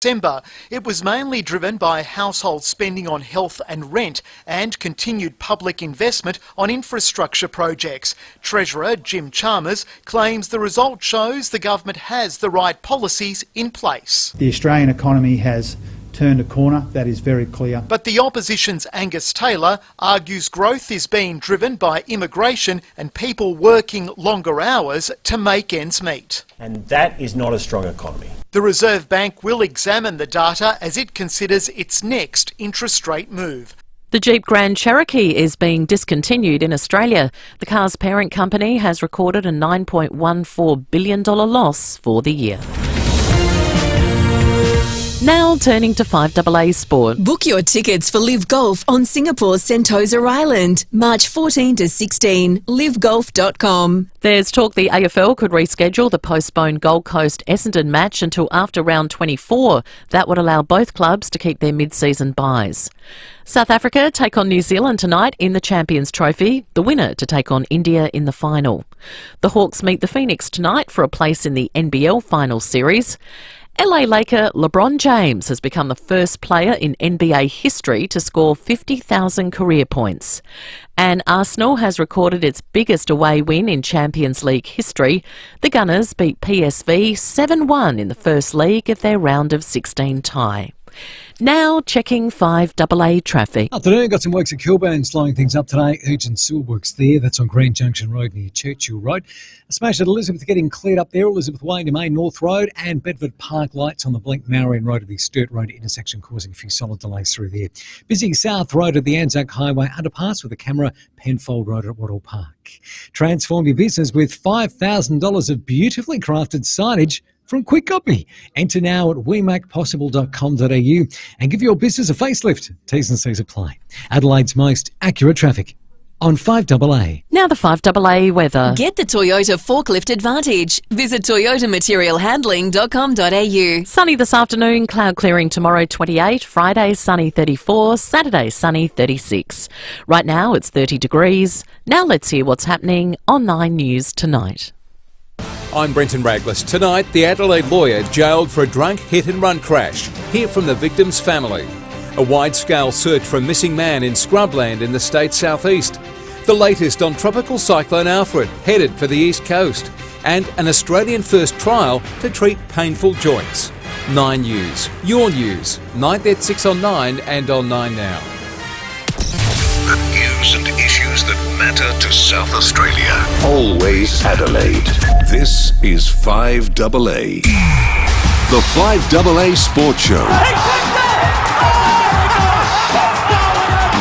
December. It was mainly driven by household spending on health and rent and continued public investment on infrastructure projects. Treasurer Jim Chalmers claims the result shows the government has the right policies in place. The Australian economy has turned a corner, that is very clear. But the opposition's Angus Taylor argues growth is being driven by immigration and people working longer hours to make ends meet. And that is not a strong economy. The Reserve Bank will examine the data as it considers its next interest rate move. The Jeep Grand Cherokee is being discontinued in Australia. The car's parent company has recorded a $9.14 billion loss for the year. Now turning to FIVEAA Sport. Book your tickets for Live Golf on Singapore's Sentosa Island, March 14 to 16, livegolf.com. There's talk the AFL could reschedule the postponed Gold Coast Essendon match until after round 24. That would allow both clubs to keep their mid-season buys. South Africa take on New Zealand tonight in the Champions Trophy, the winner to take on India in the final. The Hawks meet the Phoenix tonight for a place in the NBL Final Series. LA Laker LeBron James has become the first player in NBA history to score 50,000 career points. And Arsenal has recorded its biggest away win in Champions League history. The Gunners beat PSV 7-1 in the first leg of their round of 16 tie. Now checking FIVEAA traffic. Afternoon, got some works at Kilburn slowing things up today. Urgent sewer works there. That's on Green Junction Road near Churchill Road. A smash at Elizabeth getting cleared up there. Elizabeth Way to Main North Road and Bedford Park lights on the Blink-Marion Road at the Sturt Road intersection causing a few solid delays through there. Busy South Road at the Anzac Highway underpass with a camera. Penfold Road at Wattle Park. Transform your business with $5,000 of beautifully crafted signage from Quick Copy. Enter now at wemakepossible.com.au and give your business a facelift. T's and C's apply. Adelaide's most accurate traffic on FIVEAA. Now the FIVEAA weather. Get the Toyota Forklift Advantage. Visit toyotamaterialhandling.com.au. Sunny this afternoon, cloud clearing tomorrow 28, Friday sunny 34, Saturday sunny 36. Right now it's 30 degrees. Now let's hear what's happening on 9 News tonight. I'm Brenton Raglis. Tonight, the Adelaide lawyer jailed for a drunk hit-and-run crash. Hear from the victim's family. A wide-scale search for a missing man in scrubland in the state's southeast. The latest on Tropical Cyclone Alfred, headed for the east coast. And an Australian-first trial to treat painful joints. 9 News, your news. 9 at 6 on 9 and on 9 Now. The news and issues that matter to South Australia. Always Adelaide. This is FIVEAA. The FIVEAA Sports Show.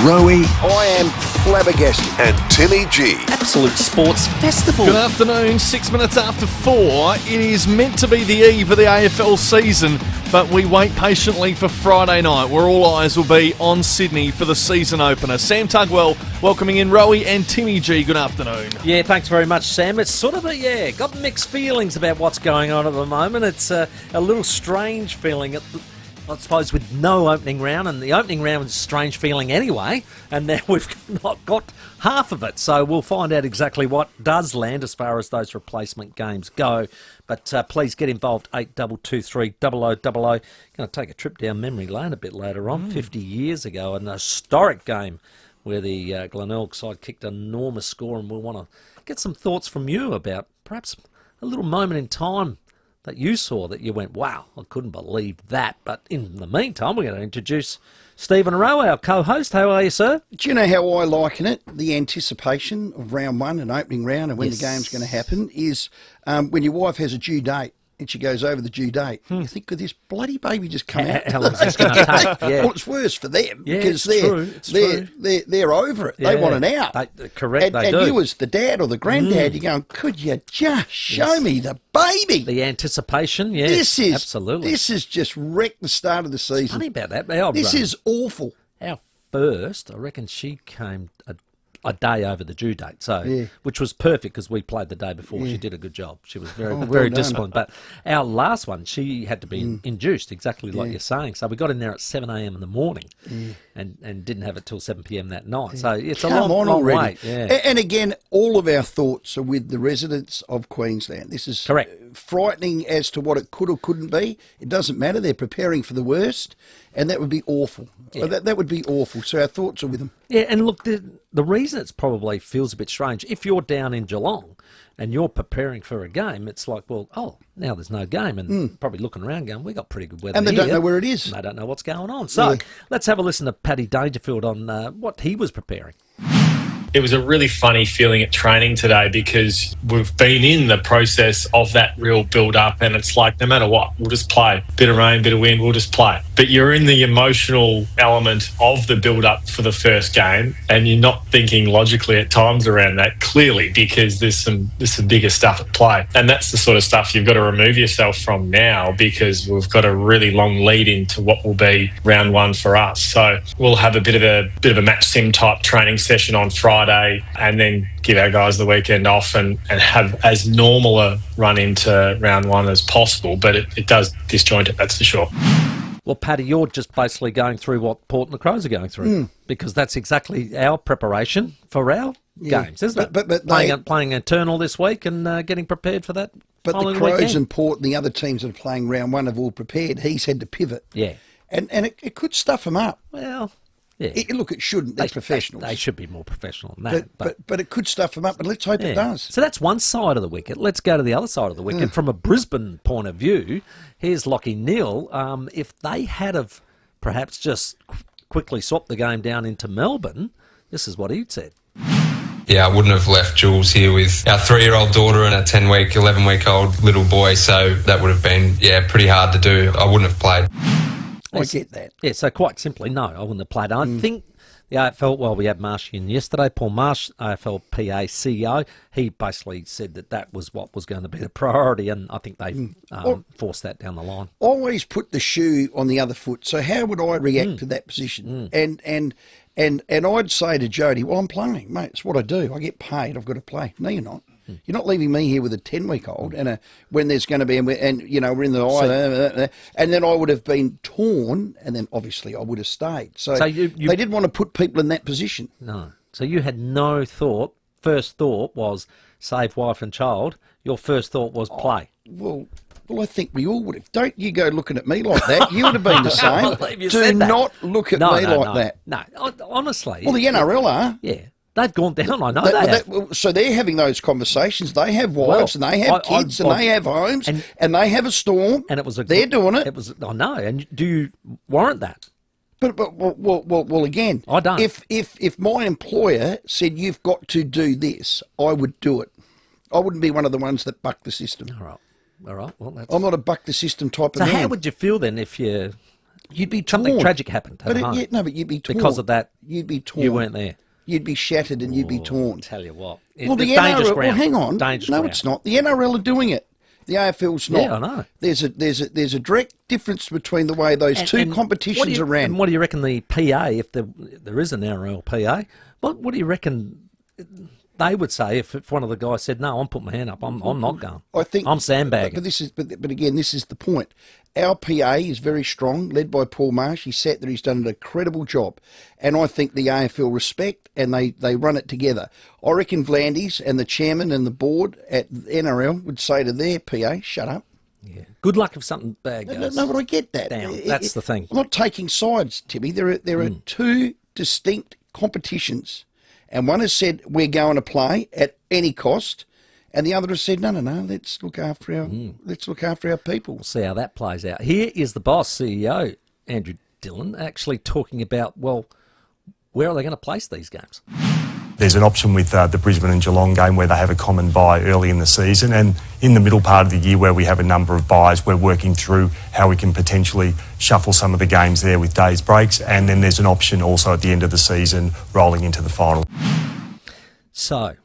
Rowey. I am flabbergasted. And Timmy G. Absolute sports festival. Good afternoon, 6 minutes after 4. It is meant to be the eve of the AFL season, but we wait patiently for Friday night, where all eyes will be on Sydney for the season opener. Sam Tugwell welcoming in Rowey and Timmy G. Good afternoon. Yeah, thanks very much, Sam. It's sort of got mixed feelings about what's going on at the moment. It's a little strange feeling I suppose, with no opening round, and the opening round was a strange feeling anyway, and now we've not got half of it, so we'll find out exactly what does land as far as those replacement games go. But please get involved, 8223 0000. Going to take a trip down memory lane a bit later on. 50 years ago, an historic game where the Glenelg side kicked an enormous score, and we'll want to get some thoughts from you about perhaps a little moment in time that you saw that you went, wow, I couldn't believe that. But in the meantime, we're going to introduce Stephen Rowe, our co-host. How are you, sir? Do you know how I liken it? The anticipation of round one and opening round and when the game's going to happen is when your wife has a due date and she goes over the due date. You think, could this bloody baby just come out? How long is this going to take? Yeah. Well, it's worse for them because true. they're over it. They want an out. Correct, they do. And you as the dad or the granddad, you're going, could you just show me the baby? The anticipation, yes, absolutely. This has just wrecked the start of the season. It's funny about that. This is awful. Our first, I reckon she came a day over the due date, which was perfect because we played the day before. She did a good job. She was very disciplined. But our last one, she had to be induced, exactly like you're saying. So we got in there at 7 a.m. in the morning and didn't have it till 7 p.m. that night. So it's a long wait. Yeah. And again, all of our thoughts are with the residents of Queensland. This is correct. frightening as to what it could or couldn't be. It doesn't matter. They're preparing for the worst, and that would be awful. Yeah. That would be awful. So our thoughts are with them. Yeah, and look, the reason it's probably feels a bit strange, if you're down in Geelong and you're preparing for a game, it's like, well, now there's no game, and probably looking around going, we got pretty good weather And they here. don't know where it is. And they don't know what's going on. So let's have a listen to Paddy Dangerfield on what he was preparing. It was a really funny feeling at training today because we've been in the process of that real build-up, and it's like, no matter what, we'll just play. Bit of rain, bit of wind, we'll just play. But you're in the emotional element of the build-up for the first game, and you're not thinking logically at times around that, clearly, because there's some bigger stuff at play. And that's the sort of stuff you've got to remove yourself from now, because we've got a really long lead into what will be round one for us. So we'll have a bit of a match sim type training session on Friday, and then give our guys the weekend off and have as normal a run into round one as possible. But it does disjoint it, that's for sure. Well, Paddy, you're just basically going through what Port and the Crows are going through, because that's exactly our preparation for our games, isn't it? But playing Eternal this week and getting prepared for that. But the following Crows weekend. and Port and the other teams that are playing round one have all prepared. He's had to pivot. Yeah. And it could stuff them up. Well, yeah. Look, it shouldn't. They're professionals. They should be more professional than that. But it could stuff them up, but let's hope it does. So that's one side of the wicket. Let's go to the other side of the wicket. From a Brisbane point of view, here's Lockie Neal. If they had have perhaps just quickly swapped the game down into Melbourne, this is what he'd said. Yeah, I wouldn't have left Jules here with our 3-year-old daughter and a 10-week, 11-week-old little boy, so that would have been, pretty hard to do. I wouldn't have played. I get that. Yeah, so quite simply, no, I wouldn't have played. I think the AFL, we had Marsh in yesterday, Paul Marsh, AFL PA CEO, he basically said that was what was going to be the priority, and I think they forced that down the line. Always put the shoe on the other foot. So how would I react to that position? And I'd say to Jody, well, I'm playing, mate. It's what I do. I get paid. I've got to play. No, you're not. You're not leaving me here with a 10-week-old and when there's going to be, we're in the eye, and then I would have been torn, and then obviously I would have stayed. So they didn't want to put people in that position. No. So you had no thought. First thought was save wife and child. Your first thought was play. Well, I think we all would have. Don't you go looking at me like that. You would have been the same. Do not look at me like that. No, honestly. Well, the NRL are. Yeah. They've gone down, I know so they're having those conversations. They have wives and they have kids and they have homes and they have a storm. And they're doing it. I know. And do you warrant that? But well, again, I don't. If my employer said you've got to do this, I would do it. I wouldn't be one of the ones that buck the system. All right. Well, I'm not a buck the system type of man. So how would you feel then if you'd be something torn. tragic happened at home? But you'd be torn because of that. You'd be torn. You weren't there. You'd be shattered and you'd be torn. I'll tell you what. Well, the dangerous NRL. ground. Well, hang on. Dangerous no, ground. it's not. The NRL are doing it. The AFL's not. Yeah, I know. There's a direct difference between the way those two competitions are ran. And what do you reckon the PA, if there is an NRL PA, what do you reckon they would say if one of the guys said, no, I'm putting my hand up, I'm not going. I think I'm sandbagging. But again, this is the point. Our PA is very strong, led by Paul Marsh. He sat there, he's done an incredible job. And I think the AFL respect and they run it together. I reckon Vlandis and the chairman and the board at the NRL would say to their PA, shut up. Yeah. Good luck if something bad goes. No, but I get that. Down. That's the thing. I'm not taking sides, Timmy. There are two distinct competitions. And one has said, we're going to play at any cost. And the other has said, no, let's look after our people. We'll see how that plays out. Here is the boss, CEO, Andrew Dillon, actually talking about, well, where are they going to place these games? There's an option with the Brisbane and Geelong game where they have a common bye early in the season, and in the middle part of the year where we have a number of byes, we're working through how we can potentially shuffle some of the games there with days breaks, and then there's an option also at the end of the season rolling into the final. So,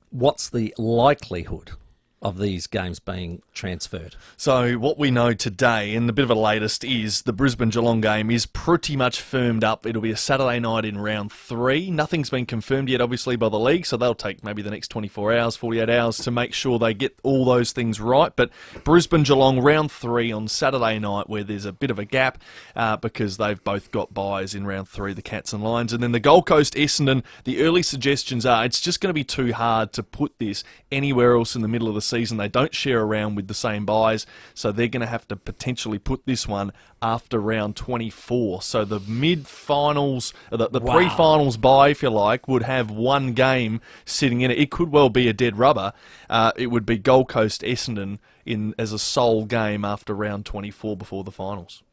what's the likelihood of these games being transferred? So what we know today, and the bit of a latest, is the Brisbane-Geelong game is pretty much firmed up. It'll be a Saturday night in round 3. Nothing's been confirmed yet, obviously, by the league, so they'll take maybe the next 24 hours, 48 hours to make sure they get all those things right. But Brisbane-Geelong round 3 on Saturday night, where there's a bit of a gap because they've both got byes in round 3, the Cats and Lions. And then the Gold Coast Essendon, the early suggestions are it's just going to be too hard to put this anywhere else in the middle of the season. season. They don't share around with the same buys, so they're going to have to potentially put this one after round 24. So the mid-finals, the pre-finals bye, if you like, would have one game sitting in it. It could well be a dead rubber. It would be Gold Coast Essendon as a sole game after round 24 before the finals.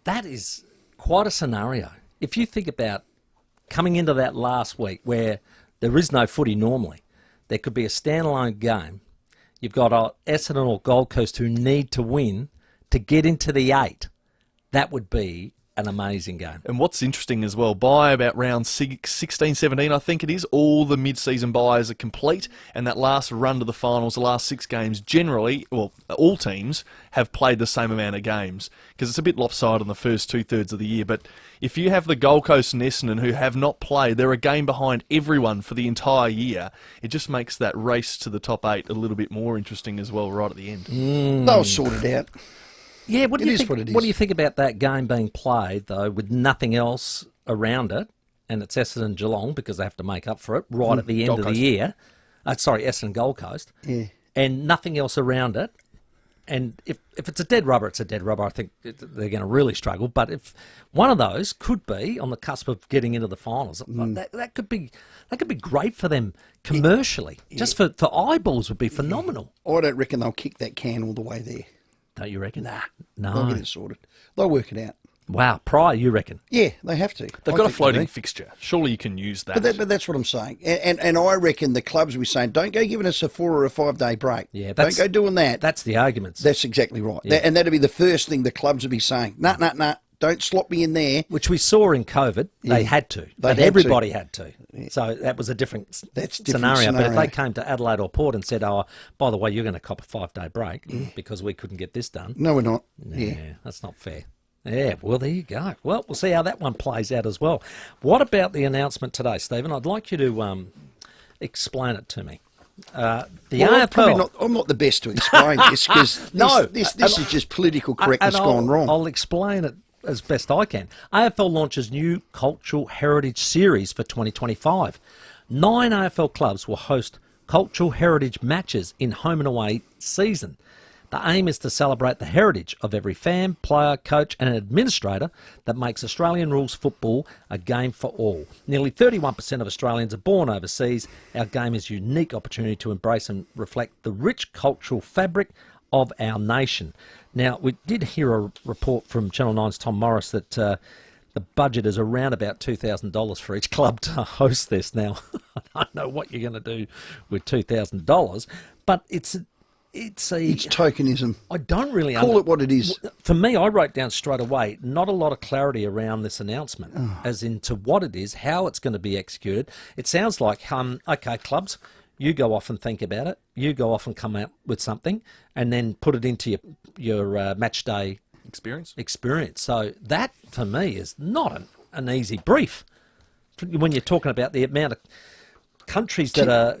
That is quite a scenario. If you think about coming into that last week where there is no footy normally, there could be a standalone game. You've got Essendon or Gold Coast who need to win to get into the 8. That would be an amazing game. And what's interesting as well, by about round 16, 17, I think it is, all the mid-season buys are complete, and that last run to the finals, the last 6 games, generally, well, all teams have played the same amount of games, because it's a bit lopsided in the first 2/3 of the year. But if you have the Gold Coast and Essendon who have not played, they're a game behind everyone for the entire year. It just makes that race to the top 8 a little bit more interesting as well right at the end. They'll sort it out. Yeah, what do you think? What it is. What do you think about that game being played though, with nothing else around it, and it's Essendon Geelong because they have to make up for it right at the end Gold of Coast. the year? Sorry, Essendon Gold Coast. Yeah. And nothing else around it. And if it's a dead rubber, it's a dead rubber. I think they're going to really struggle. But if one of those could be on the cusp of getting into the finals, that could be great for them commercially. Just for eyeballs would be phenomenal. I don't reckon they'll kick that can all the way there. Don't you reckon? Nah. No. They'll get it sorted. They'll work it out. Wow, Pryor, you reckon? Yeah, they have to. They've got a floating fixture. Surely you can use that. But that's what I'm saying. And I reckon the clubs will be saying, don't go giving us a 4 or a 5 day break. Yeah, don't go doing that. That's the arguments. That's exactly right. Yeah. And that'll be the first thing the clubs will be saying. Nah, don't slot me in there. Which we saw in COVID. They had to. Everybody had to. So that was a different scenario. But if they came to Adelaide or Port and said, oh, by the way, you're going to cop a 5 day break because we couldn't get this done. No, we're not. Yeah, that's not fair. Yeah, well, there you go. Well, we'll see how that one plays out as well. What about the announcement today, Stephen? I'd like you to explain it to me. AFL. I'm not the best to explain this because this is just political correctness gone wrong. I'll explain it as best I can. AFL launches new Cultural Heritage Series for 2025. 9 AFL clubs will host Cultural Heritage matches in home and away season. The aim is to celebrate the heritage of every fan, player, coach and administrator that makes Australian rules football a game for all. Nearly 31% of Australians are born overseas. Our game is a unique opportunity to embrace and reflect the rich cultural fabric of our nation. Now, we did hear a report from Channel 9's Tom Morris that the budget is around about $2,000 for each club to host this. Now, I don't know what you're going to do with $2,000, but it's tokenism. I don't really call it what it is. For me, I wrote down straight away, not a lot of clarity around this announcement, as into what it is, how it's going to be executed. It sounds like, okay, clubs, you go off and think about it. You go off and come out with something, and then put it into your match day experience. So that, for me, is not an easy brief when you're talking about the amount of countries that are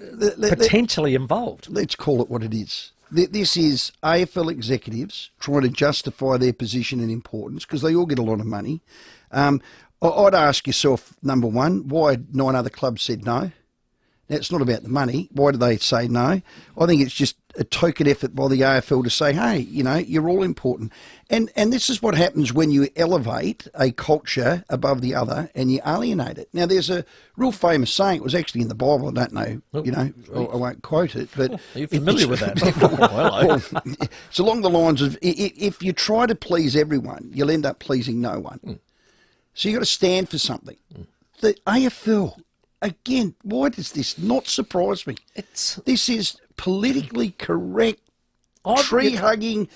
potentially involved. Let's call it what it is. This is AFL executives trying to justify their position and importance because they all get a lot of money. I'd ask yourself, number one, why 9 other clubs said no? Now, it's not about the money. Why do they say no? I think it's just a token effort by the AFL to say, hey, you're all important. And this is what happens when you elevate a culture above the other and you alienate it. Now, there's a real famous saying. It was actually in the Bible. I don't know, I won't quote it. But are you familiar with that? It's along the lines of, if you try to please everyone, you'll end up pleasing no one. So you've got to stand for something. The AFL... Again, why does this not surprise me? This is politically correct, tree-hugging.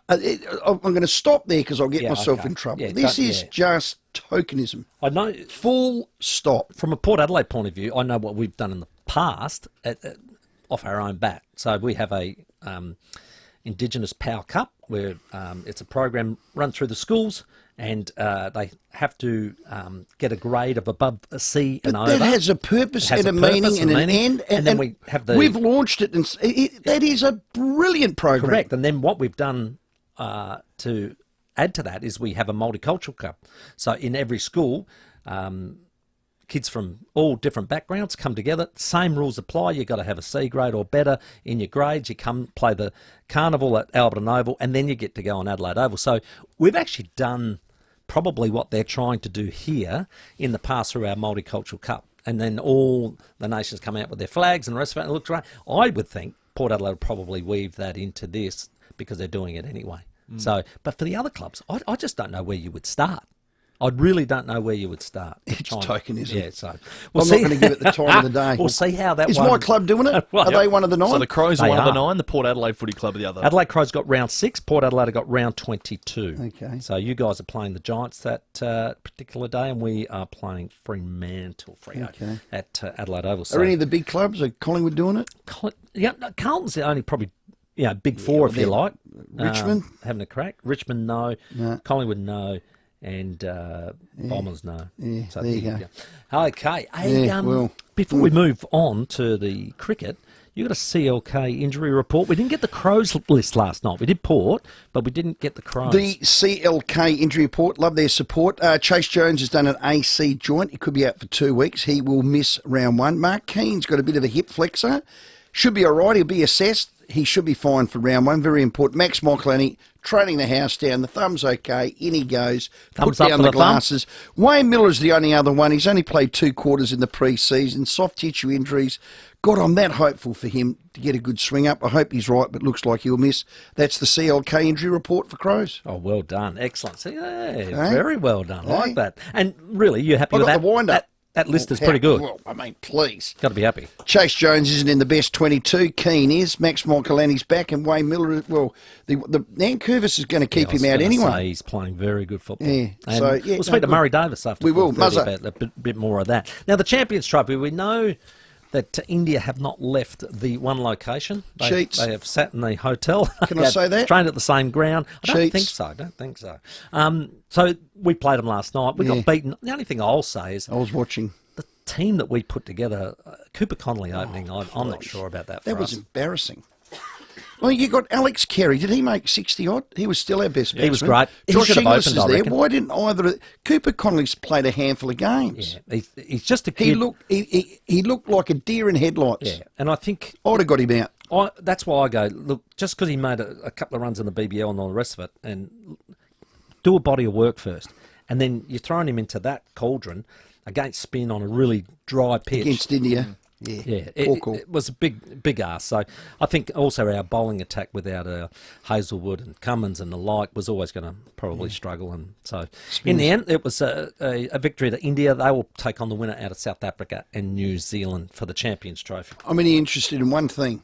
I'm going to stop there because I'll get myself in trouble. This is just tokenism. I know. Full stop. From a Port Adelaide point of view, I know what we've done in the past off our own bat. So we have a Indigenous Power Cup where it's a program run through the schools, and they have to get a grade of above a C and over. That has a purpose and a meaning and an end. And then we have we've launched it, and that is a brilliant program. Correct. And then what we've done to add to that is we have a multicultural cup. So in every school, kids from all different backgrounds come together. Same rules apply. You've got to have a C grade or better in your grades. You come play the carnival at Alberton Oval, and then you get to go on Adelaide Oval. So we've actually done probably what they're trying to do here in the past through our Multicultural Cup. And then all the nations come out with their flags and the rest of it. And it looks right. I would think Port Adelaide will probably weave that into this because they're doing it anyway. So, but for the other clubs, I just don't know where you would start. I really don't know where you would start. It's tokenism. Yeah, so I'm not going to give it the time of the day. We'll see how that is one... my club doing it? Are they one of the 9? So the Crows are They one of the are. 9, the Port Adelaide Footy Club are the other. Adelaide Crows got round 6, Port Adelaide got round 22. Okay. So you guys are playing the Giants that particular day, and we are playing Fremantle at Adelaide Oval. So, Are any of the big clubs, are Collingwood doing it? Carlton's the only probably big four, if you like. Richmond? Having a crack. Richmond, no. Collingwood, no. And Bombers, no. Yeah, So there you go. Okay. Hey, before we move on to the cricket, you got a CLK injury report. We didn't get the Crows list last night. We did Port, but we didn't get the Crows. The CLK injury report, love their support. Chase Jones has done an AC joint. He could be out for 2 weeks. He will miss round 1. Mark Keane's got a bit of a hip flexor. Should be all right. He'll be assessed. He should be fine for round 1. Very important. Max Michelini training the house down. The thumb's okay. In he goes. Thumbs Put up down for the the glasses. Wayne Miller's the only other one. He's only played 2 quarters in the pre-season. Soft tissue injuries. God, I'm that hopeful for him to get a good swing up. I hope he's right, but looks like he'll miss. That's the CLK injury report for Crows. Oh, well done. Excellent. See, very well done. Hey. Like that. And really, you're happy I with got that? the wind-up. That list is pretty good. Well, I mean, please. Got to be happy. Chase Jones isn't in the best 22. Keane is. Max Michelini's back, and Wayne Miller. Well, the Nankervis is going to keep him out anyway. He's playing very good football. Yeah. And So we'll speak to Murray Davis after. We will. About a bit more of that. Now, the Champions Trophy. We know that India have not left the one location. Cheats. They have sat in the hotel. Can I say that? Trained at the same ground. I don't Cheats. think so. So we played them last night. We got beaten. The only thing I'll say is I was watching. the team that we put together. Cooper Connolly opening. I'm not sure about that. That for was us. embarrassing. Well, you got Alex Carey. Did he make 60 odd? He was still our best batsman. He was great. He Josh should have Inglis opened, is I there. reckon. Why didn't either? Cooper Connolly's played a handful of games. Yeah, he's just a kid. He looked like a deer in headlights. Yeah, and I think I would have got him out. that's why I go, look, just because he made a couple of runs in the BBL and all the rest of it, and do a body of work first. And then you're throwing him into that cauldron against spin on a really dry pitch. Against India. Yeah, it was a big ask. So I think also our bowling attack without Hazelwood and Cummins and the like was always going to probably struggle. And so in the end, it was a victory to India. They will take on the winner out of South Africa and New Zealand for the Champions Trophy. I'm only interested in one thing.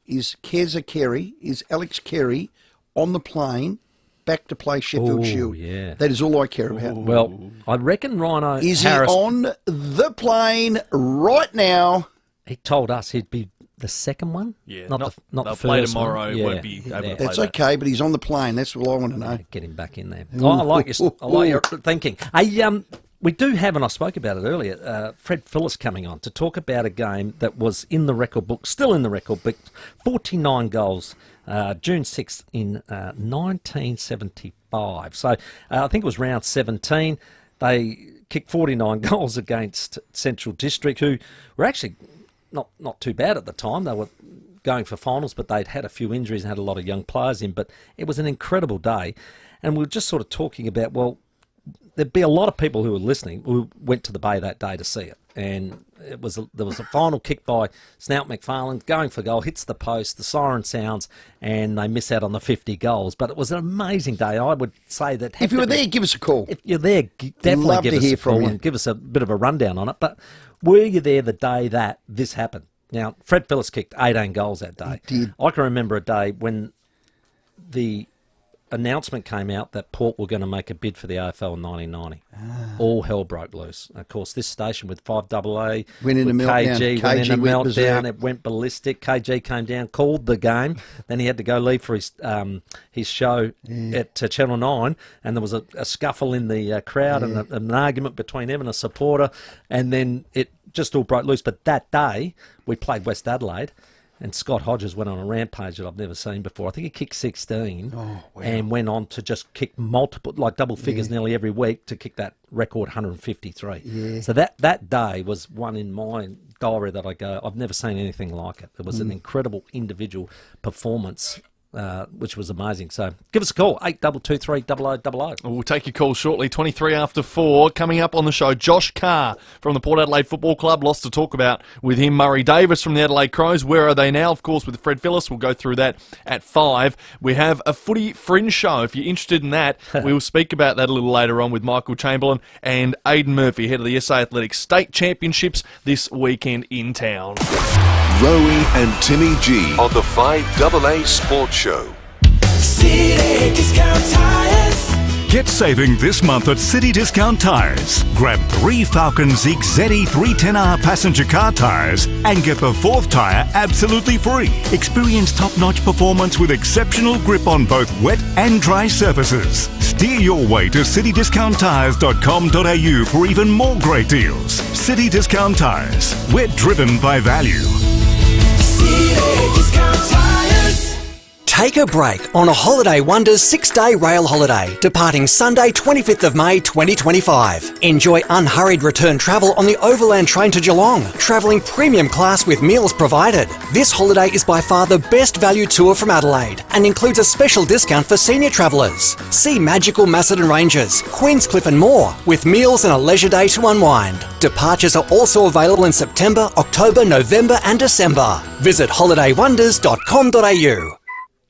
Is Keza Carey, is Alex Carey on the plane back to play Sheffield Shield? Yeah. That is all I care about. Well, I reckon Rhino Is Harris... he on the plane right now? He told us he'd be the second one. Yeah, not the they'll first play tomorrow. One. Yeah, Won't be able to play That's that. okay, but he's on the plane. That's all I want to know. Get him back in there. I like your thinking. Hey, we do have, and I spoke about it earlier, Fred Phillis coming on to talk about a game that was in the record book, still in the record book, 49 goals, June 6th in 1975. So I think it was round 17. They kicked 49 goals against Central District, who were actually not too bad at the time. They were going for finals, but they'd had a few injuries and had a lot of young players in. But it was an incredible day. And we were just sort of talking about, well, there'd be a lot of people who were listening who went to the Bay that day to see it. And there was a final kick by Snout McFarlane, going for goal, hits the post, the siren sounds, and they miss out on the 50 goals. But it was an amazing day. I would say that... If you were there, give us a call. If you're there, definitely Love give to us hear a call from you. and give us a bit of a rundown on it. But were you there the day that this happened? Now, Fred Phillis kicked 18 goals that day. He did. I can remember a day when the announcement came out that Port were going to make a bid for the AFL in 1990. All hell broke loose. Of course, this station with 5AA, Went in a with meltdown. KG went in a went meltdown. berserk. It went ballistic. KG came down, called the game. Then he had to go leave for his show at Channel 9, and there was a scuffle in the crowd and an argument between him and a supporter, and then it just all broke loose. But that day, we played West Adelaide, And Scott Hodges went on a rampage that I've never seen before. I think he kicked 16 and went on to just kick multiple, like double figures nearly every week to kick that record 153. Yeah. So that day was one in my diary that I go, I've never seen anything like it. It was an incredible individual performance, which was amazing. So give us a call, 8223 0000. We'll take your call shortly, 23 after 4. Coming up on the show, Josh Carr from the Port Adelaide Football Club. Lots to talk about with him. Murray Davis from the Adelaide Crows. Where are they now? Of course, with Fred Phillips. We'll go through that at 5. We have a footy fringe show. If you're interested in that, we will speak about that a little later on with Michael Chamberlain and Aidan Murphy, head of the SA Athletics State Championships this weekend in town. Rowey and Timmy G on the 5AA Sports Show. City Discount Tires. Get saving this month at City Discount Tires. Grab 3 Falcon Zeek ZE 310R passenger car tires and get the 4th tyre absolutely free. Experience top-notch performance with exceptional grip on both wet and dry surfaces. Steer your way to citydiscounttires.com.au for even more great deals. City Discount Tires. We're driven by value. Take a break on a Holiday Wonders 6-day rail holiday, departing Sunday 25th of May 2025. Enjoy unhurried return travel on the overland train to Geelong, travelling premium class with meals provided. This holiday is by far the best value tour from Adelaide and includes a special discount for senior travellers. See magical Macedon Ranges, Queenscliff and more, with meals and a leisure day to unwind. Departures are also available in September, October, November and December. Visit holidaywonders.com.au.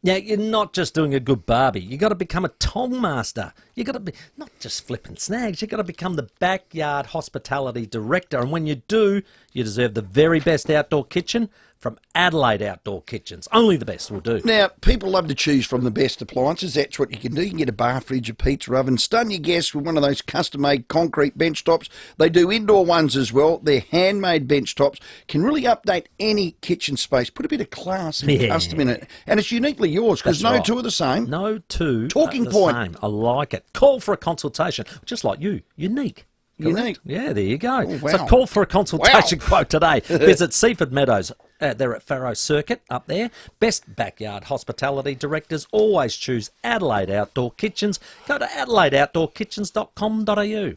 Now, you're not just doing a good barbie. You've got to become a tong master. You've got to be not just flipping snags. You've got to become the backyard hospitality director. And when you do, you deserve the very best outdoor kitchen from Adelaide Outdoor Kitchens. Only the best will do. Now, people love to choose from the best appliances. That's what you can do. You can get a bar fridge, a pizza oven, stun your guests with one of those custom-made concrete bench tops. They do indoor ones as well. They're handmade bench tops. Can really update any kitchen space. Put a bit of class and custom in it. And it's uniquely yours because no two are the same. No two Talking are the point. same. I like it. Call for a consultation. Just like you. Unique. Correct? Unique. Yeah, there you go. Oh, wow. So call for a consultation quote today. Visit Seaford Meadows. They're at Farrow Circuit up there. Best backyard hospitality directors always choose Adelaide Outdoor Kitchens. Go to adelaideoutdoorkitchens.com.au.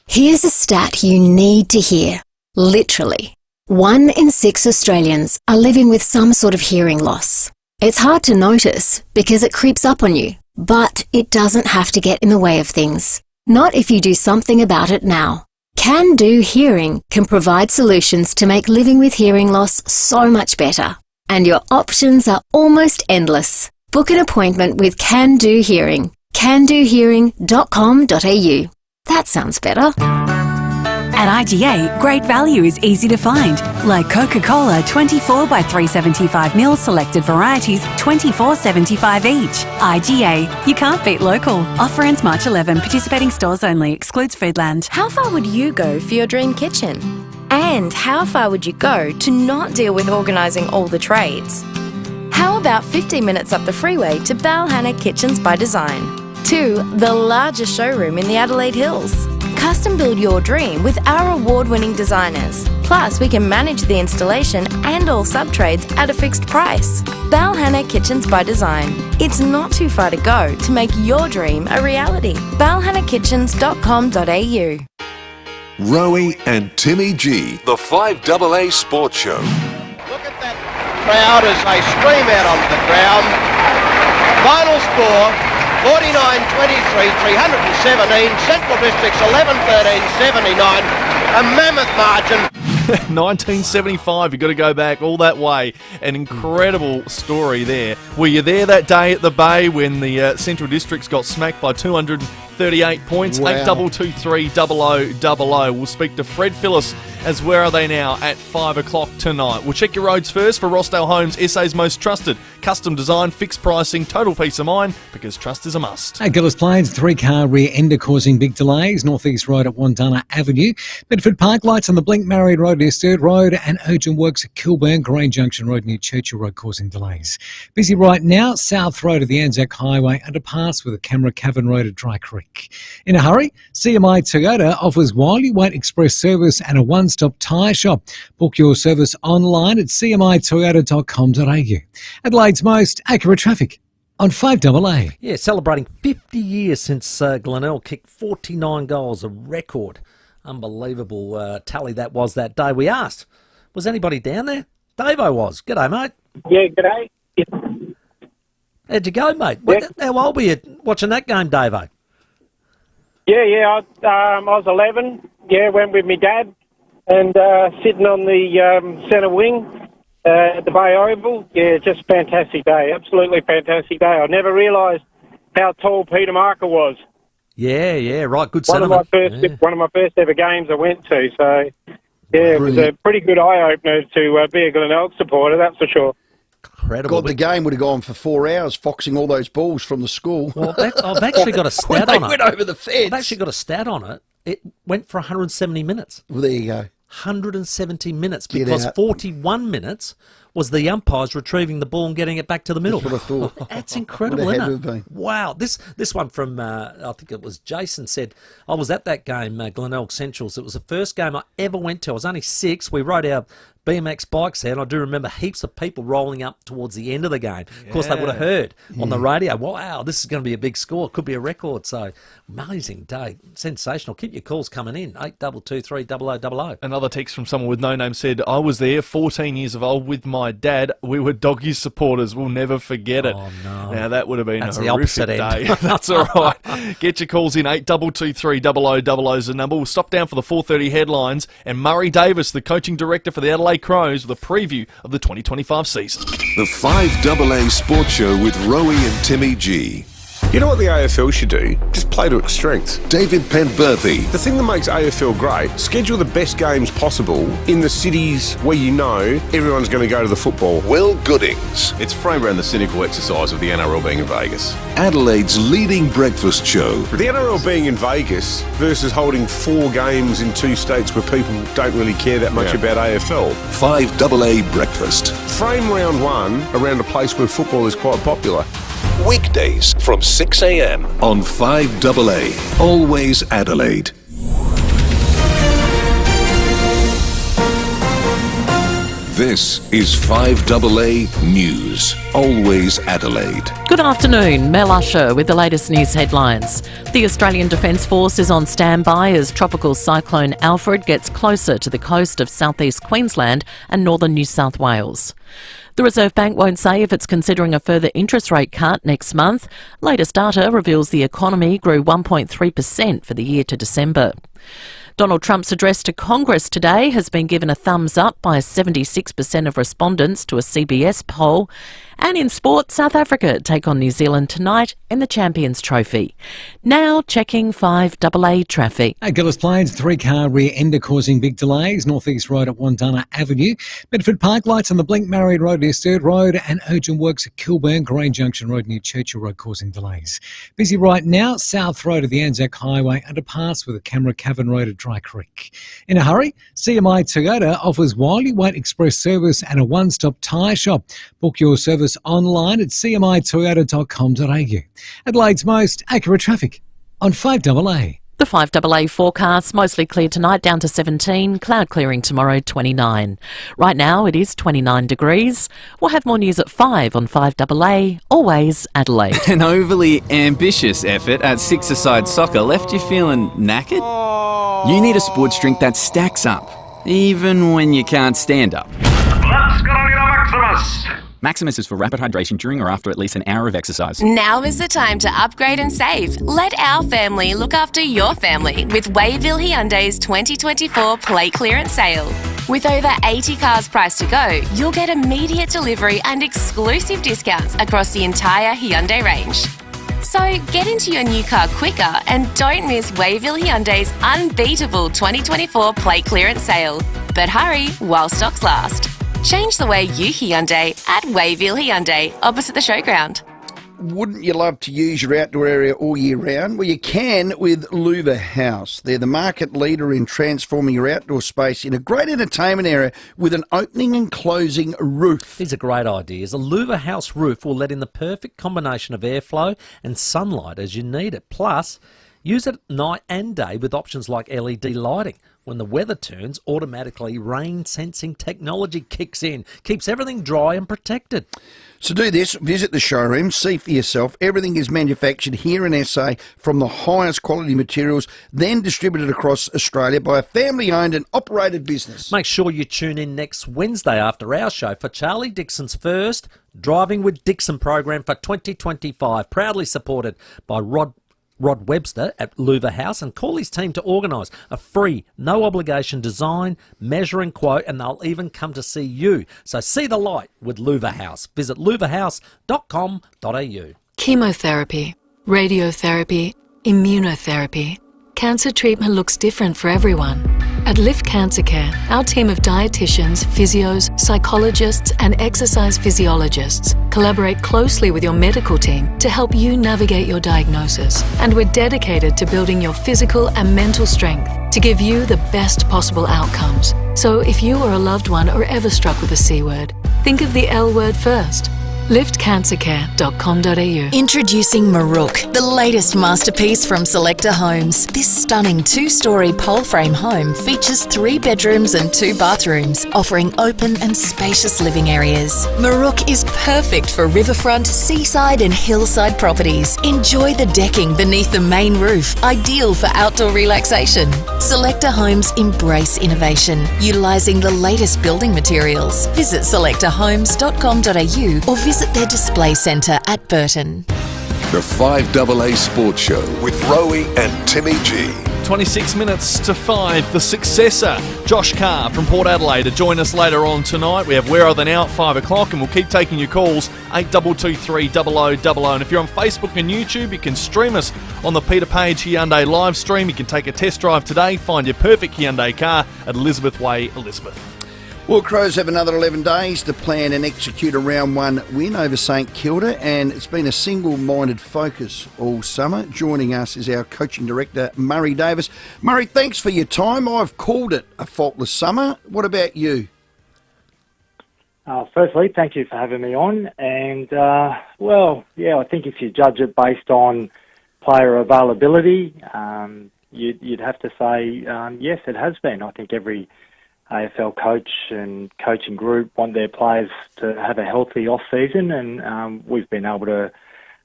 Here's a stat you need to hear. Literally, 1 in 6 Australians are living with some sort of hearing loss. It's hard to notice because it creeps up on you, but it doesn't have to get in the way of things. Not if you do something about it now. Can Do Hearing can provide solutions to make living with hearing loss so much better. And your options are almost endless. Book an appointment with Can Do Hearing. candohearing.com.au. That sounds better. At IGA, great value is easy to find. Like Coca-Cola 24 by 375 ml selected varieties, $24.75 each. IGA, you can't beat local. Offer ends March 11. Participating stores only. Excludes Foodland. How far would you go for your dream kitchen? And how far would you go to not deal with organising all the trades? How about 15 minutes up the freeway to Balhanna Kitchens by Design? 2, the largest showroom in the Adelaide Hills. Custom build your dream with our award-winning designers. Plus, we can manage the installation and all sub-trades at a fixed price. Balhanna Kitchens by Design. It's not too far to go to make your dream a reality. balhannakitchens.com.au. Rowey and Timmy G, the 5AA Sports Show. Look at that crowd as they stream out onto the ground. Final score, 49-23, 317. Central Districts 11-13, 79. A mammoth margin. 1975, you've got to go back all that way. An incredible story there. Were you there that day at the Bay when the Central Districts got smacked by 238 points? Wow. 8223 0000. We'll speak to Fred Phillips as Where Are They Now at 5 o'clock tonight. We'll check your roads first for Rossdale Homes, SA's most trusted. Custom design, fixed pricing, total peace of mind, because trust is a must. Hey, Gillis Plains, 3-car rear ender causing big delays. Northeast Road at Wandana Avenue. Bedford Park lights on the Blink Married Road near Sturt Road, and urgent works at Kilburn, Green Junction Road near Churchill Road causing delays. Busy right now, South Road of the Anzac Highway underpass with a Camera Cavern Road at Dry Creek. track. In a hurry, CMI Toyota offers while you wait express service and a one-stop tyre shop. Book your service online at cmitoyota.com.au. Adelaide's most accurate traffic on 5AA. Yeah, celebrating 50 years since Glenelg kicked 49 goals, a record. Unbelievable tally that was that day. We asked, was anybody down there? Davo was. G'day, mate. Yeah, g'day. How'd you go, mate? How old were you watching that game, Davo? Yeah, I was 11. Yeah, went with my dad and sitting on the centre wing at the Bay Oval. Yeah, just fantastic day. Absolutely fantastic day. I never realised how tall Peter Marker was. Yeah, right. Good One sentiment. of my first ever games I went to. So, yeah, it was a pretty good eye-opener to be a Glenelg supporter, that's for sure. Incredible. God, the game would have gone for 4 hours, foxing all those balls from the school. Well, I've actually got a stat on it. They went over the fence. I've actually got a stat on it. It went for 170 minutes. Well, there you go. 170 minutes Get because out. 41 minutes was the umpires retrieving the ball and getting it back to the middle. That's what I thought. That's incredible, Would have isn't had to it? have been. Wow. This one from, I think it was Jason, said, I was at that game, Glenelg Centrals. It was the first game I ever went to. I was only 6. We rode our BMX bikes there, and I do remember heaps of people rolling up towards the end of the game. Of course, they would have heard on the radio, wow, this is going to be a big score. It could be a record. So, amazing day. Sensational. Keep your calls coming in. 8223 0000. Another text from someone with no name said, I was there, 14 years of old, with my dad. We were Doggies supporters. We'll never forget it. Oh, no. Now, that would have been That's a the horrific opposite end. day. That's all right. Get your calls in. 8223 0000 is the number. We'll stop down for the 4:30 headlines. And Murray Davis, the coaching director for the Adelaide Crows, with a preview of the 2025 season. The 5AA Sports Show with Rowey and Timmy G. You know what the AFL should do? Just play to its strengths. David Penberthy. The thing that makes AFL great, schedule the best games possible in the cities where you know everyone's going to go to the football. Will Goodings. It's framed around the cynical exercise of the NRL being in Vegas. Adelaide's leading breakfast show. The NRL being in Vegas versus holding 4 games in 2 states where people don't really care that much about AFL. 5AA Breakfast. Frame round 1 around a place where football is quite popular. Weekdays from 6 a.m. on 5AA. Always Adelaide. This is 5AA News. Always Adelaide. Good afternoon, Mel Usher with the latest news headlines. The Australian Defence Force is on standby as tropical cyclone Alfred gets closer to the coast of southeast Queensland and northern New South Wales. The Reserve Bank won't say if it's considering a further interest rate cut next month. Latest data reveals the economy grew 1.3% for the year to December. Donald Trump's address to Congress today has been given a thumbs up by 76% of respondents to a CBS poll. And in sport, South Africa take on New Zealand tonight in the Champions Trophy. Now checking 5AA traffic. At Gillis Plains, 3-car rear ender causing big delays. Northeast Road at Wandana Avenue. Bedford Park lights on the Blink Marion Road near Sturt Road, and urgent works at Kilburn, Green Junction Road near Churchill Road causing delays. Busy right now, South Road of the Anzac Highway underpass with a Camera Cavern Road at Dry Creek. In a hurry, CMI Toyota offers while you wait express service and a one-stop tyre shop. Book your service online at cmitoyota.com.au. Adelaide's most accurate traffic on 5AA. The 5AA forecast, mostly clear tonight, down to 17, cloud clearing tomorrow, 29. Right now it is 29 degrees. We'll have more news at 5 on 5AA, always Adelaide. An overly ambitious effort at six-a-side soccer left you feeling knackered? You need a sports drink that stacks up, even when you can't stand up. Let's go to Maximus! Maximus is for rapid hydration during or after at least an hour of exercise. Now is the time to upgrade and save. Let our family look after your family with Wayville Hyundai's 2024 plate clearance sale. With over 80 cars priced to go, you'll get immediate delivery and exclusive discounts across the entire Hyundai range. So get into your new car quicker and don't miss Wayville Hyundai's unbeatable 2024 plate clearance sale. But hurry while stocks last. Change the way you Hyundai at Wayville Hyundai, opposite the showground. Wouldn't you love to use your outdoor area all year round? Well, you can with Luva House. They're the market leader in transforming your outdoor space in a great entertainment area with an opening and closing roof. These are great ideas. A Luva House roof will let in the perfect combination of airflow and sunlight as you need it. Plus, Use it night and day with options like LED lighting. When the weather turns, automatically rain sensing technology kicks in, keeps everything dry and protected. So do this, visit the showroom, see for yourself. Everything is manufactured here in SA from the highest quality materials, then distributed across Australia by a family-owned and operated business. Make sure you tune in next Wednesday after our show for Charlie Dixon's first Driving with Dixon program for 2025, proudly supported by Rod Webster at Louver House, and call his team to organise a free, no-obligation design, measure and quote, and they'll even come to see you. So see the light with Louver House. Visit louverhouse.com.au. Chemotherapy, radiotherapy, immunotherapy. Cancer treatment looks different for everyone. At Lift Cancer Care, our team of dietitians, physios, psychologists and exercise physiologists collaborate closely with your medical team to help you navigate your diagnosis. And we're dedicated to building your physical and mental strength to give you the best possible outcomes. So if you or a loved one are ever struck with a C word, think of the L word first. liftcancercare.com.au. Introducing Marook, the latest masterpiece from Selector Homes. This stunning 2-storey pole frame home features 3 bedrooms and 2 bathrooms, offering open and spacious living areas. Marook is perfect for riverfront, seaside and hillside properties. Enjoy the decking beneath the main roof, ideal for outdoor relaxation. Selector Homes embrace innovation, utilising the latest building materials. Visit selectorhomes.com.au or visit their display centre at Burton. The 5AA Sports Show with Rowey and Timmy G. 26 minutes to 5, the successor, Josh Carr from Port Adelaide, to join us later on tonight. We have Where Are They Now at 5 o'clock, and we'll keep taking your calls, 8223 0000. And if you're on Facebook and YouTube, you can stream us on the Peter Page Hyundai live stream. You can take a test drive today, find your perfect Hyundai car at Elizabeth Way, Elizabeth. Well, Crows have another 11 days to plan and execute a round 1 win over St Kilda, and it's been a single-minded focus all summer. Joining us is our coaching director, Murray Davis. Murray, thanks for your time. I've called it a faultless summer. What about you? Firstly, thank you for having me on. And, I think if you judge it based on player availability, you'd have to say, yes, it has been. I think every AFL coach and coaching group want their players to have a healthy off-season, and we've been able to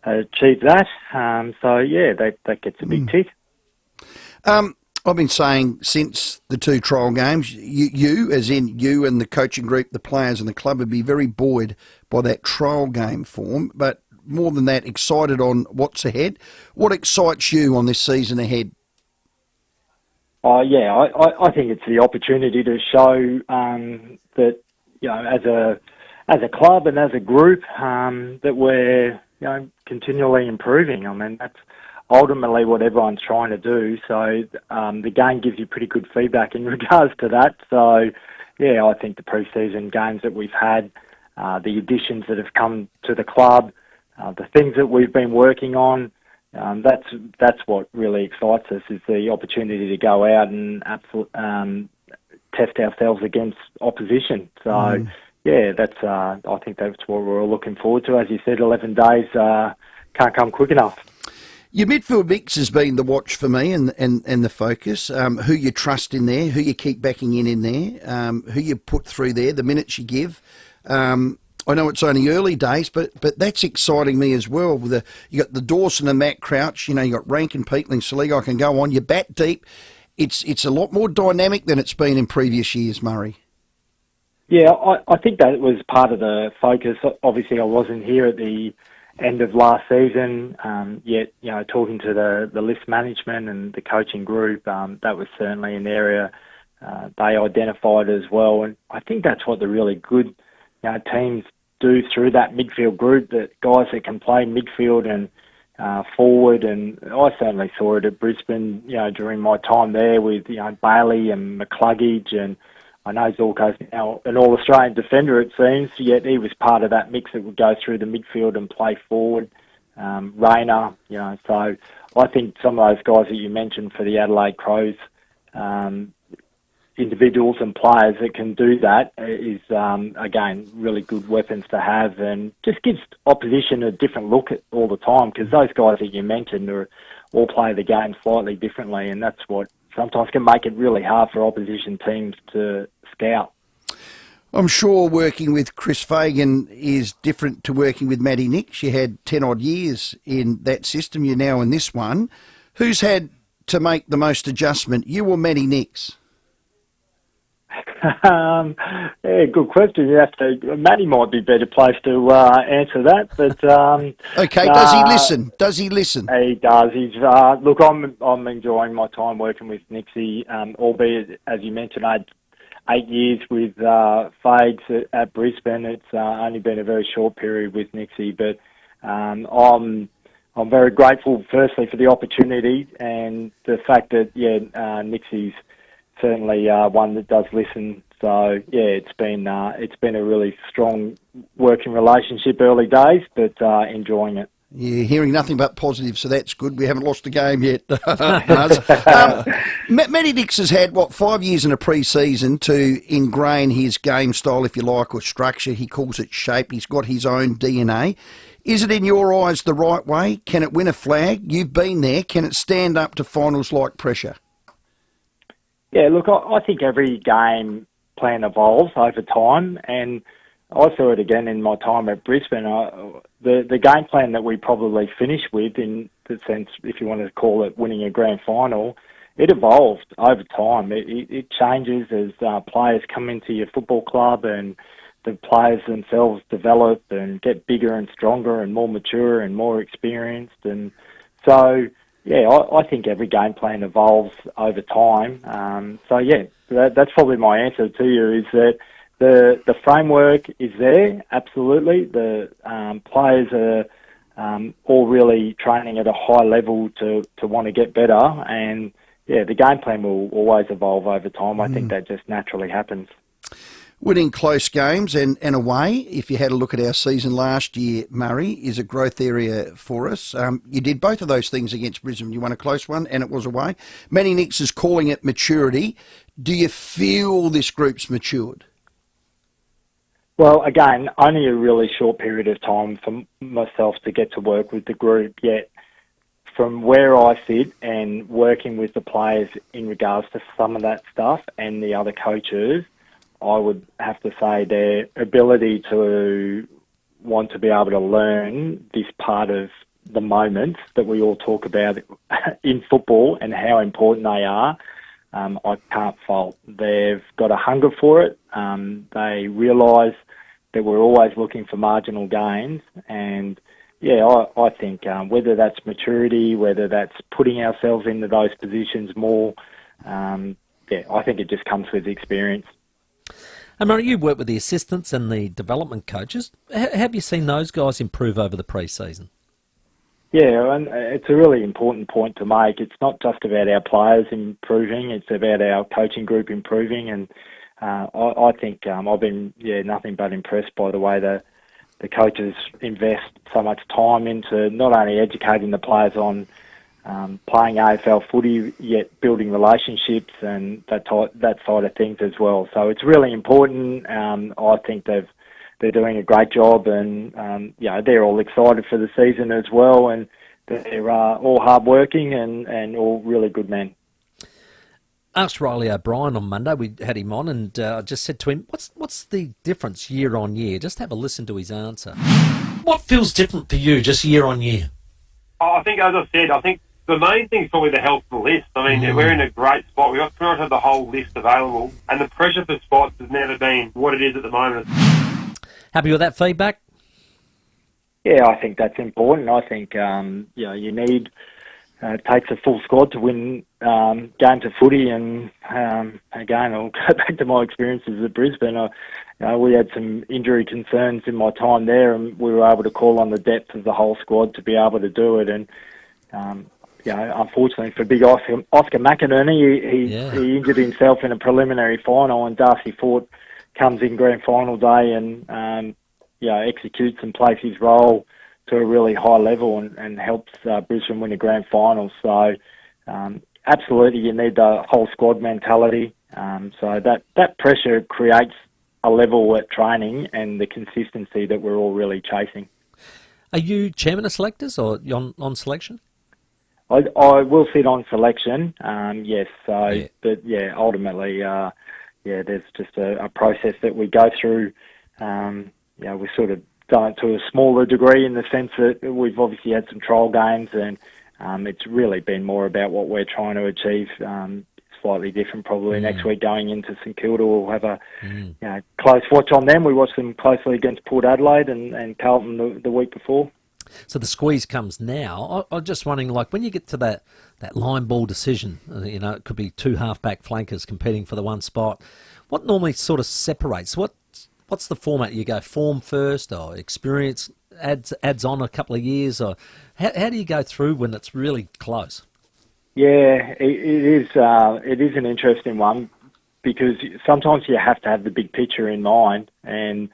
achieve that. That gets a big tick. I've been saying since the 2 trial games, you, as in you and the coaching group, the players and the club, would be very buoyed by that trial game form, but more than that, excited on what's ahead. What excites you on this season ahead? I think it's the opportunity to show that, as a club and as a group, that we're, continually improving. I mean, that's ultimately what everyone's trying to do. So the game gives you pretty good feedback in regards to that. So, I think the pre-season games that we've had, the additions that have come to the club, the things that we've been working on, that's what really excites us, is the opportunity to go out and test ourselves against opposition. So, I think that's what we're all looking forward to. As you said, 11 days can't come quick enough. Your midfield mix has been the watch for me and the focus. Who you trust in there, who you keep backing in there, who you put through there, the minutes you give. I know it's only early days, but that's exciting me as well. You got the Dawson and Matt Crouch, you got Rankin, Peatling, Saligo. I can go on. You bat deep. It's a lot more dynamic than it's been in previous years, Murray. Yeah, I think that was part of the focus. Obviously, I wasn't here at the end of last season, yet talking to the list management and the coaching group, that was certainly an area they identified as well. And I think that's what the really good teams do through that midfield group, that guys that can play midfield and forward. And I certainly saw it at Brisbane, during my time there with, Bailey and McCluggage, and I know Zorko's now an All-Australian defender, it seems, yet he was part of that mix that would go through the midfield and play forward. Rayner, so I think some of those guys that you mentioned for the Adelaide Crows, individuals and players that can do that is, again, really good weapons to have, and just gives opposition a different look at all the time, because those guys that you mentioned are all play the game slightly differently, and that's what sometimes can make it really hard for opposition teams to scout. I'm sure working with Chris Fagan is different to working with Matty Nix. You had 10 odd years in that system. You're now in this one. Who's had to make the most adjustment, you or Matty Nix? Yeah, good question. You have to. Matty might be better placed to answer that. But okay, does he listen? Does he listen? He does. He's look. I'm enjoying my time working with Nixie, albeit as you mentioned, I had 8 years with Fags at Brisbane. It's only been a very short period with Nixie, but I'm very grateful, firstly, for the opportunity and the fact that Nixie's certainly one that does listen. So it's been a really strong working relationship early days, but enjoying it. Yeah, hearing nothing but positive, so that's good. We haven't lost a game yet. Matty Nix has had, 5 years in a pre-season to ingrain his game style, if you like, or structure. He calls it shape. He's got his own DNA. Is it, in your eyes, the right way? Can it win a flag? You've been there. Can it stand up to finals-like pressure? Yeah, look, I think every game plan evolves over time, and I saw it again in my time at Brisbane. The game plan that we probably finished with, in the sense, if you want to call it winning a grand final, it evolved over time. It changes as players come into your football club and the players themselves develop and get bigger and stronger and more mature and more experienced. And so, yeah, I think every game plan evolves over time. That's probably my answer to you, is that the framework is there, absolutely. The players are all really training at a high level to want to get better, and the game plan will always evolve over time. I think that just naturally happens. Winning close games and away, if you had a look at our season last year, Murray, is a growth area for us. You did both of those things against Brisbane. You won a close one and it was away. Matty Nix is calling it maturity. Do you feel this group's matured? Well, again, only a really short period of time for myself to get to work with the group, yet from where I sit and working with the players in regards to some of that stuff and the other coaches, I would have to say their ability to want to be able to learn this part of the moments that we all talk about in football and how important they are, I can't fault. They've got a hunger for it. They realise that we're always looking for marginal gains, and I think whether that's maturity, whether that's putting ourselves into those positions more, I think it just comes with experience. And Murray, you work with the assistants and the development coaches. Have you seen those guys improve over the pre-season? Yeah, and it's a really important point to make. It's not just about our players improving, it's about our coaching group improving, and I think I've been nothing but impressed by the way the coaches invest so much time into not only educating the players on playing AFL footy, yet building relationships and that side of things as well. So it's really important. I think they're doing a great job, and they're all excited for the season as well, and they're all hardworking and all really good men. Asked Riley O'Brien on Monday. We had him on, and I just said to him, "What's the difference year on year?" Just have a listen to his answer. What feels different for you, just year on year? I think, as I said, the main thing is probably the health of the list. I mean, we're in a great spot. We've got pretty much the whole list available, and the pressure for spots has never been what it is at the moment. Happy with that feedback? Yeah, I think that's important. I think you need it takes a full squad to win games of footy, and again, I'll go back to my experiences at Brisbane. We had some injury concerns in my time there, and we were able to call on the depth of the whole squad to be able to do it. And unfortunately for big Oscar McInerney, he injured himself in a preliminary final, and Darcy Fort comes in grand final day and executes and plays his role to a really high level and helps Brisbane win a grand final. So absolutely, you need the whole squad mentality. So that pressure creates a level at training and the consistency that we're all really chasing. Are you chairman of selectors or on selection? I will sit on selection, yes. So, but yeah, ultimately, there's just a process that we go through. We sort of done it to a smaller degree in the sense that we've obviously had some trial games, and it's really been more about what we're trying to achieve. Slightly different probably next week going into St Kilda. We'll have a close watch on them. We watched them closely against Port Adelaide and Carlton the week before. So the squeeze comes now. I'm just wondering, like, when you get to that line ball decision, it could be two half-back flankers competing for the one spot. What normally sort of separates? What's the format? You go form first, or experience adds on a couple of years, or how do you go through when it's really close? Yeah, it is an interesting one, because sometimes you have to have the big picture in mind, and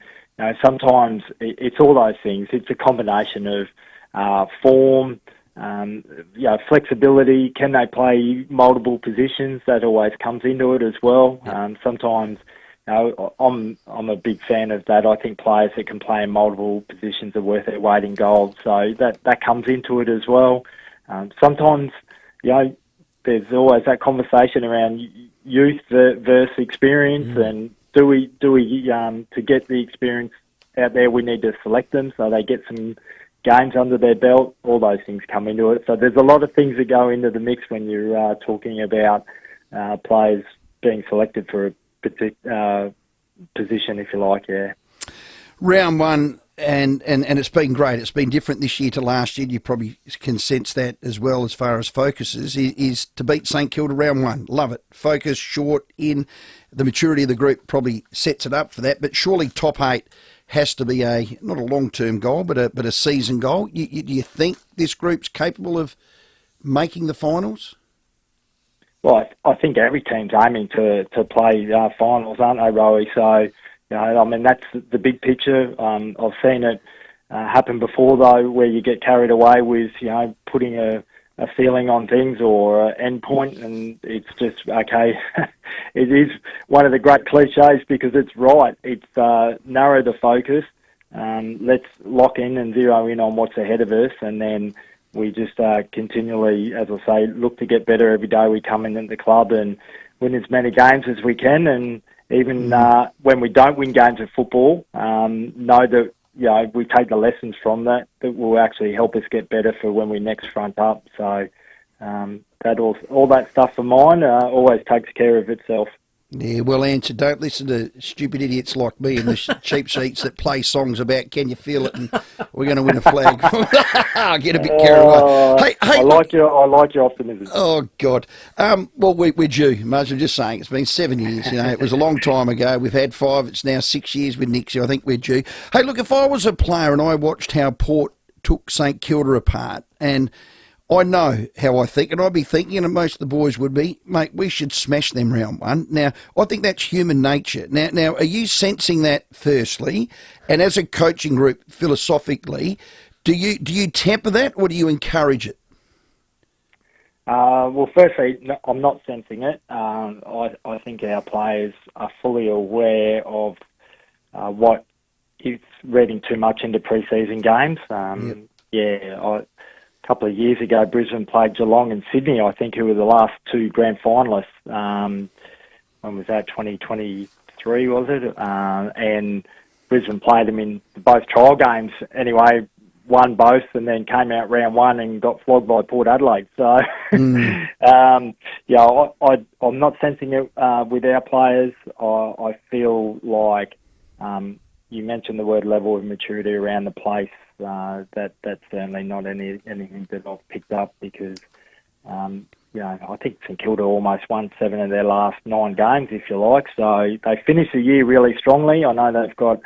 sometimes it's all those things. It's a combination of form, flexibility. Can they play multiple positions? That always comes into it as well. Sometimes, I'm a big fan of that. I think players that can play in multiple positions are worth their weight in gold. So that comes into it as well. Sometimes, there's always that conversation around youth versus experience, and do we to get the experience out there, we need to select them so they get some games under their belt. All those things come into it. So there's a lot of things that go into the mix when you're talking about players being selected for a particular position, if you like. Yeah. Round one, and it's been great. It's been different this year to last year. You probably can sense that as well as far as focuses, is to beat St Kilda round one. Love it. Focus, short, in. The maturity of the group probably sets it up for that, but surely top 8 has to be not a long-term goal, but a season goal. Do you think this group's capable of making the finals? Well, I think every team's aiming to play finals, aren't they, Rowey? So, that's the big picture. I've seen it happen before, though, where you get carried away with, putting a ceiling on things or an end point, and it's just, okay, it is one of the great cliches because it's right. It's narrow the focus. Let's lock in and zero in on what's ahead of us, and then we just continually, as I say, look to get better every day we come in at the club and win as many games as we can. And even when we don't win games of football, know that we take the lessons from that will actually help us get better for when we next front up. So all that stuff for mine always takes care of itself. Yeah, well answered. Don't listen to stupid idiots like me and the cheap sheets that play songs about can you feel it and we're going to win a flag. I get a bit carried away. Hey, I like your optimism. Oh God. Well, we're due. Marge, I'm just saying it's been 7 years. It was a long time ago. We've had 5. It's now 6 years with Nixie. I think we're due. Hey, look, if I was a player and I watched how Port took St Kilda apart, and I know how I think, and I'd be thinking, and most of the boys would be, mate, we should smash them round one. Now, I think that's human nature. Now, are you sensing that firstly? And as a coaching group, philosophically, do you temper that or do you encourage it? Well, firstly, no, I'm not sensing it. I think our players are fully aware of what is reading too much into pre-season games. A couple of years ago, Brisbane played Geelong and Sydney, I think, who were the last 2 grand finalists. When was that? 2023, was it? And Brisbane played them in both trial games. Anyway, won both and then came out round one and got flogged by Port Adelaide. So, I'm not sensing it with our players. I feel like you mentioned the word level of maturity around the place. That's certainly not anything that I've picked up because, I think St Kilda almost won 7 of their last 9 games, if you like. So they finished the year really strongly. I know they've got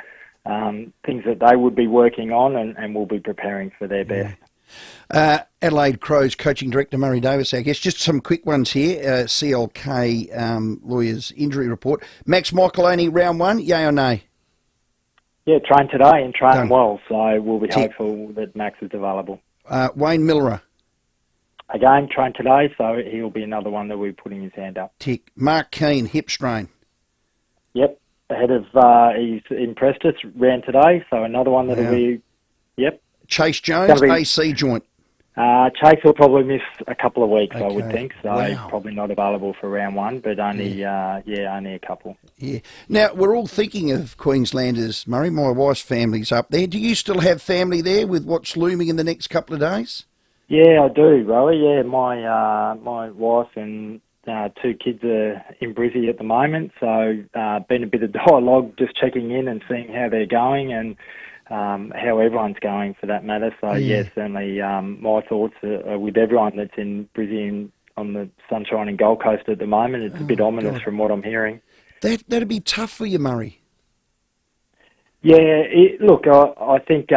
things that they would be working on and will be preparing for their best. Adelaide Crows coaching director Murray Davis, I guess. Just some quick ones here. CLK lawyers injury report. Max Micheloni, round 1, yay or nay? Yeah, trained today and trained well, so we'll be hopeful that Max is available. Wayne Millerer. Again, trained today, so he'll be another one that we're putting his hand up. Tick. Mark Keane, hip strain. Yep, ahead of, he's impressed us, ran today, so another one that'll be, yep. Chase Jones, AC joint. Chase will probably miss a couple of weeks, I would Okay. think. So Wow. he's probably not available for round one, but only only a couple. Yeah. Now, we're all thinking of Queenslanders, Murray. My wife's family's up there. Do you still have family there with what's looming in the next couple of days? Yeah, I do, Rowey. Yeah, my wife and 2 kids are in Brizzy at the moment, so been a bit of dialogue, just checking in and seeing how they're going and how everyone's going for that matter. So yeah, certainly my thoughts are with everyone that's in Brizzy and on the Sunshine and Gold Coast at the moment. It's a bit ominous from what I'm hearing. That'd be tough for you, Murray. Yeah, look, I think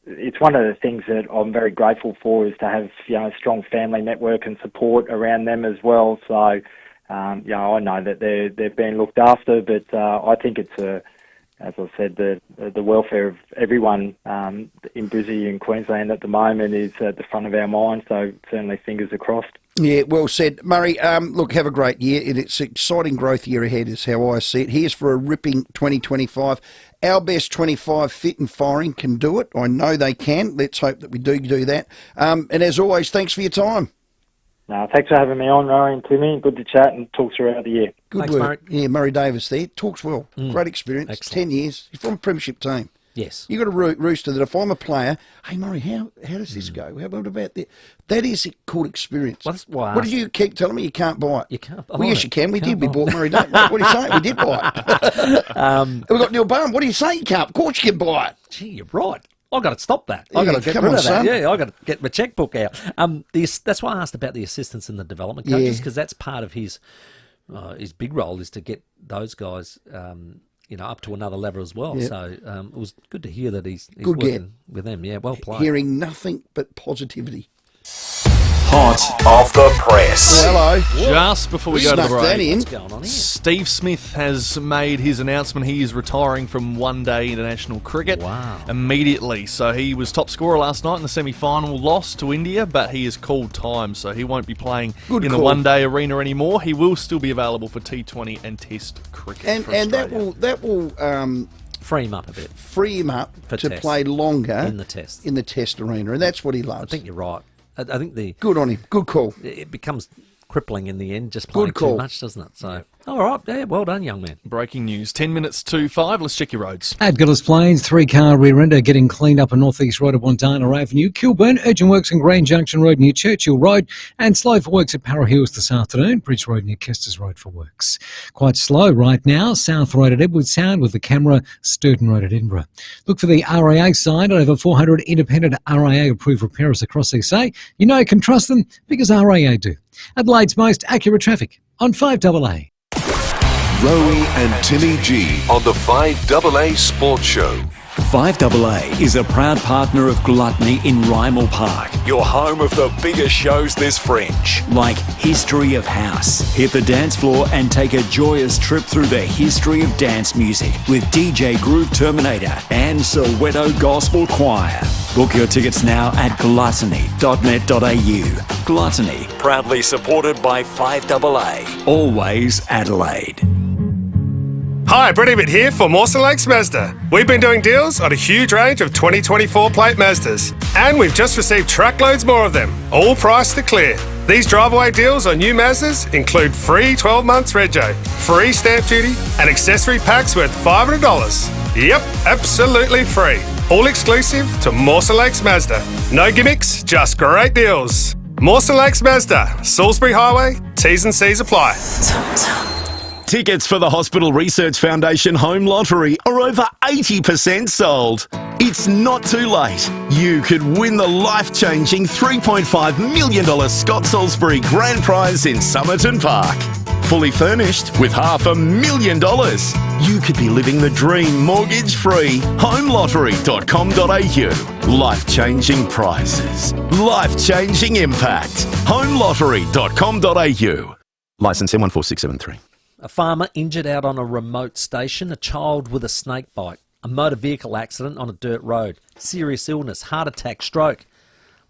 it's one of the things that I'm very grateful for, is to have a strong family network and support around them as well. So I know that they're being looked after, but I think it's as I said, the welfare of everyone in Brizzy and Queensland at the moment is at the front of our mind. So certainly fingers are crossed. Yeah, well said. Murray, look, have a great year. It's an exciting growth year ahead is how I see it. Here's for a ripping 2025. Our best 25 fit and firing can do it. I know they can. Let's hope that we do that. And as always, thanks for your time. Thanks for having me on, Rowey and Timmy. Good to chat and talk throughout the year. Good Thanks, work. Murray. Yeah, Murray Davis there. Talks well. Great experience. Excellent. 10 years. He's from a premiership team. Yes. You got a rooster that if I'm a player, hey Murray, how does this go? How about that? That is a cool experience. Well, that's why I what did asked- you keep telling me? You can't buy it. You can't buy Well, yes, it. you can. We Can't did. We buy bought it. Murray Davis. What do you say? We did buy it. We got Neil Barham. What do you say? You can't. Of course you can buy it. Gee, you're right. I got to stop that. Yeah, I got to get come rid on, of that. son. Yeah, I got to get my checkbook out. That's why I asked about the assistants and the development coaches, because that's part of his big role, is to get those guys, up to another level as well. Yep. So it was good to hear that he's Good working get. with them. Yeah, well played. Hearing nothing but positivity. Hot off the press. Well, hello. Just before we go to the Snuck that break, in. What's going on here? Steve Smith has made his announcement. He is retiring from one-day international cricket immediately. So he was top scorer last night in the semi-final, loss to India, but he has called time, so he won't be playing in the call. one-day arena anymore. He will still be available for T20 and Test cricket. And for that Australia. will free him up a bit. Free him up For to test. play longer In the test arena, and that's what he loves. I think you're right. I think good on him. Good call. It becomes crippling in the end, just playing Good call. too much, doesn't it? So, all right, yeah, well done, young man. Breaking news, 10 minutes to 5. Let's check your roads. At Gillis Plains, 3-car rear ender getting cleaned up on North East Road at Wandana Avenue. Kilburn, urgent works on Green Junction Road near Churchill Road, and slow for works at Para Hills this afternoon. Bridge Road near Kester's Road for works. Quite slow right now, South Road at Edward Sound with the camera, Sturton Road at Edinburgh. Look for the RAA sign at over 400 independent RAA approved repairers across SA. You know you can trust them because RAA do. Adelaide's most accurate traffic on 5AA. Rowey and Timmy G on the 5AA Sports Show. 5AA is a proud partner of Gluttony in Rymel Park, your home of the biggest shows this Fringe, like History of House. Hit the dance floor and take a joyous trip through the history of dance music with DJ Groove Terminator and Soweto Gospel Choir. Book your tickets now at gluttony.net.au. Gluttony, proudly supported by 5AA. Always Adelaide. Hi, Brett Ebbett here for Mawson Lakes Mazda. We've been doing deals on a huge range of 2024 plate Mazdas, and we've just received truckloads more of them, all priced to clear. These drive-away deals on new Mazdas include free 12 months rego, free stamp duty, and accessory packs worth $500. Yep, absolutely free. All exclusive to Mawson Lakes Mazda. No gimmicks, just great deals. Mawson Lakes Mazda, Salisbury Highway, T's and C's apply. Tickets for the Hospital Research Foundation Home Lottery are over 80% sold. It's not too late. You could win the life-changing $3.5 million Scott Salisbury Grand Prize in Somerton Park. Fully furnished with $500,000. You could be living the dream mortgage-free. HomeLottery.com.au. Life-changing prizes. Life-changing impact. HomeLottery.com.au. Licence M14673. A farmer injured out on a remote station, a child with a snake bite, a motor vehicle accident on a dirt road, serious illness, heart attack, stroke.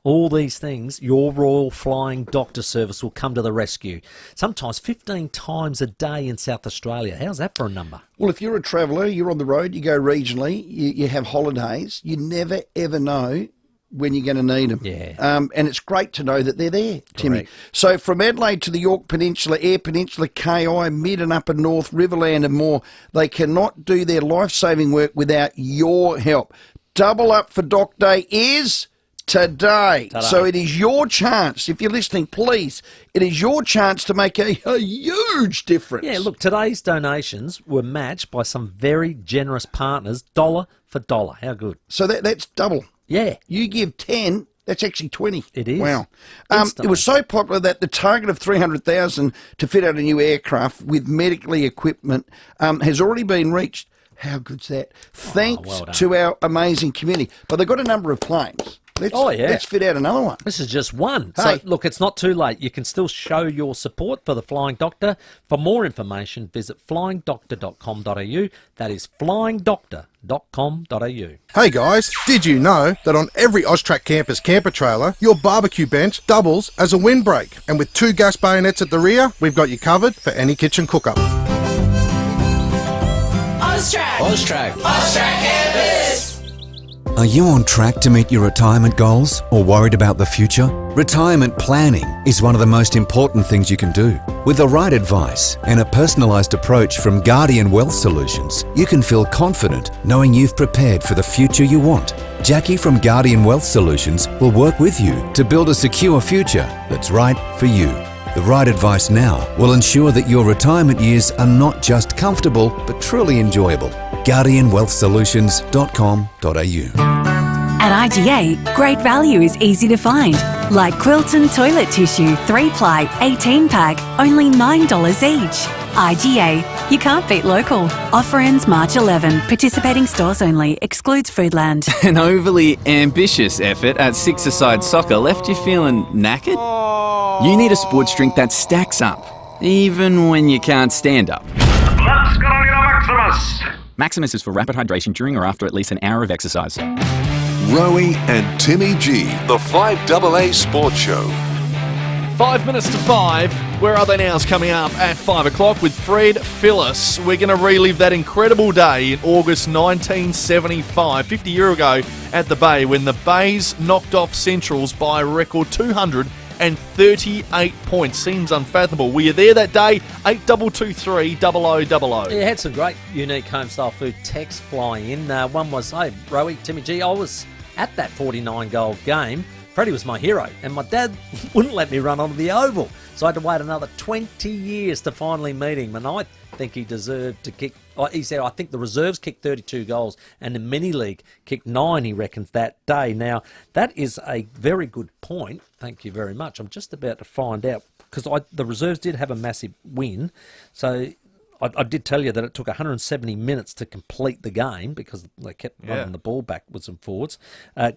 All these things, your Royal Flying Doctor Service will come to the rescue. Sometimes 15 times a day in South Australia. How's that for a number? Well, if you're a traveller, you're on the road, you go regionally, you have holidays, you never ever know when you're going to need them. Yeah. And it's great to know that they're there, Timmy. Correct. So from Adelaide to the York Peninsula, Eyre Peninsula, KI, Mid and Upper North, Riverland and more, they cannot do their life-saving work without your help. Double Up for Doc Day is today. So it is your chance. If you're listening, please, it is your chance to make a huge difference. Yeah, look, today's donations were matched by some very generous partners, dollar for dollar. How good. So that's double. Yeah. You give 10, that's actually 20. It is. Wow. It was so popular that the target of 300,000 to fit out a new aircraft with medically equipment has already been reached. How good's that? Thanks to our amazing community. But they've got a number of planes. Let's fit out another one. This is just one. Hey. So, look, it's not too late. You can still show your support for the Flying Doctor. For more information, visit flyingdoctor.com.au. That is flyingdoctor.com.au. Hey guys, did you know that on every Austrac campus camper trailer, your barbecue bench doubles as a windbreak? And with 2 gas bayonets at the rear, we've got you covered for any kitchen cook-up. Austrac Campus. Are you on track to meet your retirement goals or worried about the future? Retirement planning is one of the most important things you can do. With the right advice and a personalised approach from Guardian Wealth Solutions, you can feel confident knowing you've prepared for the future you want. Jackie from Guardian Wealth Solutions will work with you to build a secure future that's right for you. The right advice now will ensure that your retirement years are not just comfortable, but truly enjoyable. GuardianWealthSolutions.com.au. At IGA, great value is easy to find. Like Quilton toilet tissue 3-ply 18-pack, only $9 each. IGA, you can't beat local. Offer ends March 11. Participating stores only. Excludes Foodland. An overly ambitious effort at six-a-side soccer left you feeling knackered? You need a sports drink that stacks up, even when you can't stand up. Let's go on Maximus. Maximus is for rapid hydration during or after at least an hour of exercise. Rowey and Timmy G, the FIVEAA Sports Show. 5 minutes to 5. Where Are They Now is coming up at 5 o'clock with Fred Phyllis. We're going to relive that incredible day in August 1975, 50 years ago at the Bay, when the Bays knocked off Centrals by a record 238 points. Seems unfathomable. Were you there that day? 8223 0000. Yeah, had some great unique home-style food texts fly in. One was, hey, Rowey, Timmy G, I was at that 49-goal game. Freddie was my hero, and my dad wouldn't let me run onto the oval. So I had to wait another 20 years to finally meet him, and I think he deserved to kick. He said, I think the reserves kicked 32 goals, and the mini-league kicked 9, he reckons, that day. Now, that is a very good point. Thank you very much. I'm just about to find out, because the reserves did have a massive win, so I did tell you that it took 170 minutes to complete the game because they kept running the ball backwards and forwards.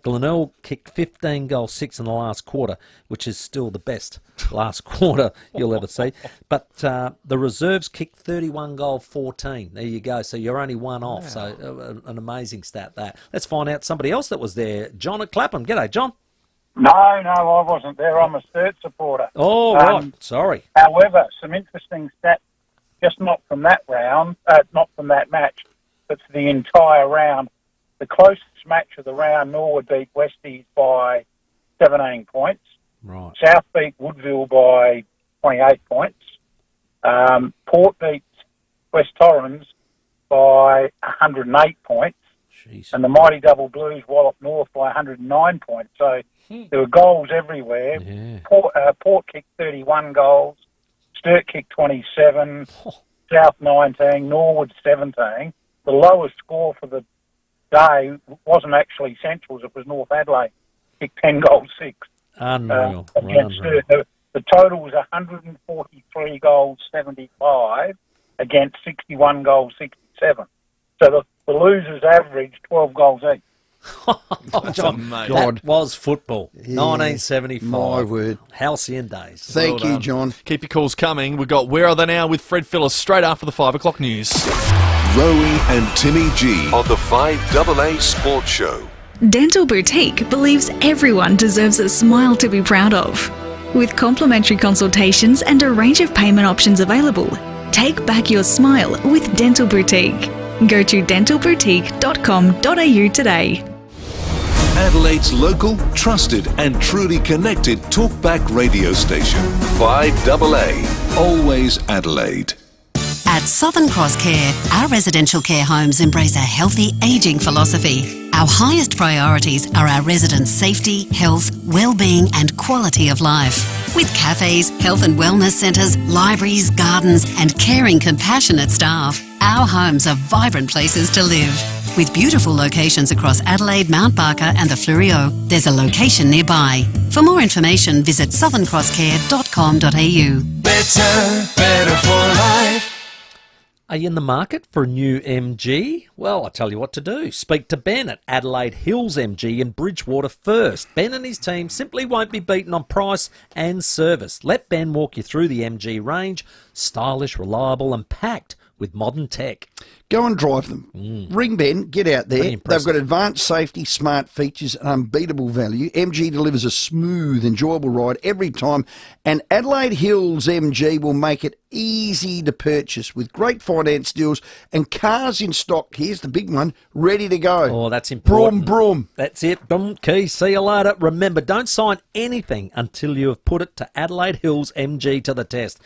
Glenelg kicked 15 goals, 6 in the last quarter, which is still the best last quarter you'll ever see. But the reserves kicked 31 goal, 14. There you go. So you're only one off. Wow. So an amazing stat that. Let's find out somebody else that was there. John at Clapham. G'day, John. No, I wasn't there. I'm a Sturt supporter. Oh, right. Sorry. However, some interesting stats. Just not from that round, not from that match, but for the entire round. The closest match of the round, Norwood beat Westies by 17 points. Right. South beat Woodville by 28 points. Port beat West Torrens by 108 points. Jeez. And the Mighty Double Blues wallop North by 109 points. So there were goals everywhere. Yeah. Port kicked 31 goals. Sturt kicked 27, South 19, Norwood 17. The lowest score for the day wasn't actually Centrals, it was North Adelaide. Kicked 10 goals, 6. Unreal. Against Sturt. The total was 143 goals, 75 against 61 goals, 67. So the losers averaged 12 goals each. John, that was football. Yeah, 1975. my word. Halcyon days. Thank you, John. Keep your calls coming. We've got Where Are They Now with Fred Phyllis straight after the 5 o'clock news. Rowey and Timmy G on the FIVEAA Sports Show. Dental Boutique believes everyone deserves a smile to be proud of. With complimentary consultations and a range of payment options available, take back your smile with Dental Boutique. Go to dentalboutique.com.au today. Adelaide's local, trusted and truly connected talkback radio station. 5AA. Always Adelaide. At Southern Cross Care, our residential care homes embrace a healthy ageing philosophy. Our highest priorities are our residents' safety, health, well-being and quality of life. With cafes, health and wellness centres, libraries, gardens and caring, compassionate staff, our homes are vibrant places to live. With beautiful locations across Adelaide, Mount Barker and the Fleurieu, there's a location nearby. For more information, visit southerncrosscare.com.au. Better for life. Are you in the market for a new MG? Well, I'll tell you what to do. Speak to Ben at Adelaide Hills MG in Bridgewater first. Ben and his team simply won't be beaten on price and service. Let Ben walk you through the MG range. Stylish, reliable and packed with modern tech. Go and drive them. Ring Ben, get out there. They've got advanced safety, smart features and unbeatable value. MG delivers a smooth, enjoyable ride every time, and Adelaide Hills MG will make it easy to purchase with great finance deals and cars in stock. Here's the big one, ready to go. Oh, that's important. Broom. That's it. Boom, key. See you later. Remember, don't sign anything until you have put it to Adelaide Hills MG to the test.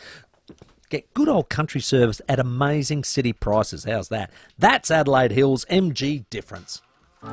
Get good old country service at amazing city prices. How's that? That's Adelaide Hills MG difference.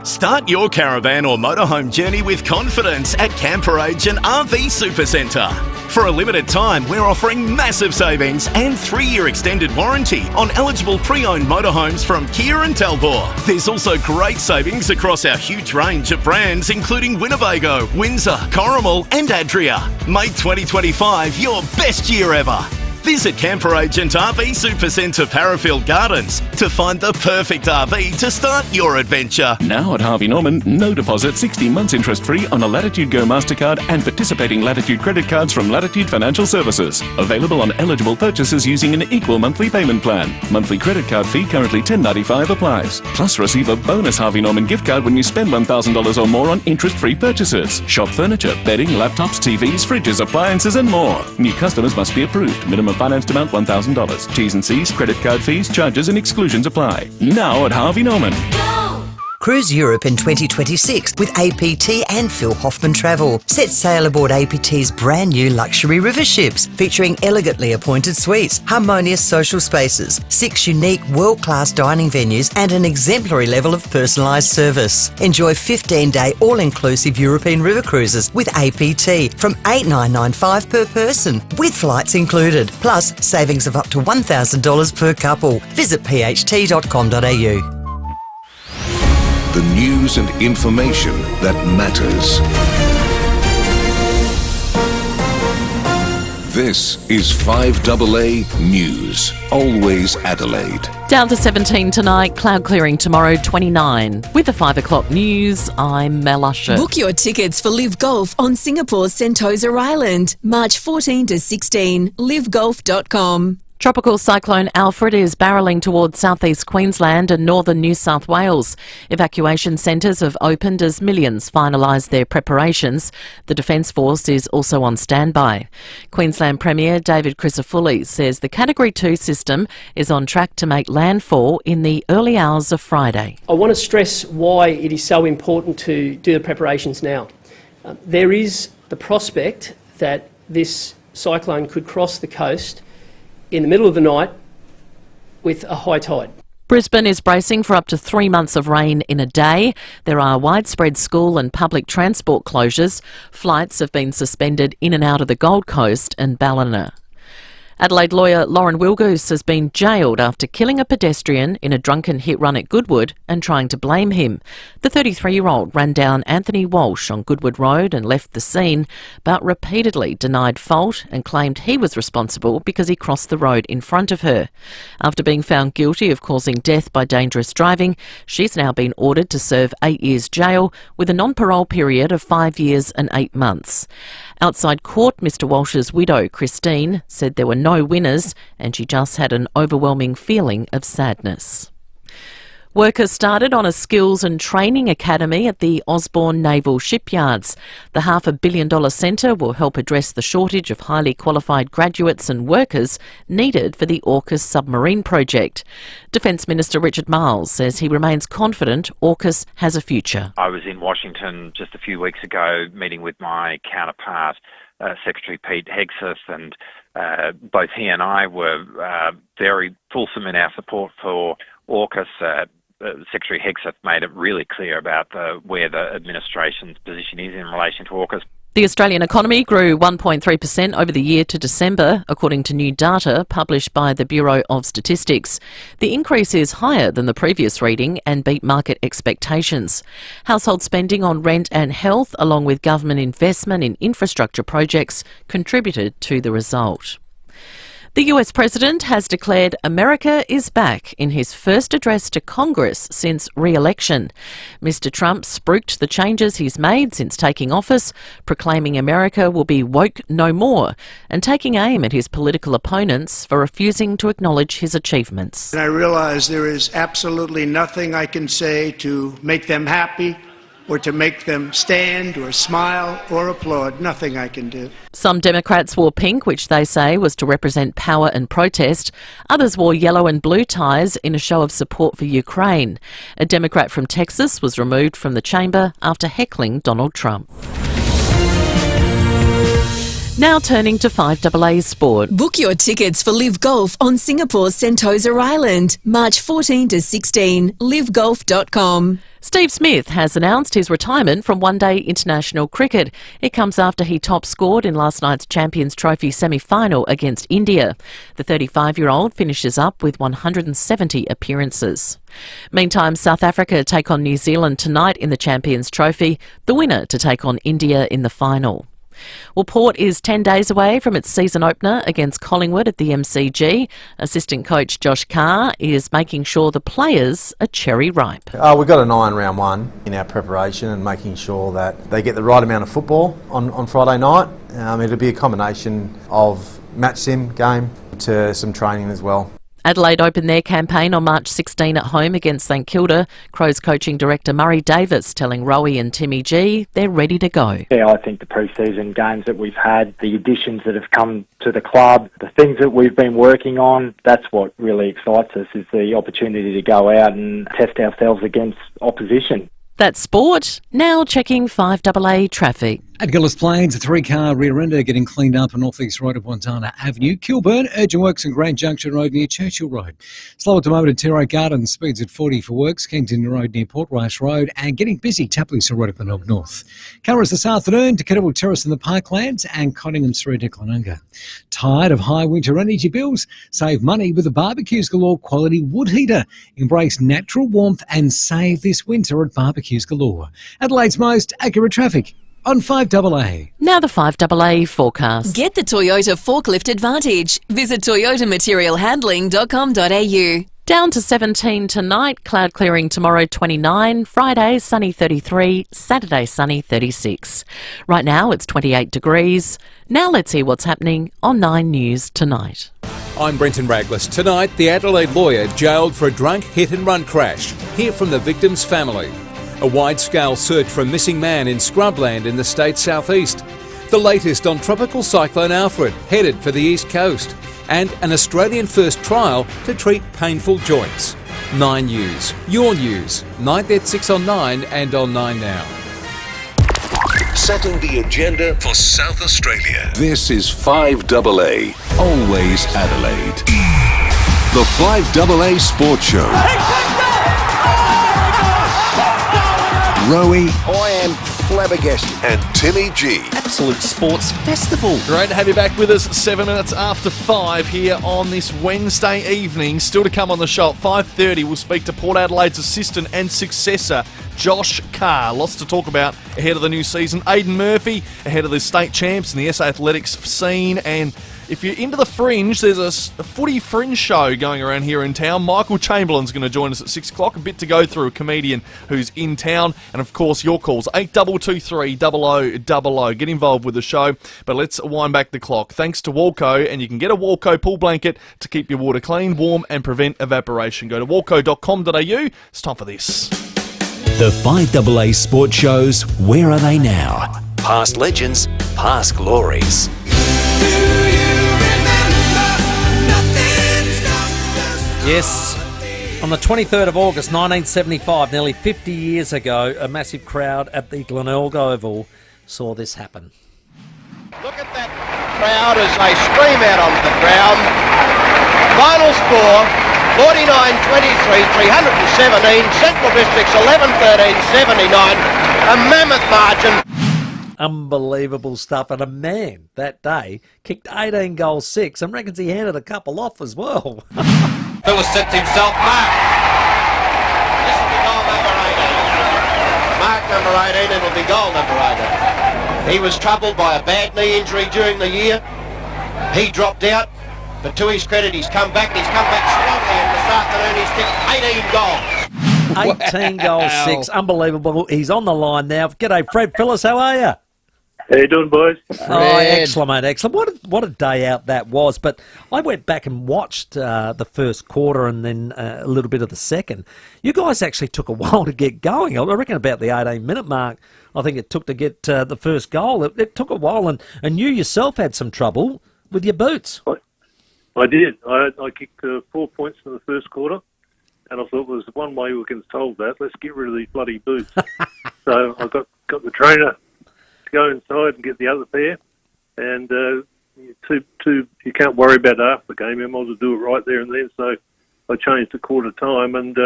Start your caravan or motorhome journey with confidence at Camper Agent RV Supercentre. For a limited time, we're offering massive savings and 3-year extended warranty on eligible pre-owned motorhomes from Kia and Talbot. There's also great savings across our huge range of brands, including Winnebago, Windsor, Corrimal and Adria. Make 2025 your best year ever. Visit Camper Agent RV Supercentre Parafield Gardens to find the perfect RV to start your adventure. Now at Harvey Norman, no deposit, 16 months interest free on a Latitude Go MasterCard and participating Latitude credit cards from Latitude Financial Services. Available on eligible purchases using an equal monthly payment plan. Monthly credit card fee currently $10.95 applies. Plus receive a bonus Harvey Norman gift card when you spend $1,000 or more on interest-free purchases. Shop furniture, bedding, laptops, TVs, fridges, appliances and more. New customers must be approved. Minimum financed amount $1,000. T's and C's, credit card fees, charges and exclusions apply. Now at Harvey Norman. Cruise Europe in 2026 with APT and Phil Hoffman Travel. Set sail aboard APT's brand new luxury river ships featuring elegantly appointed suites, harmonious social spaces, 6 unique world-class dining venues and an exemplary level of personalised service. Enjoy 15-day all-inclusive European river cruises with APT from $8,995 per person with flights included, plus savings of up to $1,000 per couple. Visit pht.com.au. The news and information that matters. This is 5AA News. Always Adelaide. Down to 17 tonight, cloud clearing tomorrow 29. With the 5 o'clock news, I'm Mel Usher. Book your tickets for Live Golf on Singapore's Sentosa Island, March 14 to 16. livegolf.com. Tropical cyclone Alfred is barrelling towards southeast Queensland and northern New South Wales. Evacuation centres have opened as millions finalise their preparations. The Defence Force is also on standby. Queensland Premier David Crisafulli says the Category 2 system is on track to make landfall in the early hours of Friday. I want to stress why it is so important to do the preparations now. There is the prospect that this cyclone could cross the coast in the middle of the night with a high tide. Brisbane is bracing for up to 3 months of rain in a day. There are widespread school and public transport closures. Flights have been suspended in and out of the Gold Coast and Ballina. Adelaide lawyer Lauren Wilgoose has been jailed after killing a pedestrian in a drunken hit-run at Goodwood and trying to blame him. The 33-year-old ran down Anthony Walsh on Goodwood Road and left the scene, but repeatedly denied fault and claimed he was responsible because he crossed the road in front of her. After being found guilty of causing death by dangerous driving, she's now been ordered to serve 8 years jail with a non-parole period of 5 years and 8 months. Outside court, Mr Walsh's widow, Christine, said there were no winners and she just had an overwhelming feeling of sadness. Workers started on a skills and training academy at the Osborne Naval Shipyards. The $500 million centre will help address the shortage of highly qualified graduates and workers needed for the AUKUS submarine project. Defence Minister Richard Marles says he remains confident AUKUS has a future. I was in Washington just a few weeks ago meeting with my counterpart, Secretary Pete Hegseth, and both he and I were very fulsome in our support for AUKUS. Secretary Hegseth made it really clear about where the administration's position is in relation to AUKUS. The Australian economy grew 1.3% over the year to December, according to new data published by the Bureau of Statistics. The increase is higher than the previous reading and beat market expectations. Household spending on rent and health, along with government investment in infrastructure projects, contributed to the result. The US President has declared America is back in his first address to Congress since re-election. Mr Trump spruiked the changes he's made since taking office, proclaiming America will be woke no more and taking aim at his political opponents for refusing to acknowledge his achievements. I realize there is absolutely nothing I can say to make them happy or to make them stand or smile or applaud. Nothing I can do. Some Democrats wore pink, which they say was to represent power and protest. Others wore yellow and blue ties in a show of support for Ukraine. A Democrat from Texas was removed from the chamber after heckling Donald Trump. Now turning to FIVEAA Sport. Book your tickets for Live Golf on Singapore's Sentosa Island, March 14 to 16. livegolf.com. Steve Smith has announced his retirement from one-day international cricket. It comes after he top-scored in last night's Champions Trophy semi-final against India. The 35-year-old finishes up with 170 appearances. Meantime, South Africa take on New Zealand tonight in the Champions Trophy, the winner to take on India in the final. Well, Port is 10 days away from its season opener against Collingwood at the MCG. Assistant coach Josh Carr is making sure the players are cherry ripe. We've got an eye on round one in our preparation and making sure that they get the right amount of football on Friday night. It'll be a combination of match sim game to some training as well. Adelaide opened their campaign on March 16 at home against St Kilda. Crows coaching director Murray Davis telling Rowey and Timmy G they're ready to go. Yeah, I think the pre-season games that we've had, the additions that have come to the club, the things that we've been working on, that's what really excites us, is the opportunity to go out and test ourselves against opposition. That's sport. Now checking FIVEAA traffic. At Gillis Plains, a three-car rear-ender getting cleaned up on North East Road of Montana Avenue. Kilburn, urgent works on Grand Junction Road near Churchill Road. Slow at the moment at Terro Gardens, speeds at 40 for works. Kington Road near Port Rice Road, and getting busy Tapley's Road at the Nog North. Colours this afternoon to Kettlewell Terrace in the Parklands and Cottingham's through to Cloonunga. Tired of high winter energy bills? Save money with the Barbecues Galore quality wood heater. Embrace natural warmth and save this winter at Barbecues Galore. Adelaide's most accurate traffic on FIVEAA. Now the FIVEAA forecast. Get the Toyota Forklift Advantage. Visit toyotamaterialhandling.com.au. Down to 17 tonight, cloud clearing tomorrow 29, Friday sunny 33, Saturday sunny 36. Right now it's 28 degrees. Now let's see what's happening on 9 News tonight. I'm Brenton Raglas. Tonight, the Adelaide lawyer jailed for a drunk hit-and-run crash. Hear from the victim's family. A wide-scale search for a missing man in scrubland in the state's southeast. The latest on Tropical Cyclone Alfred, headed for the east coast. And an Australian-first trial to treat painful joints. 9 News. Your news. 9 at 6 on 9 and on 9 Now. Setting the agenda for South Australia. This is FIVEAA. Always Adelaide. The FIVEAA Sports Show. Rowey. I am flabbergasted. And Timmy G. Absolute sports festival. Great to have you back with us 7 minutes after 5 here on this Wednesday evening. Still to come on the show at 5:30, we'll speak to Port Adelaide's assistant and successor, Josh Carr. Lots to talk about ahead of the new season. Aidan Murphy ahead of the state champs and the SA athletics scene, and if you're into the Fringe, there's a footy Fringe show going around here in town. Michael Chamberlain's going to join us at 6 o'clock. A bit to go through, a comedian who's in town. And, of course, your calls, 8223 0000. Get involved with the show. But let's wind back the clock. Thanks to Walco, and you can get a Walco pool blanket to keep your water clean, warm and prevent evaporation. Go to walco.com.au. It's time for this. The 5AA Sports Shows, Where Are They Now? Past legends, past glories. Yes, on the 23rd of August 1975, nearly 50 years ago, a massive crowd at the Glenelg Oval saw this happen. Look at that crowd as they scream out onto the ground. Final score, 49-23, 317, Central Districts 11-13, 79, a mammoth margin. Unbelievable stuff. And a man that day kicked 18 goals 6 and reckons he handed a couple off as well. Phillips sets himself mark. This will be goal number 18. Mark number 18, it'll be goal number 18. He was troubled by a bad knee injury during the year. He dropped out, but to his credit, he's come back. He's come back strongly, and this afternoon he's kicked 18 goals. 18 goals 6. Unbelievable. He's on the line now. G'day, Fred Phillips. How are you? How you doing, boys? Oh, excellent, mate, excellent. What a day out that was. But I went back and watched the first quarter and then a little bit of the second. You guys actually took a while to get going. I reckon about the 18-minute mark, I think it took to get the first goal. It took a while, and you yourself had some trouble with your boots. I did. I kicked 4 points in the first quarter, and I thought, well, there's one way we can solve that. Let's get rid of these bloody boots. So I got the trainer go inside and get the other pair, and you can't worry about it after the game. You might as well do it right there and then. So I changed to quarter time and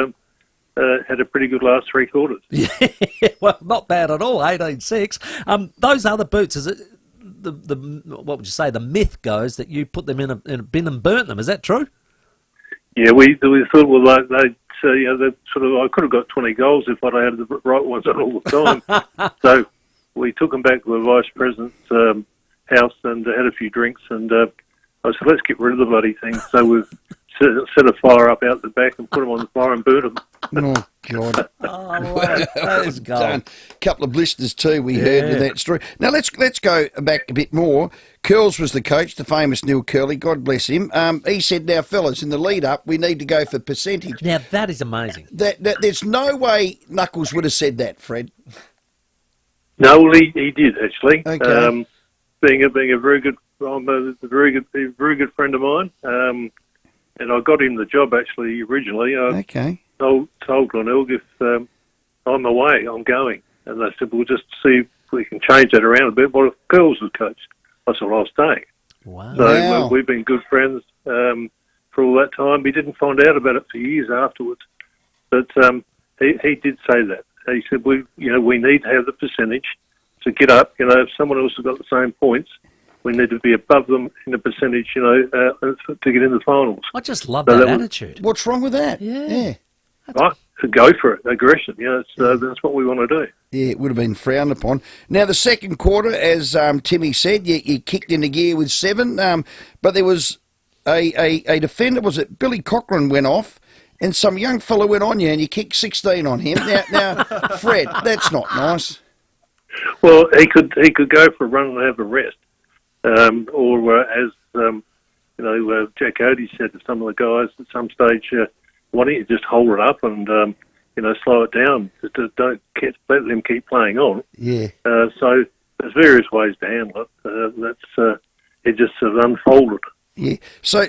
had a pretty good last 3 quarters. Yeah, well, not bad at all. 18-6. Those other boots, is it the what would you say? The myth goes that you put them in a bin and burnt them. Is that true? Yeah, we thought, well, they sort of, I could have got 20 goals if I'd had the right ones on all the time. So we took them back to the vice president's house and had a few drinks, and I said, let's get rid of the bloody thing. So we've set a fire up out the back and put them on the fire and burnt them. Oh, God. That is gold. A couple of blisters too, we heard with that story. Now, let's go back a bit more. Curls was the coach, the famous Neil Curley, God bless him. He said, now, fellas, in the lead-up, we need to go for percentage. Now, that is amazing. There's no way Knuckles would have said that, Fred. No, well, he did, actually. Okay. Being a very good, I'm a very good friend of mine, and I got him the job, actually, originally. Okay. Told Glenelg, if I'm away, I'm going. And they said, we'll just see if we can change that around a bit. What if Girls was coach? I said, well, I'll stay. Wow. So we've been good friends for all that time. He didn't find out about it for years afterwards. But he did say that. He said, we need to have the percentage to get up. If someone else has got the same points, we need to be above them in the percentage, to get in the finals. I just love that attitude. What's wrong with that? Yeah. Right, to go for it, aggression. That's what we want to do. Yeah, it would have been frowned upon. Now, the second quarter, as Timmy said, you kicked into gear with 7, but there was a defender, was it Billy Cochran, went off, and some young fella went on you, and you kicked 16 on him. Now, Fred, that's not nice. Well, he could go for a run and have a rest, or as Jack Odie said to some of the guys at some stage, why don't you just hold it up and slow it down? Just don't let them keep playing on. Yeah. So there's various ways to handle it. It just sort of unfolded. Yeah. So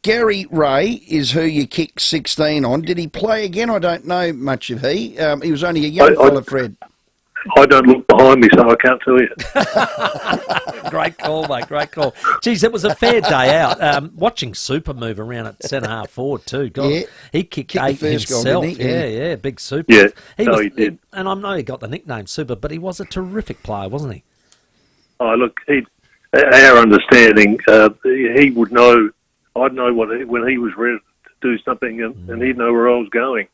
Gary Ray is who you kicked 16 on. Did he play again? I don't know much of he. He was only a young fella, Fred. I don't look behind me, so I can't tell you. Great call, mate. Great call. Geez, it was a fair day out. Watching Super move around at centre half forward too. God, yeah. He kicked 8 himself. Goal, didn't he? Yeah, big Super. Yeah, he did. And I know he got the nickname Super, but he was a terrific player, wasn't he? Oh, look, our understanding, he would know. I'd know when he was ready to do something, and he'd know where I was going.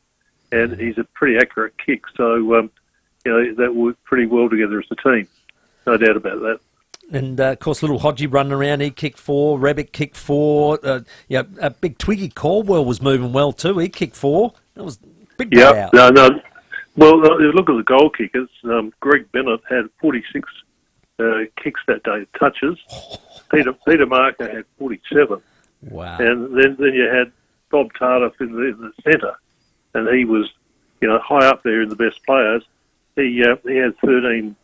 And he's a pretty accurate kick, so that worked pretty well together as a team. No doubt about that. And, of course, little Hodgie running around, he kicked 4, Rebick kicked 4. Big Twiggy Caldwell was moving well too. He kicked 4. That was a big day out. No. Well, look at the goal kickers. Greg Bennett had 46 kicks that day, touches. Peter Marker had 47. Wow. And then you had Bob Tardif in the centre, and he was, high up there in the best players. He had 13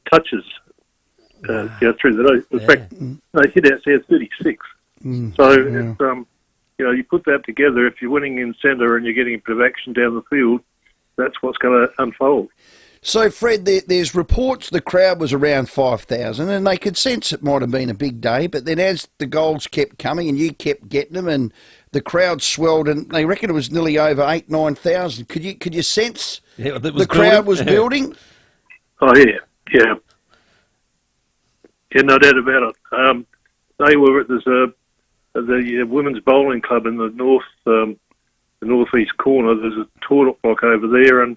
touches through the day. In fact, he had 36. So it's, you put that together. If you're winning in centre and you're getting a bit of action down the field, that's what's going to unfold. So, Fred, there's reports the crowd was around 5,000, and they could sense it might have been a big day, but then as the goals kept coming and you kept getting them and the crowd swelled, and they reckon it was nearly over 9,000. Could you sense the crowd was building? Oh, yeah. Yeah, no doubt about it. They were, there's the women's bowling club in the northeast corner. There's a toilet block over there, and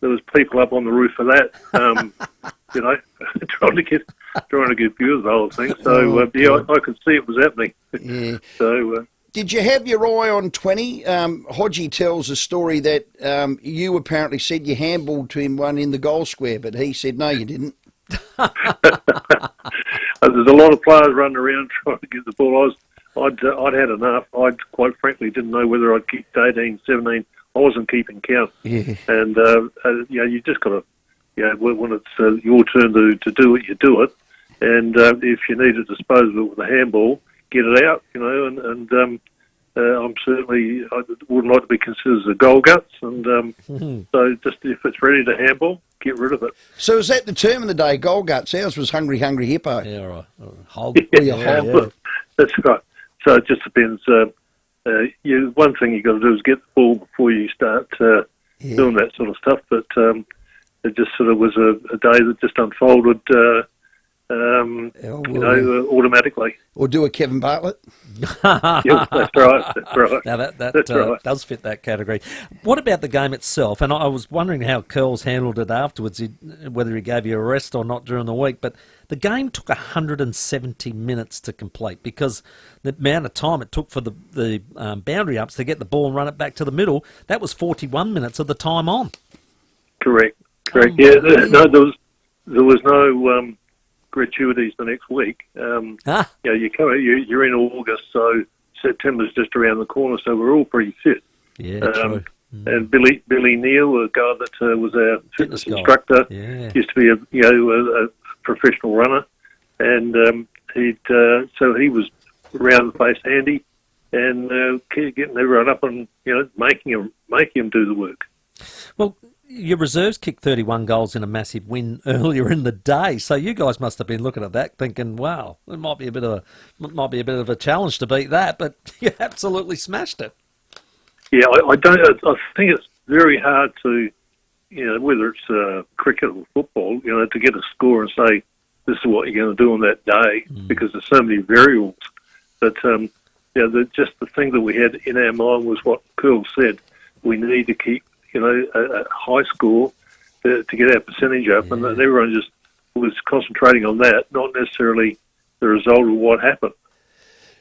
there was people up on the roof of that, trying to get views of the whole thing. So I could see it was happening. Yeah. So did you have your eye on 20? Hodgie tells a story that you apparently said you handballed to him one in the goal square, but he said no, you didn't. There's a lot of players running around trying to get the ball. I'd had enough. I quite frankly didn't know whether I'd kicked 18, 17. I wasn't keeping count. Yeah. And, you just got to, when it's your turn to do it, you do it. And if you need to dispose of it with a handball, get it out, and I'm certainly, I wouldn't like to be considered as a goal guts. And so just if it's ready to handball, get rid of it. So is that the term of the day, goal guts? Ours was hungry hippo. Yeah, right. Yeah. That's right. So it just depends. One thing you got to do is get the ball before you start doing that sort of stuff. But it just sort of was a day that just unfolded, automatically. Or do a Kevin Bartlett. Yeah, that's right. Now that right. does fit that category. What about the game itself? And I was wondering how Curls handled it afterwards, whether he gave you a rest or not during the week. But the game took 170 minutes to complete because the amount of time it took for the boundary ups to get the ball and run it back to the middle, that was 41 minutes of the time on. Correct. Yeah, no, there was no gratuities the next week. You're in August, so September's just around the corner, so we're all pretty fit. Yeah, true. And Billy Neal, a guy that was our fitness instructor, used to be a professional runner, and he was around the place handy and getting everyone up and making him do the work. Well, your reserves kicked 31 goals in a massive win earlier in the day, so you guys must have been looking at that thinking, "Wow, it might be a bit of a challenge to beat that," but you absolutely smashed it. Yeah, I think it's very hard to, whether it's cricket or football, to get a score and say this is what you're going to do on that day because there's so many variables. But just the thing that we had in our mind was what Curl said: we need to keep a high score to get our percentage up, and everyone just was concentrating on that, not necessarily the result of what happened.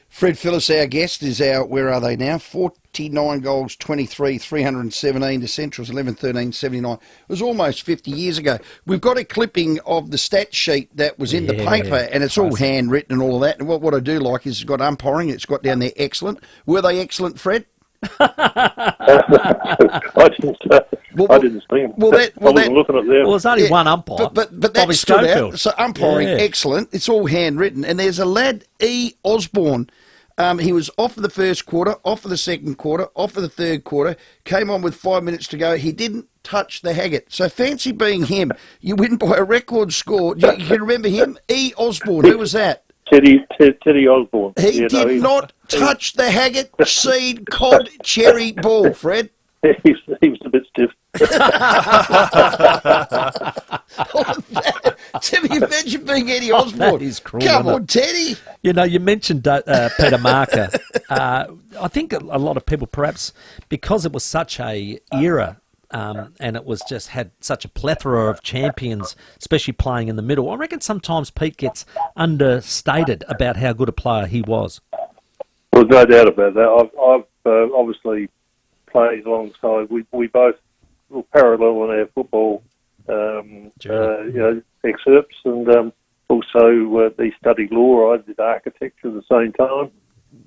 Fred Phillips, our guest, is where are they now? 49 goals, 23, 317 to Central's 11, 13, 79. It was almost 50 years ago. We've got a clipping of the stat sheet that was in the paper, and it's all handwritten and all of that. And what I do like is it's got umpiring. It's got down there excellent. Were they excellent, Fred? I didn't see him. I wasn't looking at there. Well, there's only one umpire. But that stood out. So umpiring, excellent. It's all handwritten. And there's a lad, E. Osborne. He was off for the first quarter, off for the second quarter, off for the third quarter, came on with 5 minutes to go. He didn't touch the Haggett. So fancy being him. You win by a record score. You can remember him? E. Osborne. Who was that? Teddy Osborne. He did not touch the Haggett seed cod cherry ball, Fred. He was a bit stiff. Timmy, imagine being Eddie Osborne. That is cruel. Come on, Teddy. You mentioned Peter Marker. I think a lot of people, perhaps because it was such a era and it was just had such a plethora of champions, especially playing in the middle. I reckon sometimes Pete gets understated about how good a player he was. Well, no doubt about that. I've obviously played alongside. We both were parallel in our football excerpts, and also he studied law. I did architecture at the same time,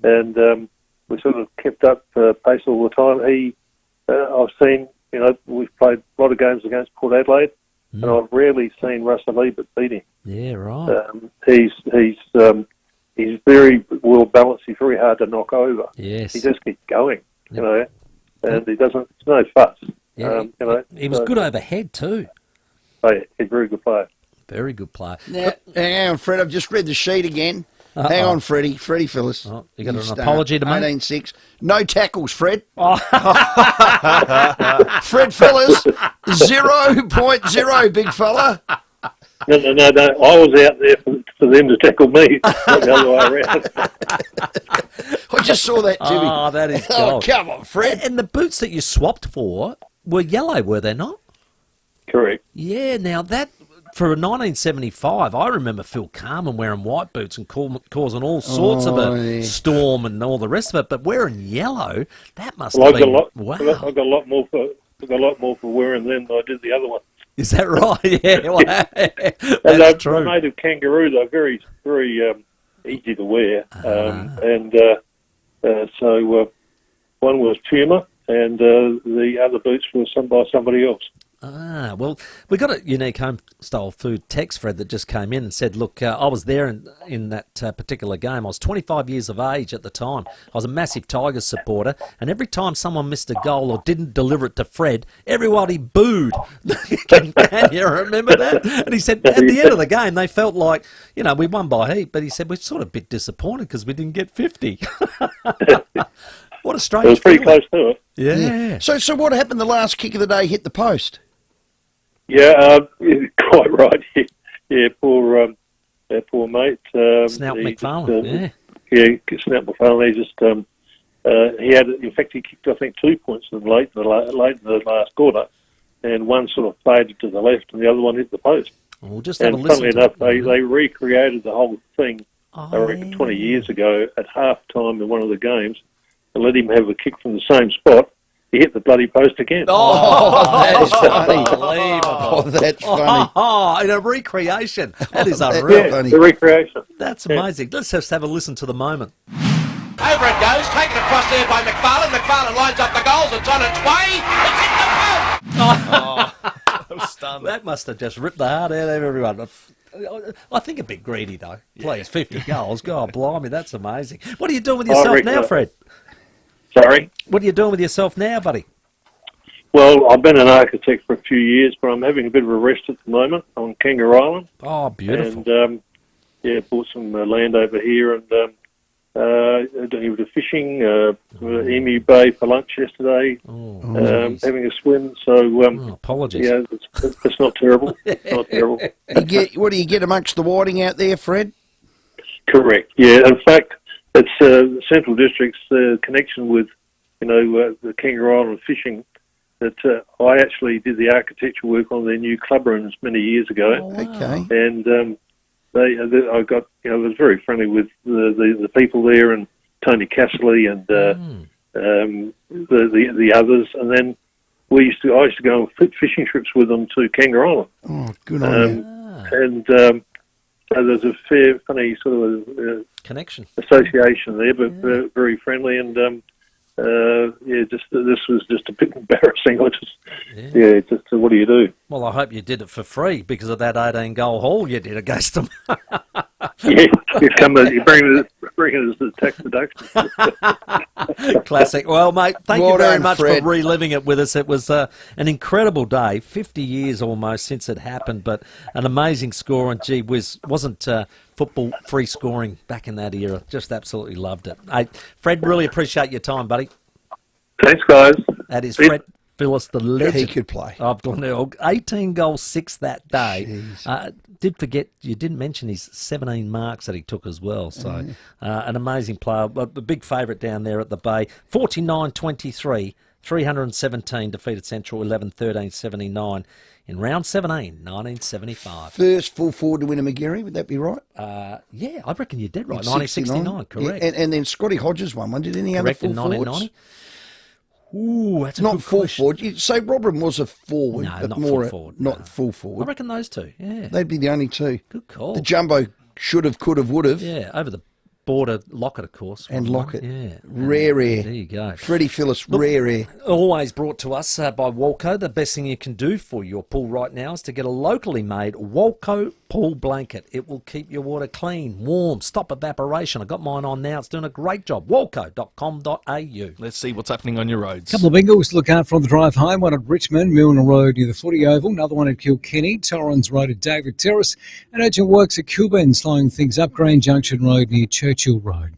and we sort of kept up pace all the time. I've seen, we've played a lot of games against Port Adelaide, and I've rarely seen Russell Ebert beat him. Yeah, right. He's very well balanced. He's very hard to knock over. Yes. He just keeps going, and he doesn't. It's no fuss. Yeah, he was good overhead too. Oh, yeah, he's a very good player. Very good player. Now, hang on, Fred. I've just read the sheet again. Hang on, Freddie Phyllis. Oh, you got an apology to make? 18-6. No tackles, Fred. Fred Phyllis, 0.0, big fella. No. I was out there for them to tackle me, not the other way around. I just saw that, Timmy. Oh, that is gold. Oh, come on, Fred. And the boots that you swapped for were yellow, were they not? Correct. Yeah, now that, for 1975, I remember Phil Carman wearing white boots and causing all sorts of a storm and all the rest of it, but wearing yellow, that must have been... Wow. I got a lot more for wearing them than I did the other one. Is that right? Yeah, well, and that's true. Made of kangaroo, they're very, very easy to wear. So one was Puma, and the other boots were by somebody else. Ah, well, we got a unique home-style food text, Fred, that just came in and said, look, I was there in that particular game. I was 25 years of age at the time. I was a massive Tigers supporter, and every time someone missed a goal or didn't deliver it to Fred, everybody booed. Can you remember that? And he said, at the end of the game, they felt like, we won by heat, but he said, we're sort of a bit disappointed because we didn't get 50. What a strange It was pretty feeling. close to it. Yeah. So what happened the last kick of the day hit the post? Yeah, quite right. Yeah, poor mate. Snout McFarlane, Snout McFarlane. He had, in fact, he kicked, I think, 2 points late in the last quarter, and one sort of faded to the left, and the other one hit the post. We'll just have a listen. Funnily enough, they recreated the whole thing. I reckon 20 years ago at half time in one of the games, and let him have a kick from the same spot. He hit the bloody post again. Oh, that's funny. Oh, that's funny. Oh, in a recreation. That is unreal. Yeah, the recreation. That's amazing. Let's just have a listen to the moment. Over it goes, taken across there by McFarlane. McFarlane lines up the goals. It's on its way. It's hit the post. That was stunning. That must have just ripped the heart out of everyone. I think a bit greedy, though. Please, 50 goals. God, blimey, that's amazing. What are you doing with yourself now, Fred? Sorry? What are you doing with yourself now, buddy? Well, I've been an architect for a few years, but I'm having a bit of a rest at the moment on Kangaroo Island. Oh, beautiful. And, bought some land over here and doing a bit of fishing, Emu Bay for lunch yesterday, having a swim. So, apologies. Yeah, it's not terrible. It's not terrible. What do you get amongst the whiting out there, Fred? Correct, yeah. In fact, it's Central District's connection with, the Kangaroo Island fishing that I actually did the architecture work on their new club rooms many years ago. Oh, wow. Okay. And I got, was very friendly with the people there and Tony Casserly and the others. And then I used to go on fishing trips with them to Kangaroo Island. Oh, good on you. And so there's a fair, funny sort of connection association there, but very friendly. And this was just a bit embarrassing. What do you do? Well, I hope you did it for free because of that 18-goal haul you did against them. You bring it as a tax deduction. Classic. Well, mate, thank you very much Fred. for reliving it with us. It was an incredible day, 50 years almost since it happened, but an amazing score, and gee whiz, wasn't football free scoring back in that era. Just absolutely loved it. Hey, Fred, really appreciate your time, buddy. Thanks, guys. That is Fred Phyllis, the legend. He could play. I've done 18 goals, 6 that day. Did forget, you didn't mention his 17 marks that he took as well. So an amazing player, a big favourite down there at the Bay. 49-23, 317 defeated Central 11-13-79 in round 17, 1975. First full forward to win a McGarry, would that be right? Yeah, I reckon you're dead right. 1969, correct. Yeah, and then Scotty Hodges won one. Did any other full forwards? 1990. Ooh, that's a not good full question. forward. You'd say Robin was a forward, No, but not more full forward. not full forward. I reckon those two, yeah. They'd be the only two. Good call. The jumbo should have, could have, would have. Yeah, over the border, Lockett, of course. And Lockett. Yeah. Rare air. There you go. Freddie Phillips, rare air. Always brought to us by Walco. The best thing you can do for your pool right now is to get a locally made Walco pool blanket. It will keep your water clean, warm, stop evaporation. I got mine on now. It's doing a great job. Walco.com.au. Let's see what's happening on your roads. Couple of Bengals to look out for on the drive home. One at Richmond, Milner Road near the Footy Oval. Another one at Kilkenny, Torrens Road at David Terrace. And urgent works at Kilburn, slowing things up. Green Junction Road near Churchill Road.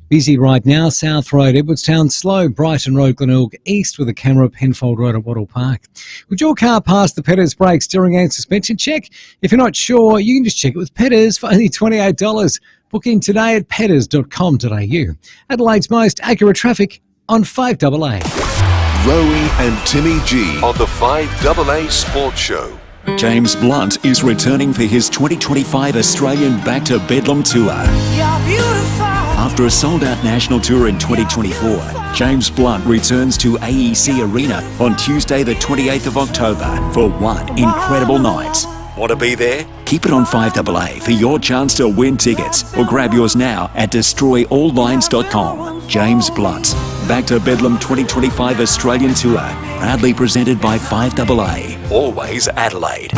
Busy right now, South Road, Edwardstown, slow, Brighton Road, Glenelg, east with a camera, Penfold Road at Wattle Park. Would your car pass the Petters brake, steering and suspension check? If you're not sure, you can just check it with Petters for only $28. Book in today at petters.com.au. Adelaide's most accurate traffic on 5AA. Rowey and Timmy G on the 5AA Sports Show. James Blunt is returning for his 2025 Australian Back to Bedlam Tour. You're beautiful. After a sold-out national tour in 2024, James Blunt returns to AEC Arena on Tuesday the 28th of October for one incredible night. Want to be there? Keep it on 5AA for your chance to win tickets or grab yours now at destroyalllines.com. James Blunt, Back to Bedlam 2025 Australian Tour, proudly presented by 5AA, always Adelaide.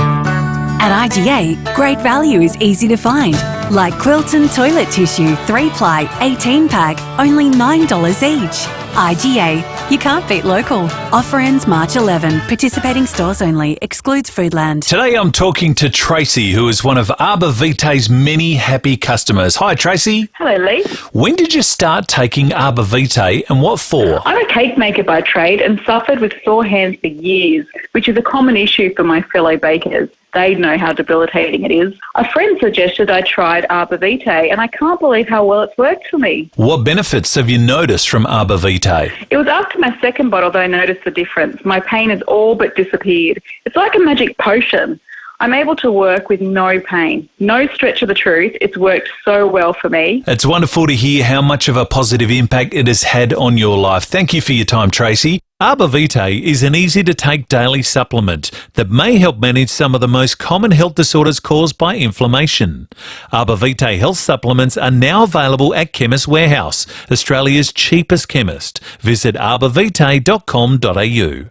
At IGA, great value is easy to find. Like Quilton toilet tissue, 3-ply, 18-pack, only $9 each. IGA, you can't beat local. Offer ends March 11. Participating stores only. Excludes Foodland. Today I'm talking to Tracy, who is one of Arbor Vitae's many happy customers. Hi, Tracy. Hello, Lee. When did you start taking Arbor Vitae and what for? I'm a cake maker by trade and suffered with sore hands for years, which is a common issue for my fellow bakers. They know how debilitating it is. A friend suggested I tried Arbor Vitae, and I can't believe how well it's worked for me. What benefits have you noticed from Arbor Vitae? It was after my second bottle that I noticed the difference. My pain has all but disappeared. It's like a magic potion. I'm able to work with no pain. No stretch of the truth. It's worked so well for me. It's wonderful to hear how much of a positive impact it has had on your life. Thank you for your time, Tracy. Arbor Vitae is an easy-to-take daily supplement that may help manage some of the most common health disorders caused by inflammation. Arbor Vitae health supplements are now available at Chemist Warehouse, Australia's cheapest chemist. Visit arborvitae.com.au.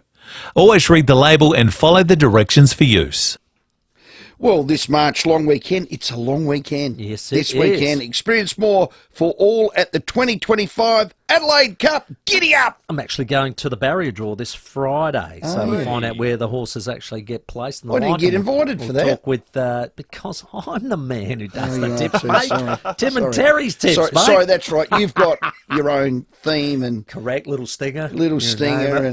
Always read the label and follow the directions for use. Well, this March long weekend, it's a long weekend. Yes, this it weekend, is. experience more for all at the 2025 Adelaide Cup. Giddy up! I'm actually going to the barrier draw this Friday, so we'll find out where the horses actually get placed. And Why do you get invited for that? Talk with because I'm the man who does the you tips, are, mate. sorry. Tim and Terry's tips, mate. Sorry, that's right. You've got your own theme and correct little stinger, and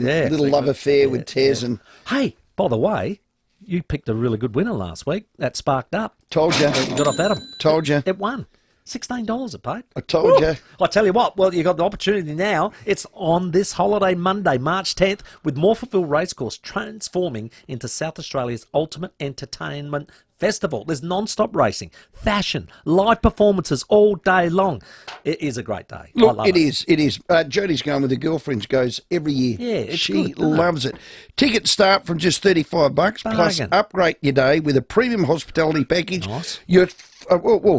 little love affair with Tez and. Hey, by the way. You picked a really good winner last week. That sparked up. Told you. You got off Adam. Told you. It won. $16 it paid. I told you. I tell you what, well, you got the opportunity now. It's on this holiday Monday, March 10th, with Morphettville Racecourse transforming into South Australia's ultimate entertainment festival. There's non-stop racing, fashion, live performances all day long. It is a great day. Look, I love it is. Jody's going with her girlfriends, goes every year. Yeah, it's she good, isn't it? loves it. Tickets start from just $35, plus Bargain. upgrade your day with a premium hospitality package. Nice. You're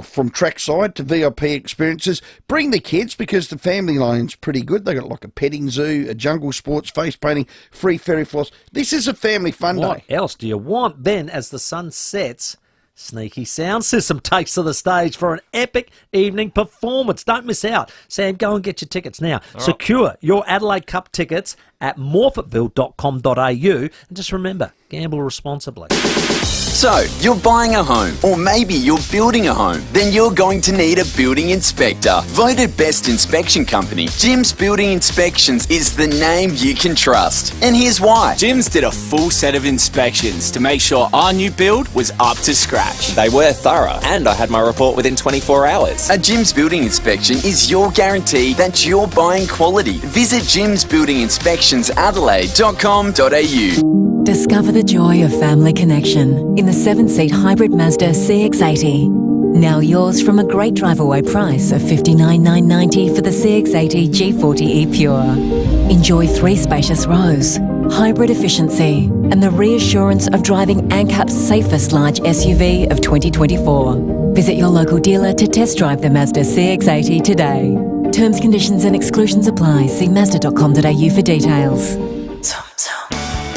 from trackside to VIP experiences. Bring the kids because the family lane's pretty good. They got like a petting zoo, a jungle sports, face painting, free ferry floss. This is a family fun What day. else do you want? Then, as the sun sets, Sneaky Sound System takes to the stage for an epic evening performance. Don't miss out. Sam, go and get your tickets now. Secure your Adelaide Cup tickets at morphettville.com.au. And just remember, Gamble responsibly. So, you're buying a home, or maybe you're building a home. Then you're going to need a building inspector. Voted best inspection company, Jim's Building Inspections is the name you can trust. And here's why. Jim's did a full set of inspections to make sure our new build was up to scratch. They were thorough, and I had my report within 24 hours. A Jim's Building Inspection is your guarantee that you're buying quality. Visit jimsbuildinginspectionsadelaide.com.au. Discover the joy of family connection in the 7-seat hybrid Mazda CX-80. Now yours from a great drive-away price of $59,990 for the CX-80 G40E Pure. Enjoy 3 spacious rows, hybrid efficiency, and the reassurance of driving ANCAP's safest large SUV of 2024. Visit your local dealer to test drive the Mazda CX-80 today. Terms, conditions and exclusions apply. See mazda.com.au for details.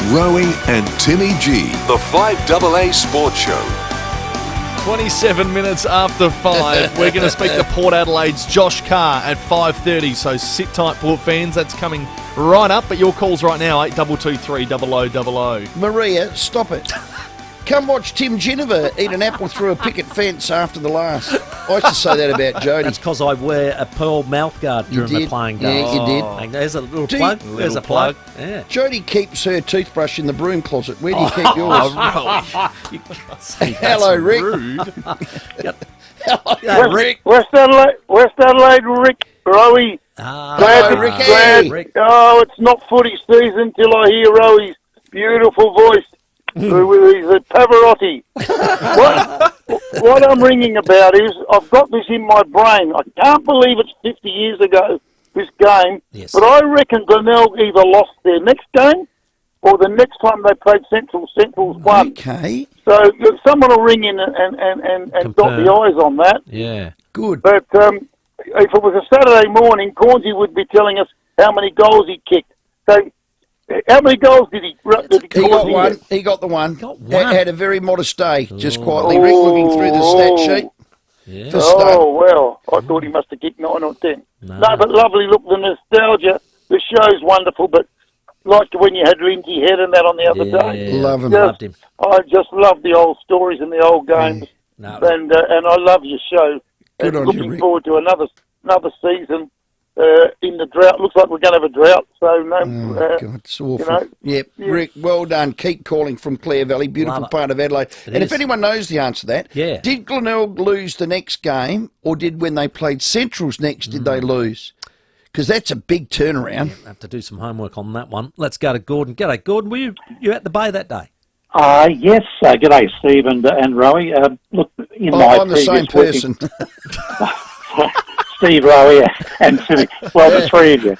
Rowey and Timmy G, the 5AA Sports Show. 27 minutes after 5, we're going to speak to Port Adelaide's Josh Carr at 5:30. So sit tight, Port fans. That's coming right up. But your calls right now, 8223 0000. Maria, stop it. Come watch Tim Ginniver eat an apple through a picket fence after the last. I used to say that about Jody. That's because I wear a pearl mouthguard during the playing days. Yeah, you did. And there's a little plug. There's a plug. Yeah. Jody keeps her toothbrush in the broom closet. Where do you keep yours? Hello, Rick. Rude. Hello, Rick. West Adelaide, Rick. Rowey. Hello, Ricky. Rick. Oh, it's not footy season till I hear Rowey's beautiful voice. With his Pavarotti. What I'm ringing about is I've got this in my brain. I can't believe it's 50 years ago, this game. Yes. But I reckon Glenelg either lost their next game or the next time they played Central's won. Okay. So someone will ring in and dot the I's on that. Yeah. Good. But if it was a Saturday morning, Cornsey would be telling us how many goals he kicked. So how many goals did he got one. He got the one. Had a very modest day, just quietly. Rick looking through the stat sheet. Yeah. Well, I thought he must have kicked 9 or 10. No, but lovely. Look, the nostalgia. The show's wonderful, but like when you had Lindsay Head and that on the other day. Love him. Loved him. I just love the old stories and the old games. And I love your show. Good on you, looking Rick. forward to another season. In the drought, looks like we're going to have a drought. So no, God, it's awful. Yep, Rick, well done. Keep calling from Clare Valley, beautiful part of Adelaide. If anyone knows the answer to that, did Glenelg lose the next game, or did when they played Centrals next, did they lose? Because that's a big turnaround. I have to do some homework on that one. Let's go to Gordon. G'day, Gordon. Were you at the Bay that day? Yes. G'day, Steve and Rowey. Look, I'm the same person. Steve, Rowey, and Timmy. Well, the three of you.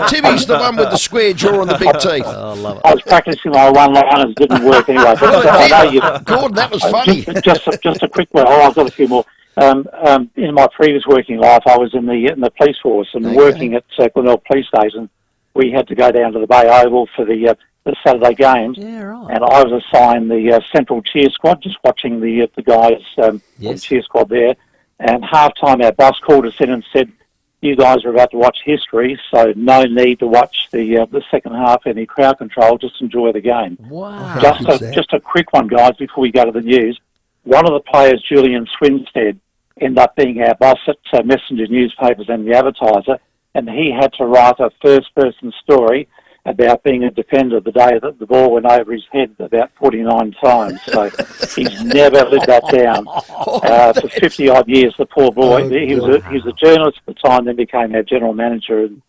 Timmy's the one with the square jaw and the big teeth. I love it. I was practicing my one-liners, didn't work anyway. But, I know you, Gordon, that was funny. Just a quick one. I've got a few more. In my previous working life, I was in the police force and working at Glenelg Police Station. We had to go down to the Bay Oval for the Saturday games. Yeah, right. And I was assigned the Central Cheer Squad, just watching the guys on the cheer squad there. And half-time, our boss called us in and said, you guys are about to watch history, so no need to watch the second half, any crowd control, just enjoy the game. Wow. Just a quick one, guys, before we go to the news. One of the players, Julian Swinstead, ended up being our boss at Messenger Newspapers and the Advertiser, and he had to write a first-person story about being a defender the day that the ball went over his head about 49 times. So he's never lived that down. For 50-odd years, the poor boy. He was a journalist at the time, then became our general manager, and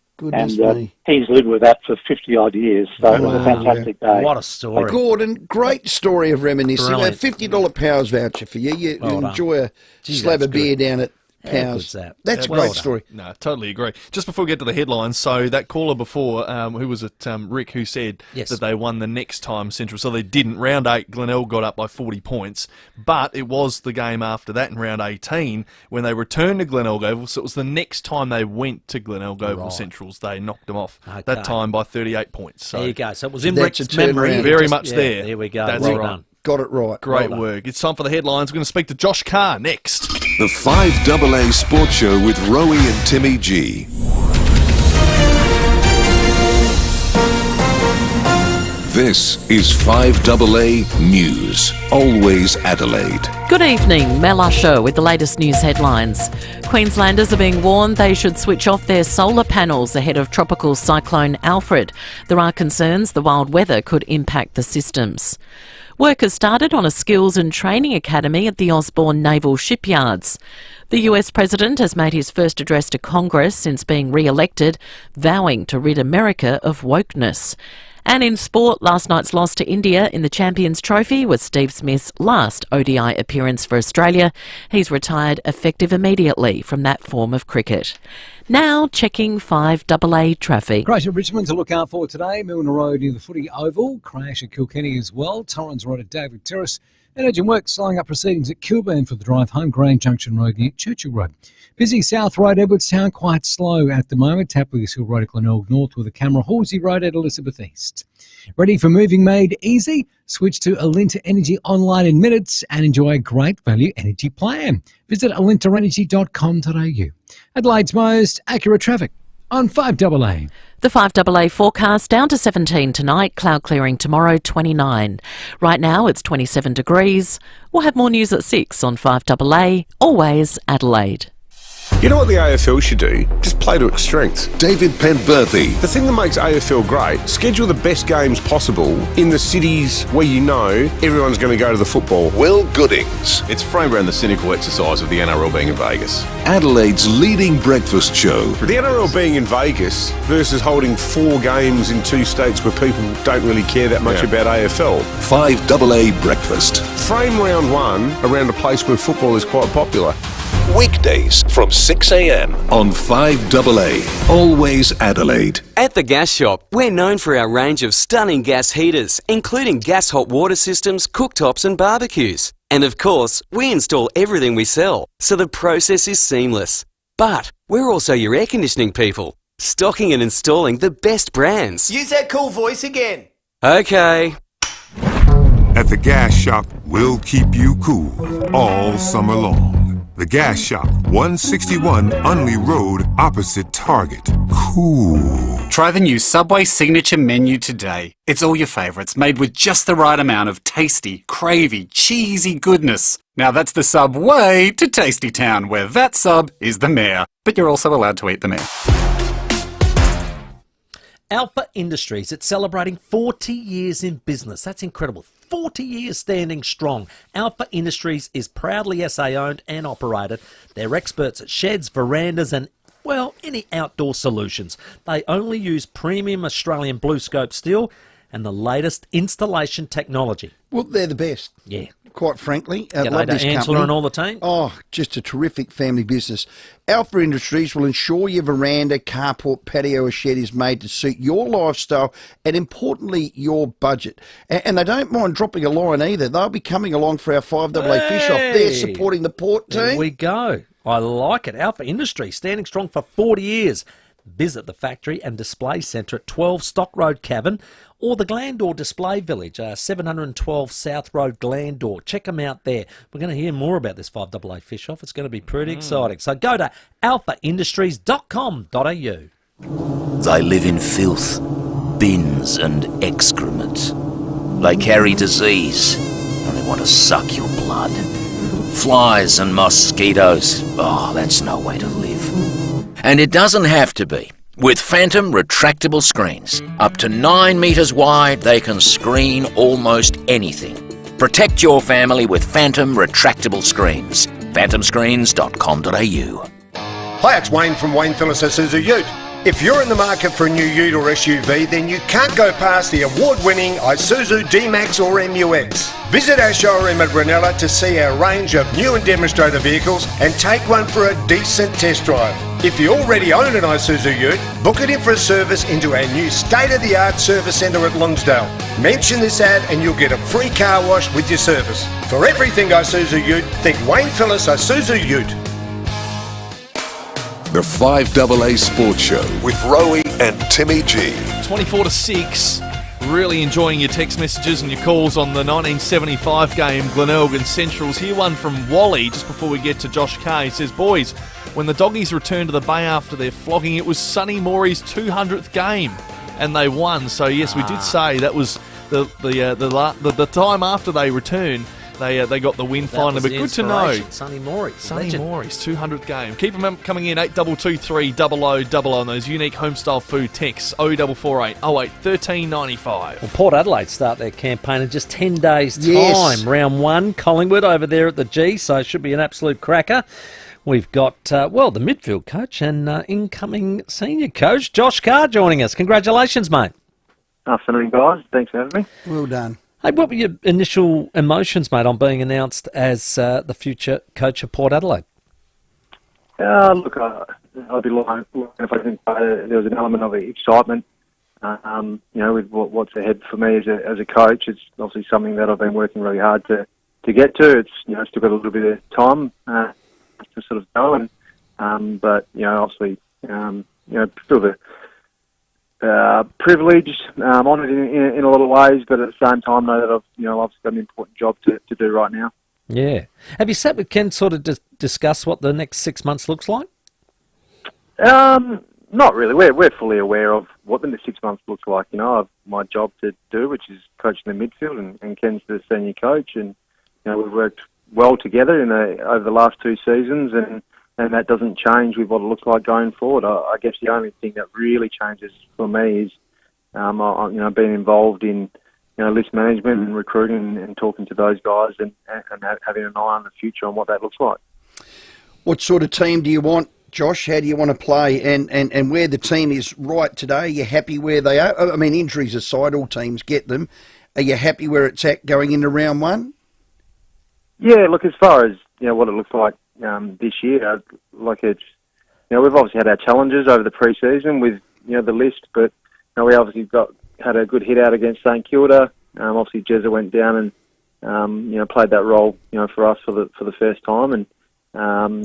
he's lived with that for 50-odd years. So it was a fantastic day. What a story. Gordon, great story of reminiscing. A $50 Powers voucher for you. You enjoy a slab of beer down at Powers. That's a great story. No, totally agree. Just before we get to the headlines, so that caller before, who was it, Rick, who said that they won the next time Central. So they didn't. Round 8, Glenelg got up by 40 points, but it was the game after that in round 18 when they returned to Glenelg Oval, so it was the next time they went to Glenelg Oval Centrals, they knocked them off that time by 38 points. So there you go. So it was in Rick's memory. Very much there. There we go. That's well right. done. Got it right. Great work. It's time for the headlines. We're going to speak to Josh Carr next. The 5AA Sports Show with Rowey and Timmy G. This is 5AA News. Always Adelaide. Good evening, Mel Usher with the latest news headlines. Queenslanders are being warned they should switch off their solar panels ahead of tropical cyclone Alfred. There are concerns the wild weather could impact the systems. Work has started on a skills and training academy at the Osborne Naval Shipyards. The US President has made his first address to Congress since being re-elected, vowing to rid America of wokeness. And in sport, last night's loss to India in the Champions Trophy was Steve Smith's last ODI appearance for Australia. He's retired effective immediately from that form of cricket. Now checking 5AA traffic. Crash at Richmond to look out for today. Milner Road near the Footy Oval. Crash at Kilkenny as well. Torrens Road at David Terrace. And urgent work slowing up proceedings at Kilburn for the drive home. Grand Junction Road near Churchill Road. Busy South Road, Edwardstown, quite slow at the moment. Tapley's Hill Road at Glenelg North with a camera. Horsey Road at Elizabeth East. Ready for moving made easy? Switch to Alinta Energy online in minutes and enjoy a great value energy plan. Visit alintaenergy.com.au. Adelaide's most accurate traffic on 5AA. The 5AA forecast down to 17 tonight, cloud clearing tomorrow 29. Right now it's 27 degrees. We'll have more news at 6 on 5AA, always Adelaide. You know what the AFL should do? Just play to its strengths. David Penberthy. The thing that makes AFL great, schedule the best games possible in the cities where you know everyone's going to go to the football. Will Goodings. It's framed around the cynical exercise of the NRL being in Vegas. Adelaide's leading breakfast show. The NRL being in Vegas versus holding 4 games in 2 states where people don't really care that much about AFL. 5AA breakfast. Frame round 1 around a place where football is quite popular. Weekdays from 6 a.m. on 5AA. Always Adelaide. At the Gas Shop, we're known for our range of stunning gas heaters, including gas hot water systems, cooktops and barbecues. And of course, we install everything we sell, so the process is seamless. But we're also your air conditioning people, stocking and installing the best brands. Use that cool voice again. Okay. At the Gas Shop, we'll keep you cool all summer long. The Gas Shop, 161 Unley Road, opposite Target. Cool. Try the new Subway signature menu today. It's all your favourites, made with just the right amount of tasty, cravey, cheesy goodness. Now that's the Subway to Tasty Town, where that sub is the mayor. But you're also allowed to eat the mayor. Alpha Industries, it's celebrating 40 years in business. That's incredible. 40 years standing strong. Alpha Industries is proudly SA owned and operated. They're experts at sheds, verandas and, well, any outdoor solutions. They only use premium Australian blue scope steel and the latest installation technology. Well, they're the best. Yeah. Quite frankly. G'day to Angela and all the team. Oh, just a terrific family business. Alpha Industries will ensure your veranda, carport, patio or shed is made to suit your lifestyle and, importantly, your budget. And they don't mind dropping a line either. They'll be coming along for our 5AA Fish Off. They're supporting the port team. There we go. I like it. Alpha Industries, standing strong for 40 years. Visit the factory and display centre at 12 Stock Road, Cavan, or the Glandore Display Village, 712 South Road, Glandore. Check them out there. We're going to hear more about this 5AA Fish Off. It's going to be pretty exciting. So go to alphaindustries.com.au. They live in filth, bins and excrement. They carry disease and they want to suck your blood. Flies and mosquitoes. Oh, that's no way to live. And it doesn't have to be. With Phantom retractable screens, up to 9 metres wide, they can screen almost anything. Protect your family with Phantom retractable screens. phantomscreens.com.au. Hi, it's Wayne from Wayne Phillips Isuzu Ute. If you're in the market for a new ute or SUV, then you can't go past the award-winning Isuzu D-Max or MUX. Visit our showroom at Ranella to see our range of new and demonstrator vehicles and take one for a decent test drive. If you already own an Isuzu ute, book it in for a service into our new state-of-the-art service centre at Lonsdale. Mention this ad and you'll get a free car wash with your service. For everything Isuzu Ute, think Wayne Phillips Isuzu Ute. The 5AA Sports Show with Rowey and Timmy G. 24 to 6. Really enjoying your text messages and your calls on the 1975 game, Glenelg Centrals. Here one from Wally just before we get to Josh Kay. He says, boys, when the doggies returned to the bay after their flogging, it was Sonny Morey's 200th game and they won. So yes, we did say that was the time after they returned, they got the win finally. But good to know. Sonny Morey. Sonny Morey's 200th game. Keep them coming in 8223 0000 on those unique homestyle food texts 0448 08 1395. Well, Port Adelaide start their campaign in just 10 days' time. Yes. Round 1, Collingwood over there at the G, so it should be an absolute cracker. We've got, the midfield coach and incoming senior coach, Josh Carr, joining us. Congratulations, mate. Afternoon, guys. Thanks for having me. Well done. Hey, what were your initial emotions, mate, on being announced as the future coach of Port Adelaide? Look, I'd be lying if I didn't say there was an element of excitement. With what's ahead for me as a coach, it's obviously something that I've been working really hard to get to. It's still got a little bit of time to sort of go, and but obviously feel the privileged, honoured in a lot of ways, but at the same time know that I've got an important job to do right now. Yeah. Have you sat with Ken sort of discuss what the next 6 months looks like? Not really. We're fully aware of what the next 6 months looks like. I've my job to do, which is coaching the midfield, and Ken's the senior coach, and we've worked well together over the last 2 seasons, and that doesn't change with what it looks like going forward. I guess the only thing that really changes for me is, being involved in, list management and recruiting and talking to those guys and having an eye on the future and what that looks like. What sort of team do you want, Josh? How do you want to play? And where the team is right today, are you happy where they are? I mean, injuries aside, all teams get them. Are you happy where it's at going into round 1? Yeah, look, as far as what it looks like this year, we've obviously had our challenges over the pre-season with the list, but we obviously had a good hit out against St Kilda. Obviously, Jezza went down and played that role for us for the first time, and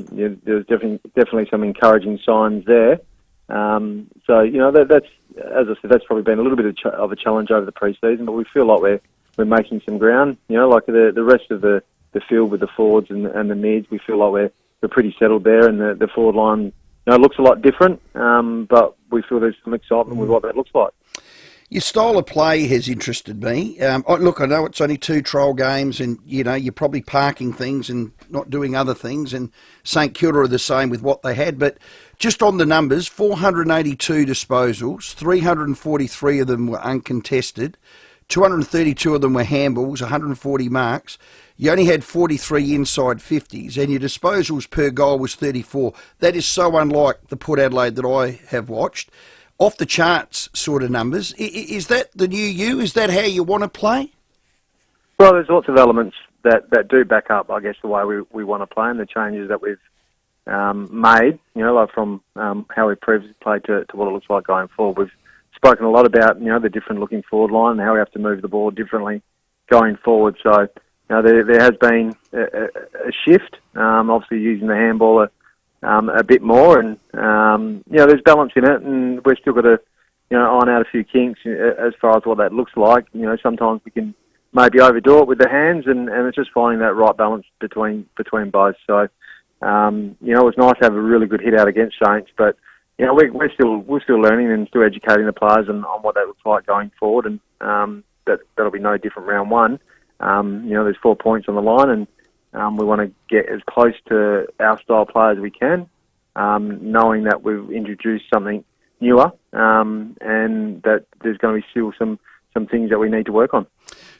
there's definitely some encouraging signs there. That's, as I said, that's probably been a little bit of a challenge over the pre-season, but we feel like we're making some ground. Like the rest of the field with the forwards and the mids, we feel like we're pretty settled there, and the forward line looks a lot different, but we feel there's some excitement with what that looks like. Your style of play has interested me. Look, I know it's only 2 trial games, and you're probably parking things and not doing other things, and St Kilda are the same with what they had, but just on the numbers, 482 disposals, 343 of them were uncontested, 232 of them were handballs, 140 marks. You only had 43 inside 50s, and your disposals per goal was 34. That is so unlike the Port Adelaide that I have watched. Off the charts sort of numbers. Is that the new you? Is that how you want to play? Well, there's lots of elements that do back up, I guess, the way we want to play and the changes that we've made, like from how we previously played to what it looks like going forward. We've spoken a lot about, the different looking forward line and how we have to move the ball differently going forward. So, there has been a shift, obviously using the handball a bit more, and there's balance in it, and we've still got to iron out a few kinks as far as what that looks like. Sometimes we can maybe overdo it with the hands, and it's just finding that right balance between both. So it was nice to have a really good hit out against Saints, but we're still learning and still educating the players on what that looks like going forward, and that'll be no different round 1. There's 4 points on the line, and we want to get as close to our style play as we can, knowing that we've introduced something newer, and that there's going to be still some things that we need to work on.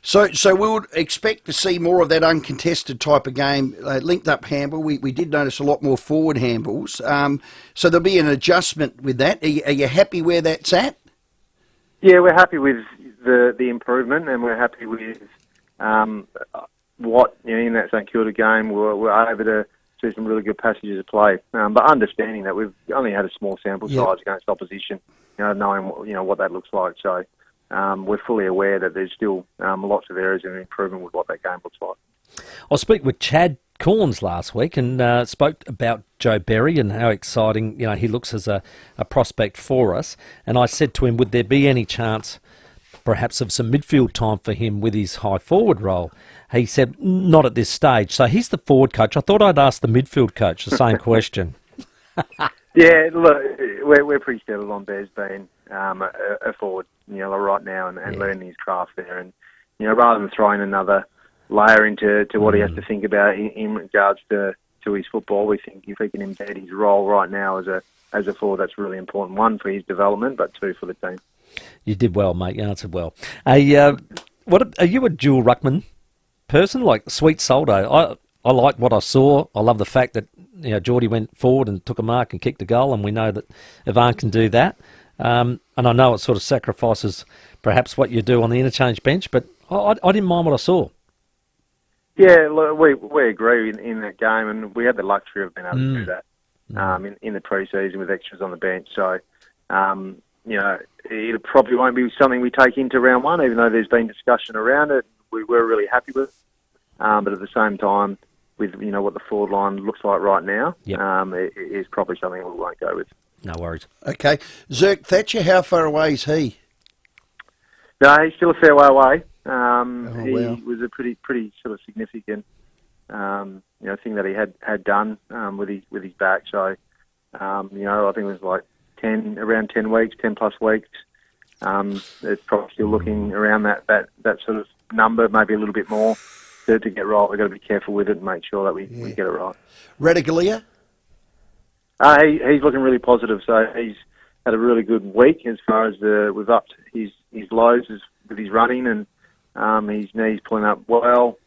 So we would expect to see more of that uncontested type of game, linked up handball. We did notice a lot more forward handballs. So there'll be an adjustment with that. Are you happy where that's at? Yeah, we're happy with the improvement, and we're happy with what in that St Kilda game we're able to see some really good passages of play, but understanding that we've only had a small sample size against opposition, knowing what that looks like. So we're fully aware that there's still lots of areas of improvement with what that game looks like. I spoke with Chad Corns last week and spoke about Joe Berry and how exciting he looks as a prospect for us. And I said to him, would there be any chance perhaps of some midfield time for him with his high forward role? He said, not at this stage. So he's the forward coach. I thought I'd ask the midfield coach the same question. Yeah, look, we're pretty settled on Bez being a forward, right now and learning his craft there. And, rather than throwing another layer into what he has to think about in regards to his football, we think if he can embed his role right now as a forward, that's really important. One, for his development, but two, for the team. You did well, mate. You answered well. Are you a dual ruckman person, like Sweet Soldo? I like what I saw. I love the fact that Geordie went forward and took a mark and kicked a goal, and we know that Ivan can do that. And I know it sort of sacrifices perhaps what you do on the interchange bench, but I didn't mind what I saw. Yeah, look, we agree in that game, and we had the luxury of being able to do that in the pre-season with extras on the bench. So, it probably won't be something we take into round one, even though there's been discussion around it. We were really happy with it. But at the same time, with what the forward line looks like right now, it is probably something we won't go with. No worries. Okay. Zerk Thatcher, how far away is he? No, he's still a fair way away. Wow. He was a pretty sort of significant, thing that he had done with his back. So, I think it was like around 10 weeks, 10 plus weeks. It's probably still looking around that sort of number, maybe a little bit more to get right. We've got to be careful with it and make sure that we get it right. Radaglia? He's looking really positive. So he's had a really good week as far as we've upped his lows with his running, and his knees pulling up well.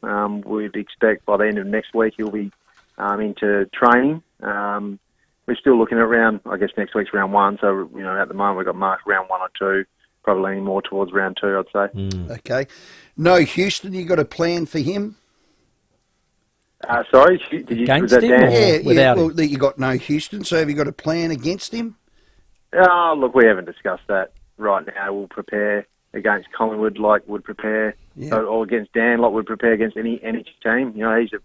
We'd expect by the end of next week he'll be into training. We're still looking at around, I guess next week's round one. So, at the moment we've got marked round 1 or 2, probably leaning more towards round 2, I'd say. Okay. No Houston, you got a plan for him? Sorry, was that Dan? Without him? You got no Houston, so have you got a plan against him? Look, we haven't discussed that right now. We'll prepare against Collingwood like would prepare, or against Dan like would prepare against any team. He's a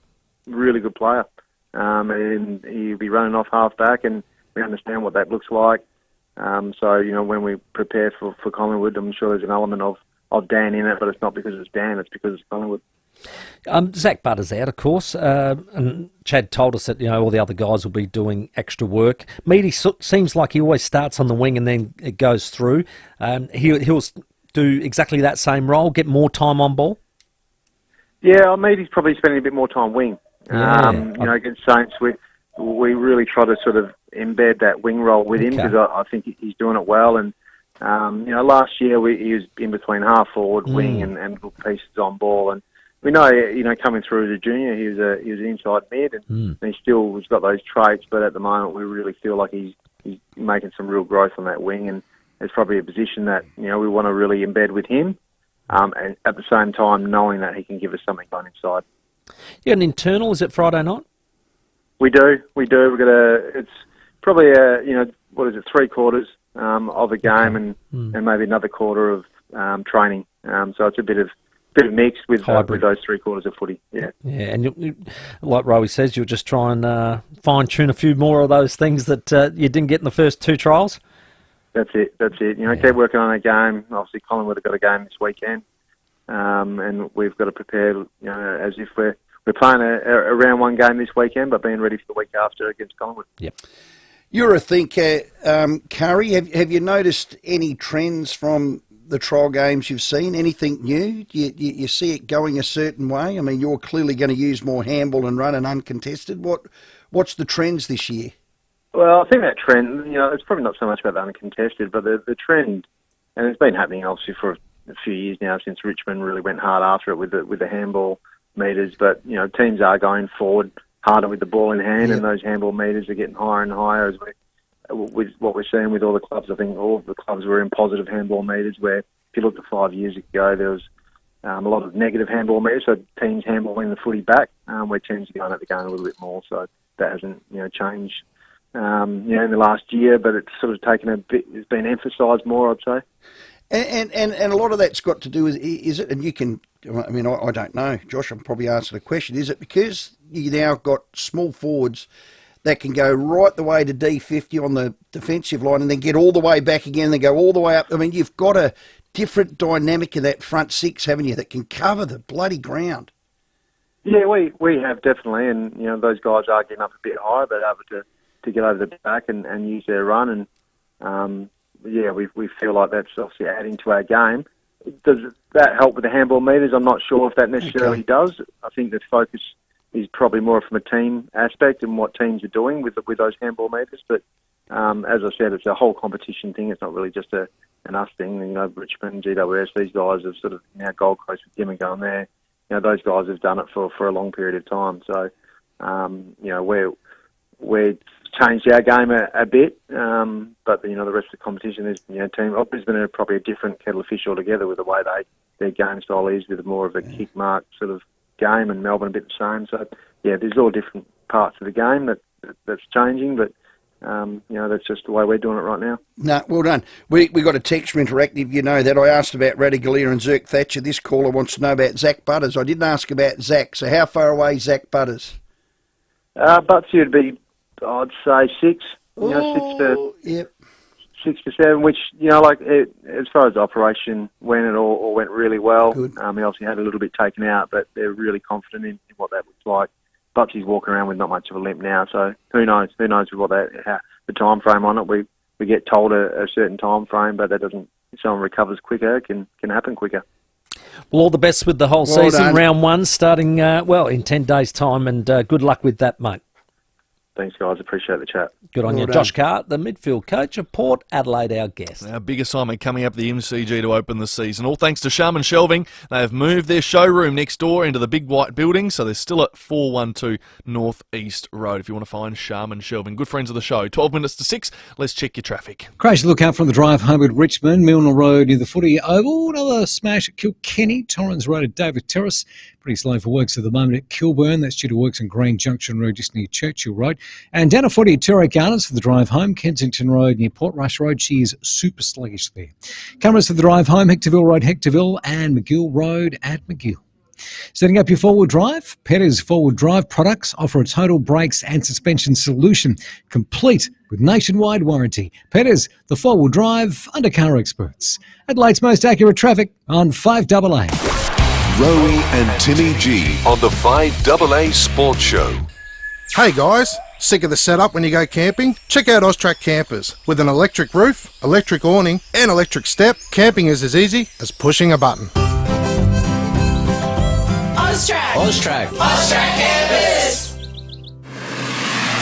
really good player, and he'll be running off half back, and we understand what that looks like. So when we prepare for Collingwood, I'm sure there's an element of Dan in it, but it's not because it's Dan; it's because it's Collingwood. Zach Butter's out, of course, and Chad told us that all the other guys will be doing extra work. Meady seems like he always starts on the wing and then it goes through. He'll do exactly that same role, get more time on ball. Yeah, Meady's probably spending a bit more time wing. Against Saints, we really try to sort of embed that wing role with him because I think he's doing it well. And last year he was in between half forward, wing, and little pieces on ball. And we know, coming through as a junior, he was an inside mid, and he still has got those traits. But at the moment, we really feel like he's making some real growth on that wing, and it's probably a position that we want to really embed with him, and at the same time knowing that he can give us something on inside. You got an internal? Is it Friday night? We do. We've got it's probably 3 quarters of a game, and maybe another quarter of training. So it's a bit of mix with those 3 quarters of footy. Yeah, and like Rowey says, you'll just try and fine tune a few more of those things that you didn't get in the first 2 trials. That's it. Keep working on that game. Obviously, Collingwood have got a game this weekend, and we've got to prepare, as if we're playing a round 1 game this weekend, but being ready for the week after against Collingwood. Yep. You're a thinker, Curry. Have you noticed any trends from the trial games you've seen? Anything new? You see it going a certain way? I mean, you're clearly going to use more handball and run and uncontested. What's the trends this year? Well, I think that trend, it's probably not so much about the uncontested, but the trend, and it's been happening obviously for a few years now since Richmond really went hard after it with the handball meters. But teams are going forward harder with the ball in hand, and those handball meters are getting higher and higher as with what we're seeing with all the clubs. I think all of the clubs were in positive handball meters, where if you looked at 5 years ago, there was a lot of negative handball meters, so teams handballing the footy back, where teams are going at the game a little bit more. So that hasn't changed in the last year, but it's sort of taken a bit. It's been emphasised more, I'd say. And a lot of that's got to do with, is it, and you can, I mean, I don't know, Josh, I'm probably answering the question, is it because you now got small forwards that can go right the way to D50 on the defensive line and then get all the way back again and then go all the way up? I mean, you've got a different dynamic in that front 6, haven't you, that can cover the bloody ground? Yeah, we have definitely, and those guys are getting up a bit higher, but able to get over the back and use their run, and we feel like that's obviously adding to our game. Does that help with the handball meters? I'm not sure if that necessarily does. I think the focus is probably more from a team aspect and what teams are doing with those handball meters. But as I said, it's a whole competition thing. It's not really just an us thing. You know, Richmond, GWS, these guys have sort of now Gold Coast with Timmy going there. You know, those guys have done it for a long period of time. So, you know, we're changed our game a bit, but you know the rest of the competition is team. Brisbane are probably a different kettle of fish altogether with the way their game style is, with more of a kick mark sort of game, and Melbourne a bit the same. So yeah, there's all different parts of the game that's changing, but you know that's just the way we're doing it right now. No, well done. We got a text from Interactive. You know that I asked about Radigalia and Zerk Thatcher. This caller wants to know about Zach Butters. I didn't ask about Zach. So how far away is Zach Butters? Butsy would be, I'd say 6. You know, 6 to 7. Which as far as the operation went, it all went really well. He obviously had a little bit taken out, but they're really confident in what that looks like. Butsy's walking around with not much of a limp now, so who knows? Who knows what the time frame on it? We get told a certain time frame, but that doesn't. If someone recovers quicker, it can happen quicker. Well, all the best with the whole season. Done. Round 1 starting, in 10 days' time, and good luck with that, mate. Thanks, guys. Appreciate the chat. Good on you. Done. Josh Carr, the midfield coach of Port Adelaide, our guest. Our big assignment coming up at the MCG to open the season. All thanks to Sharman Shelving. They have moved their showroom next door into the big white building, so they're still at 412 North East Road if you want to find Sharman Shelving. Good friends of the show. 12 minutes to 6. Let's check your traffic. Crash look out from the drive home at Richmond, Milner Road near the Footy Oval. Another smash at Kilkenny, Torrens Road at David Terrace. Pretty slow for works at the moment at Kilburn. That's due to works on Green Junction Road just near Churchill Road. And down at Footy at Terra Gardens for the drive home. Kensington Road near Portrush Road. She is super sluggish there. Cameras for the drive home. Hectorville Road, Hectorville, and McGill Road at McGill. Setting up your four-wheel drive, Petter's four-wheel drive products offer a total brakes and suspension solution, complete with nationwide warranty. Petter's, the four-wheel drive undercar experts. Adelaide's most accurate traffic on 5AA. Rowey and Timmy G on the 5AA Sports Show. Hey guys, sick of the setup when you go camping? Check out Austrac Campers. With an electric roof, electric awning and electric step, camping is as easy as pushing a button. Austrac Campers.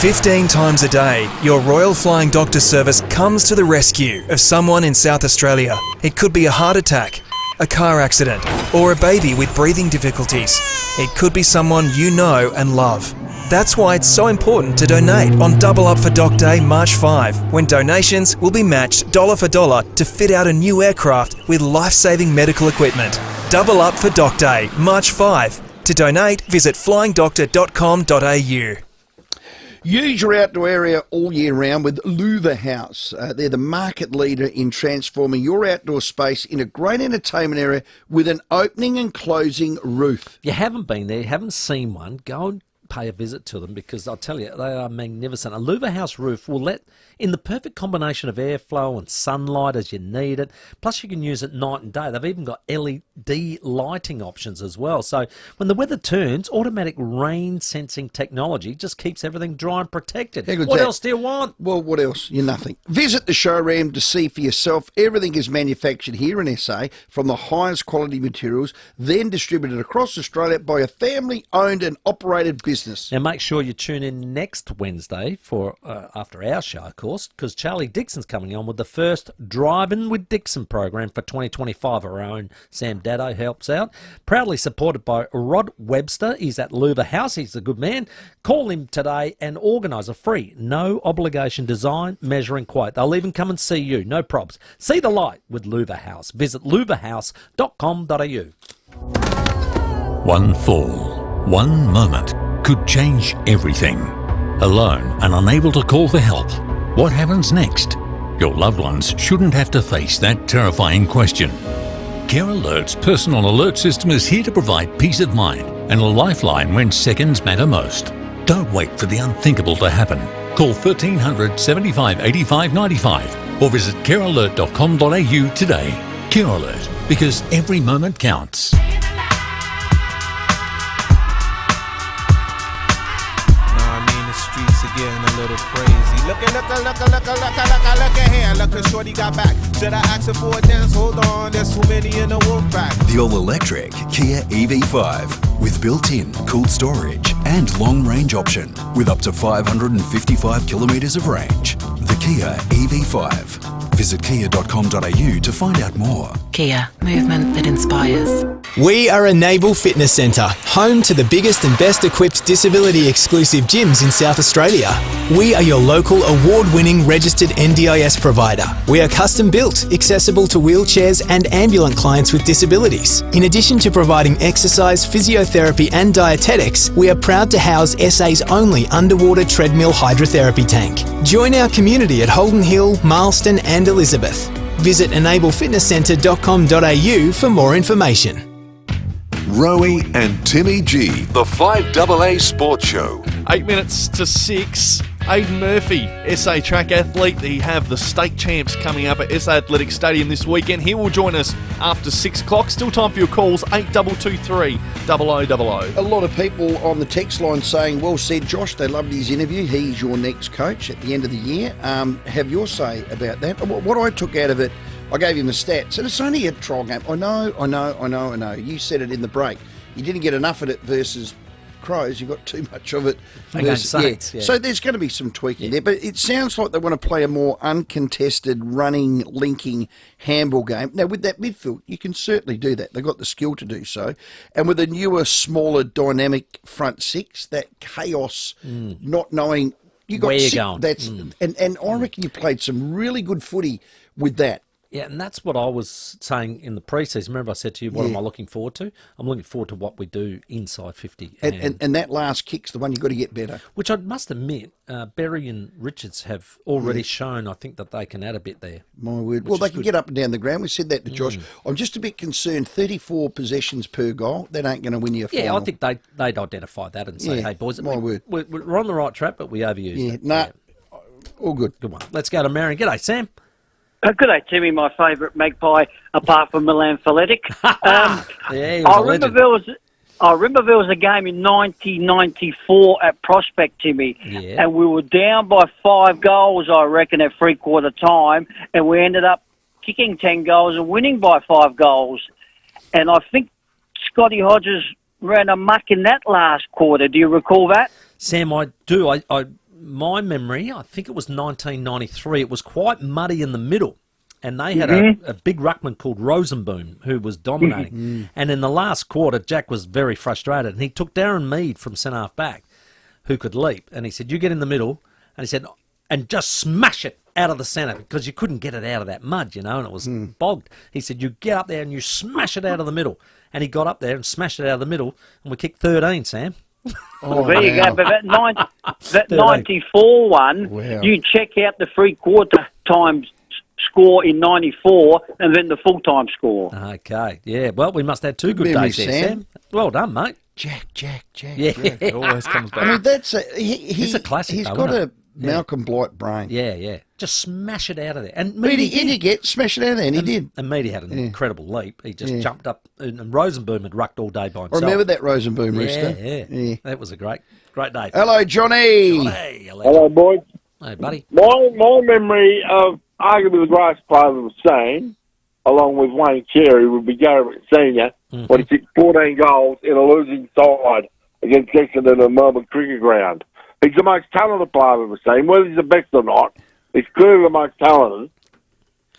15 times a day, your Royal Flying Doctor Service comes to the rescue of someone in South Australia. It could be a heart attack, a car accident, or a baby with breathing difficulties. It could be someone you know and love. That's why it's so important to donate on Double Up for Doc Day, March 5, when donations will be matched dollar for dollar to fit out a new aircraft with life-saving medical equipment. Double Up for Doc Day, March 5. To donate, visit flyingdoctor.com.au. Use your outdoor area all year round with Louver House. They're the market leader in transforming your outdoor space in a great entertainment area with an opening and closing roof. If you haven't been there, haven't seen one, go and pay a visit to them, because I'll tell you, they are magnificent. A Louver House roof will let in the perfect combination of airflow and sunlight as you need it. Plus you can use it night and day. They've even got LED lighting options as well. So when the weather turns, automatic rain sensing technology just keeps everything dry and protected. What else do you want? Well, what else? You're nothing. Visit the showroom to see for yourself. Everything is manufactured here in SA from the highest quality materials, then distributed across Australia by a family-owned and operated business. Now make sure you tune in next Wednesday for after our show, of course, because Charlie Dixon's coming on with the first Driving with Dixon program for 2025. Our own Sam Daddo helps out. Proudly supported by Rod Webster. He's at Louver House. He's a good man. Call him today and organise a free, no obligation design, measuring quote. They'll even come and see you. No probs. See the light with Louver House. Visit louverhouse.com.au. One fall, one moment could change everything. Alone and unable to call for help, what happens next? Your loved ones shouldn't have to face that terrifying question. Care Alert's personal alert system is here to provide peace of mind and a lifeline when seconds matter most. Don't wait for the unthinkable to happen. Call 1300 75 85 95 or visit carealert.com.au today. Care Alert, because every moment counts. Getting a little crazy. Look here. Look at shorty got back. Should I ask her for a dance? Hold on, there's too many in the wolf pack. The all-electric Kia EV5 with built-in cooled storage and long-range option with up to 555 kilometres of range. The Kia EV5. Visit kia.com.au to find out more. Kia, movement that inspires. We are a naval fitness centre, home to the biggest and best equipped disability-exclusive gyms in South Australia. We are your local award-winning registered NDIS provider. We are custom built, accessible to wheelchairs and ambulant clients with disabilities. In addition to providing exercise, physiotherapy and dietetics, we are proud to house SA's only underwater treadmill hydrotherapy tank. Join our community at Holden Hill, Marston and Elizabeth. Visit enablefitnesscentre.com.au for more information. Rowey and Timmy G, the 5AA Sports Show. 8 minutes to 6. Aidan Murphy, SA track athlete. They have the state champs coming up at SA Athletic Stadium this weekend. He will join us after 6 o'clock. Still time for your calls, 8223 0000. A lot of people on the text line saying, well said, Josh, they loved his interview. He's your next coach at the end of the year. Have your say about that. What I took out of it, I gave him the stats, and it's only a trial game. I know. You said it in the break. You didn't get enough of it versus Crows. You got too much of it versus Saints, yeah. So there's going to be some tweaking there, but it sounds like they want to play a more uncontested, running, linking handball game. Now, with that midfield, you can certainly do that. They've got the skill to do so. And with a newer, smaller, dynamic front six, that chaos, not knowing... You got where you're going. And I reckon you played some really good footy with that. Yeah, and that's what I was saying in the pre-season. Remember I said to you, what am I looking forward to? I'm looking forward to what we do inside 50. And that last kick's the one you've got to get better. Which I must admit, Berry and Richards have already shown, I think, that they can add a bit there. My word. Well, they can get up and down the ground. We said that to Josh. I'm just a bit concerned, 34 possessions per goal, that ain't going to win you a final. Yeah, I think they'd identify that and say, hey, boys, word. We're on the right track, but we overused it. All good. Good one. Let's go to Marion. G'day, Sam. Good day, Timmy, my favourite magpie, apart from Milan Faletic. Yeah, I remember there was a game in 1994 at Prospect, Timmy, and we were down by 5 goals, I reckon, at three-quarter time, and we ended up kicking 10 goals and winning by 5 goals. And I think Scotty Hodges ran amok in that last quarter. Do you recall that? Sam, I do. My memory, I think it was 1993, it was quite muddy in the middle. And they had a big ruckman called Rosenboom who was dominating. And in the last quarter, Jack was very frustrated. And he took Darren Mead from centre-half back, who could leap. And he said, you get in the middle. And he said, and just smash it out of the centre, because you couldn't get it out of that mud, and it was bogged. He said, you get up there and you smash it out of the middle. And he got up there and smashed it out of the middle. And we kicked 13, Sam. Well, there you go. But that 94 one, you check out the three-quarter time score in 94 and then the full-time score. Okay, yeah. Well, we must have 2 good days there, Sam. Well done, mate. Jack. Yeah. It always comes back. I mean, that's he's a classic. He's got a Malcolm Blight brain. Yeah. Just smash it out of there. And Meady did smash it out of there, and he did. And Meady had an incredible leap. He just jumped up, and Rosenboom had rucked all day by himself. I remember that Rosenboom rooster. Yeah. That was a great day. Hello, Johnny. Hello, boys. Hey, buddy. My memory of arguably the greatest player of the scene, along with Wayne Carey, would be Garrett Senior, when he kicked 14 goals in a losing side against Essendon in the Melbourne Cricket Ground. He's the most talented player of the scene. Whether he's the best or not, he's clearly the most talented.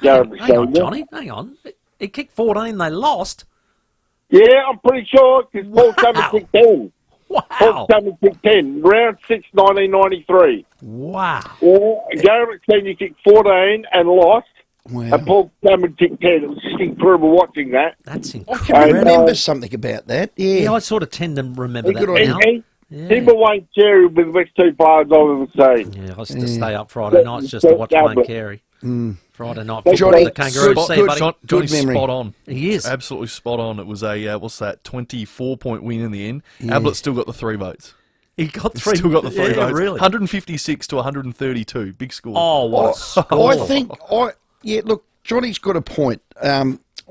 Hang on, Johnny. Hang on. He kicked 14, they lost. Yeah, I'm pretty sure, because Paul Cameron kicked 10. Wow. Paul Cameron kicked 10. Round 6, 1993. Wow. Yeah, Garrett Senior kicked 14 and lost. Wow. And Paul Cameron kicked 10. It was just incredible watching that. That's I incredible. can remember something about that. Yeah, I sort of tend to remember that now. Him and Wayne Carey would be the best 2 players I've ever seen. Yeah, I used to stay up Friday nights just to watch Wayne Carey. Friday night football Johnny, the Kangaroos. Johnny's memory. spot on. He is. Absolutely spot on. It was a, 24-point win in the end. Ablett still got the 3 votes. He got 3. Still got the 3 votes. Really? 156 to 132. Big score. Oh, what a score. Look, Johnny's got a point.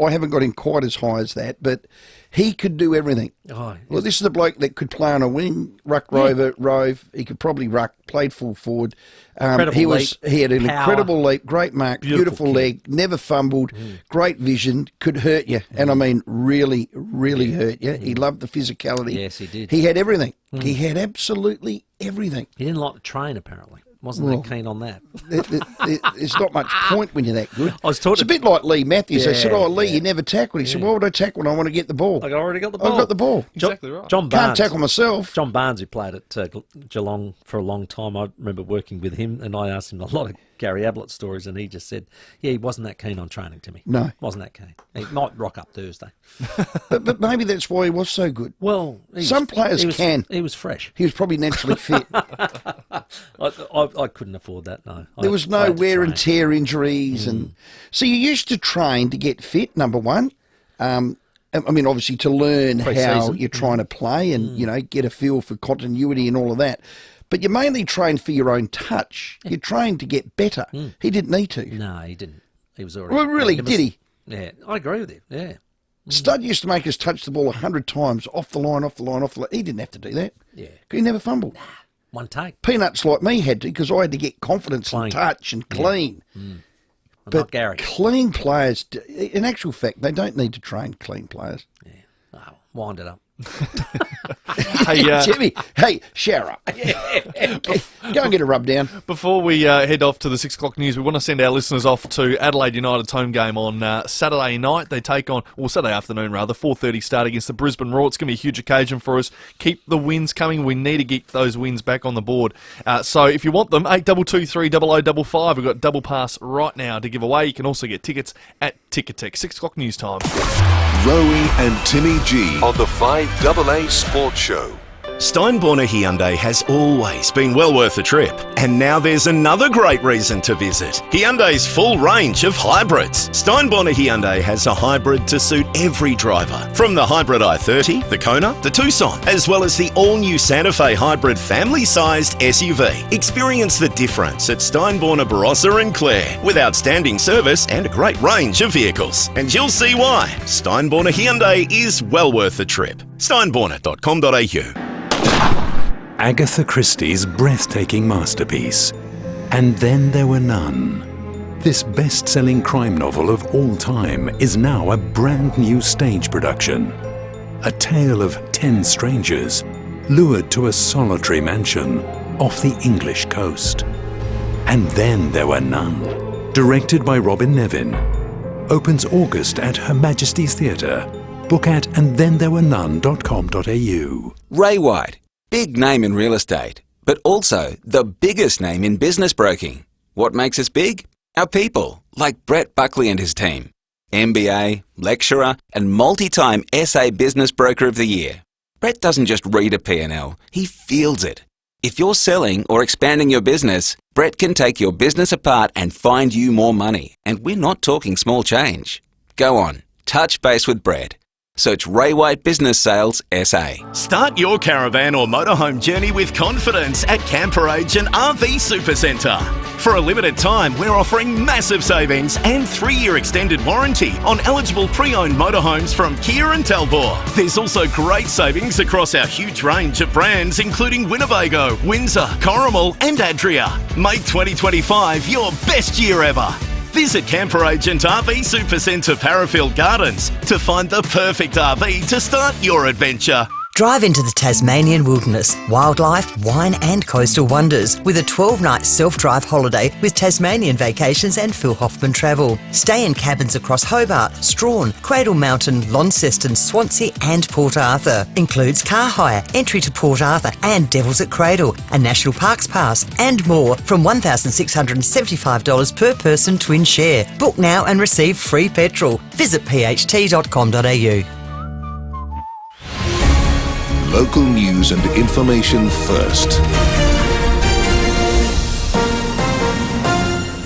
I haven't got him quite as high as that, but he could do everything. Oh, well, this is a bloke that could play on a wing, ruck, rover, rove. He could probably ruck, played full forward. He had an incredible leap, great mark, beautiful leg, never fumbled, great vision, could hurt you, and I mean really, really hurt you. He loved the physicality. Yes, he did. He had everything. He had absolutely everything. He didn't like to train, apparently. Wasn't that keen on that. There's not much point when you're that good. It's a bit like Lee Matthews. They said, Lee, yeah. you never tackled. He said, why would I tackle when I want to get the ball? I already got the ball. I've got the ball. Exactly right. John Barnes. Can't tackle myself. John Barnes, who played at Geelong for a long time, I remember working with him, and I asked him a lot of Gary Ablett stories, and he just said, he wasn't that keen on training, Timmy. No. Wasn't that keen. He might rock up Thursday. but maybe that's why he was so good. Well, some players can. He was fresh. He was probably naturally fit. I couldn't afford that, no. There was no wear and tear injuries. And so you used to train to get fit, number one. I mean, obviously to learn how you're trying to play and, get a feel for continuity and all of that. But you mainly trained for your own touch. You trained to get better. He didn't need to. No, he didn't. He was already... Well, really, did he? Yeah, I agree with you, yeah. Stud used to make us touch the ball 100 times, off the line, off the line, off the line. He didn't have to do that. Yeah. He never fumbled. Nah, one take. Peanuts like me had to, because I had to get confidence and touch and clean. But not Gary. Clean players, in actual fact, they don't need to train clean players. Yeah. Oh, wind it up. Hey, Timmy, shower up. Go and get a rub down. Before we head off to the 6 o'clock news, we want to send our listeners off to Adelaide United's home game on Saturday night. They take on, Saturday afternoon rather, 4:30 start against the Brisbane Roar. It's going to be a huge occasion for us. Keep the wins coming. We need to get those wins back on the board. So if you want them, 8223 0055. We've got double pass right now to give away. You can also get tickets at Ticketek. 6 o'clock news time. Rowey and Timmy G on the 5AA Sports Show. Steinborner Hyundai has always been well worth a trip, and now there's another great reason to visit. Hyundai's full range of hybrids. Steinborner Hyundai has a hybrid to suit every driver, from the hybrid i30, the Kona, the Tucson, as well as the all-new Santa Fe hybrid family-sized SUV. Experience the difference at Steinborner Barossa and Clare, with outstanding service and a great range of vehicles. And you'll see why. Steinborner Hyundai is well worth the trip. Steinborner.com.au. Agatha Christie's breathtaking masterpiece. And Then There Were None. This best-selling crime novel of all time is now a brand new stage production. A tale of 10 strangers lured to a solitary mansion off the English coast. And Then There Were None. Directed by Robin Nevin. Opens August at Her Majesty's Theatre. Book at andthentherewenone.com.au. Ray White. Big name in real estate, but also the biggest name in business broking. What makes us big? Our people, like Brett Buckley and his team. MBA, lecturer, and multi-time SA Business Broker of the Year. Brett doesn't just read a P&L, he feels it. If you're selling or expanding your business, Brett can take your business apart and find you more money. And we're not talking small change. Go on, touch base with Brett. Search Ray White Business Sales SA. Start your caravan or motorhome journey with confidence at Camper Agent RV Supercentre. For a limited time, we're offering massive savings and 3-year extended warranty on eligible pre-owned motorhomes from Kia and Talbot. There's also great savings across our huge range of brands, including Winnebago, Windsor, Corrimal and Adria. Make 2025 your best year ever. Visit Camper Agent RV Supercentre Parafield Gardens to find the perfect RV to start your adventure. Drive into the Tasmanian wilderness, wildlife, wine and coastal wonders with a 12-night self-drive holiday with Tasmanian Vacations and Phil Hoffman Travel. Stay in cabins across Hobart, Strawn, Cradle Mountain, Launceston, Swansea and Port Arthur. Includes car hire, entry to Port Arthur and Devils at Cradle, a National Parks Pass and more from $1,675 per person twin share. Book now and receive free petrol. Visit pht.com.au. Local news and information first.